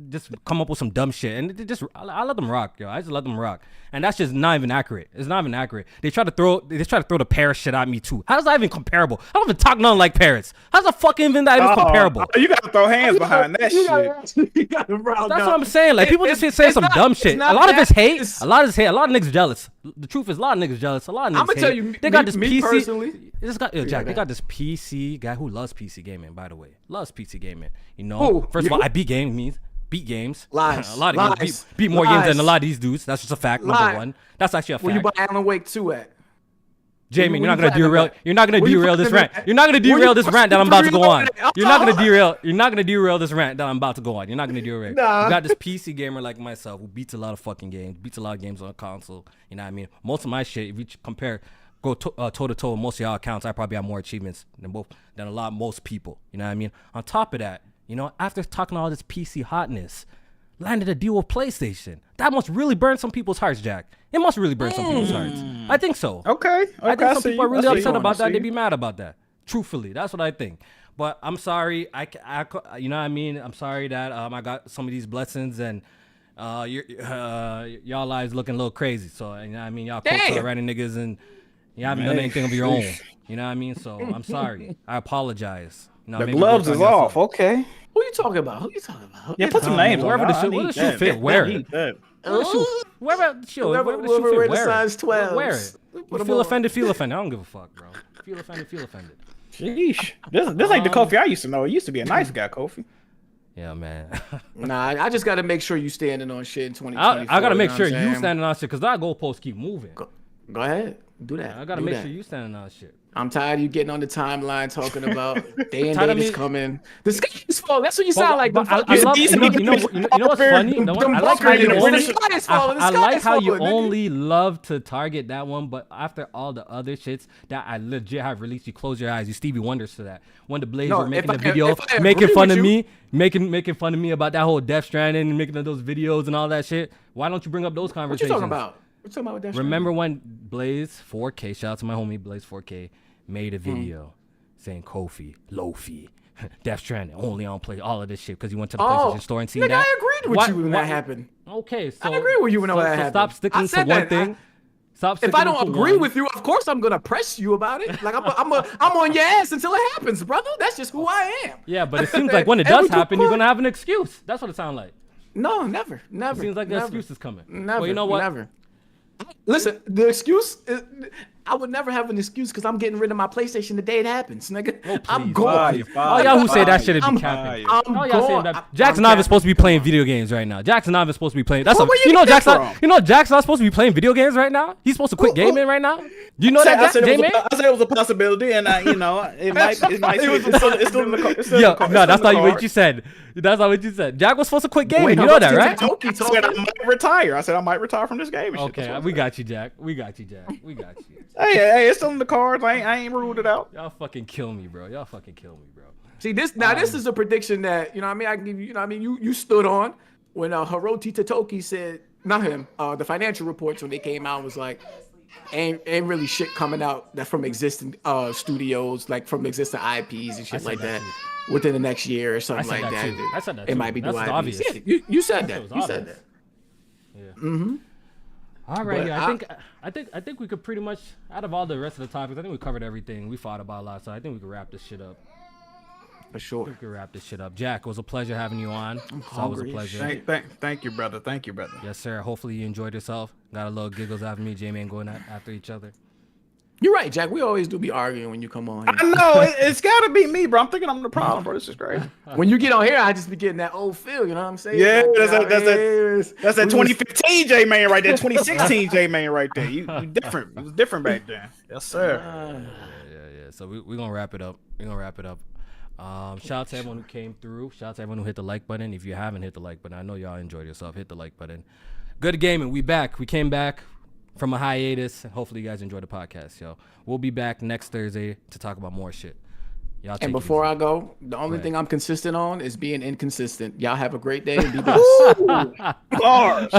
S1: just come up with some dumb shit, and I let them rock, yo. I just let them rock, and that's just not even accurate. It's not even accurate. They try to throw the Paris shit at me too. How's that even comparable? I don't even talk nothing like Paris. How's the fucking even that even comparable?
S2: You gotta throw hands behind that shit.
S1: That's what I'm saying. Like people just say some dumb shit. A lot of it's hate. A lot of niggas jealous. The truth is, a lot of niggas jealous. A lot of niggas.
S3: I'm gonna tell you,
S1: they got this
S3: me
S1: PC.
S3: Personally,
S1: Jack, they got this PC guy who loves PC gaming. By the way, loves PC gaming. You know, first of all, I beat games.
S3: Lies.
S1: A lot of games beat more games than a lot of these dudes. That's just a fact. Number one. That's actually a fact.
S3: Where you buy Alan Wake 2 at?
S1: Jamie, you're not gonna derail. You're not gonna derail this rant. You're not gonna derail this rant that I'm about to go on. You're not gonna derail. You're not gonna derail this rant that I'm about to go on. You're not gonna derail. You got this PC gamer like myself who beats a lot of fucking games, beats a lot of games on console. You know what I mean? Most of my shit, if you compare, go toe to toe with most of y'all accounts, I probably have more achievements than most people. You know what I mean? On top of that, you know, after talking all this PC hotness, landed a deal with PlayStation. That must really burn some people's hearts, Jack. It must really burn some people's hearts. I think so.
S2: Okay.
S1: I think some people are really upset about that. They'd be mad about that. Truthfully, that's what I think. But I'm sorry. I you know what I mean? I'm sorry that I got some of these blessings and y'all lives looking a little crazy. So, you know what I mean? Y'all coattail riding niggas and you haven't done anything of your own. You know what I mean? So I'm sorry. I apologize. You know,
S2: the gloves is off. Okay.
S3: Who you talking about?
S2: Yeah, put some names
S1: wherever
S2: on
S1: the shoe fit. Wear it. Wherever the shoe fit. Wear it. Wear it. You feel offended. Feel offended. I don't give a fuck, bro. Feel offended. Feel offended.
S2: Sheesh. This ain't the Kofi I used to know. He used to be a nice guy, Kofi.
S1: Yeah, man.
S3: Nah, I just got to make sure you standing on shit in 2024.
S1: I got to make sure you standing on shit because that goalposts keep moving.
S3: Go ahead. Do that.
S1: I got to make sure you standing on shit.
S3: I'm tired of you getting on the timeline talking about day and date is coming. The sky is falling. That's what you sound like.
S1: You know what's funny? I like how you only love to target that one, but after all the other shits that I legit have released, you close your eyes. You Stevie Wonders to that. When the Blaze were making the video, making fun of me, making fun of me about that whole Death Stranding and making those videos and all that shit. Why don't you bring up those conversations?
S3: What you talking about?
S1: Remember when Blaze 4K, shout out to my homie Blaze 4K, made a video saying Kofi, Lofi, Death Stranding, only on play, all of this shit because he went to the PlayStation store and seen that.
S3: I agreed with you when that happened.
S1: Okay, so
S3: I agree with you when that happened.
S1: Stop sticking to one thing. Stop.
S3: If I don't agree with you, of course I'm gonna press you about it. Like I'm on your ass until it happens, brother. That's just who I am.
S1: Yeah, but it seems like when it does happen, you're gonna have an excuse. That's what it sounds like.
S3: No, never.
S1: It seems like the excuse is coming.
S3: Never.
S1: Well, you know what?
S3: Never. Listen, the excuse I would never have an excuse because I'm getting rid of my PlayStation the day it happens, nigga.
S1: Oh,
S3: I'm going.
S1: All y'all who say that shit is be capping. All y'all saying that Jack's not even supposed to be playing video games right now. Jack's not even supposed to be playing. That's
S2: you know
S1: Jack's not supposed to be playing video games right now. He's supposed to quit gaming right now. Do you know that,
S2: I said
S1: J-Man?
S2: it was a possibility, and it might. It's still in the car.
S1: Yo, no, that's not what you said. That's not what you said. Jack was supposed to quit gaming. You know that, right?
S2: I said I might retire. I said I might retire from this game.
S1: Okay, we got you, Jack. We got you.
S2: Hey, it's still in the cards. I ain't ruled it out.
S1: Y'all fucking kill me, bro.
S3: See this this is a prediction that I mean I can give you. You stood on when Hiroti Totoki said, not him, the financial reports when they came out was like ain't really shit coming out that from existing studios, like from existing IPs and shit like that within the next year or something like that.
S1: I said that
S3: it
S1: too.
S3: might be
S1: That's
S3: new IPs.
S1: obvious.
S3: Yeah, you said that. You said that.
S1: Yeah.
S3: Mm-hmm.
S1: All right,
S3: But
S1: yeah, I think we could pretty much, out of all the rest of the topics, I think we covered everything we fought about last time. I think we could wrap this shit up.
S3: For sure.
S1: We could wrap this shit up. Jack, it was a pleasure having you on. It's always a pleasure.
S2: Thank you, brother. Thank you, brother.
S1: Yes, sir. Hopefully you enjoyed yourself. Got a little giggles after me, J-Man going after each other.
S3: You're right, Jack. We always do be arguing when you come on here.
S2: I know it's got to be me, bro. I'm thinking I'm the problem, bro. This is crazy.
S3: When you get on here, I just be getting that old feel. You know what I'm saying?
S2: Yeah,
S3: like,
S2: that's that 2015 J-Man right there. 2016 J-Man right there. You different. It was different back then. Yes, sir.
S1: Yeah. So we're gonna wrap it up. Shout out to everyone who came through. Shout out to everyone who hit the like button. If you haven't hit the like button, I know y'all enjoyed yourself. Hit the like button. Good gaming. We back. We came back from a hiatus. Hopefully you guys enjoy the podcast, yo. We'll be back next Thursday to talk about more shit. Y'all
S3: and before I go, the only thing I'm consistent on is being inconsistent. Y'all have a great day and be blessed.
S2: Bars.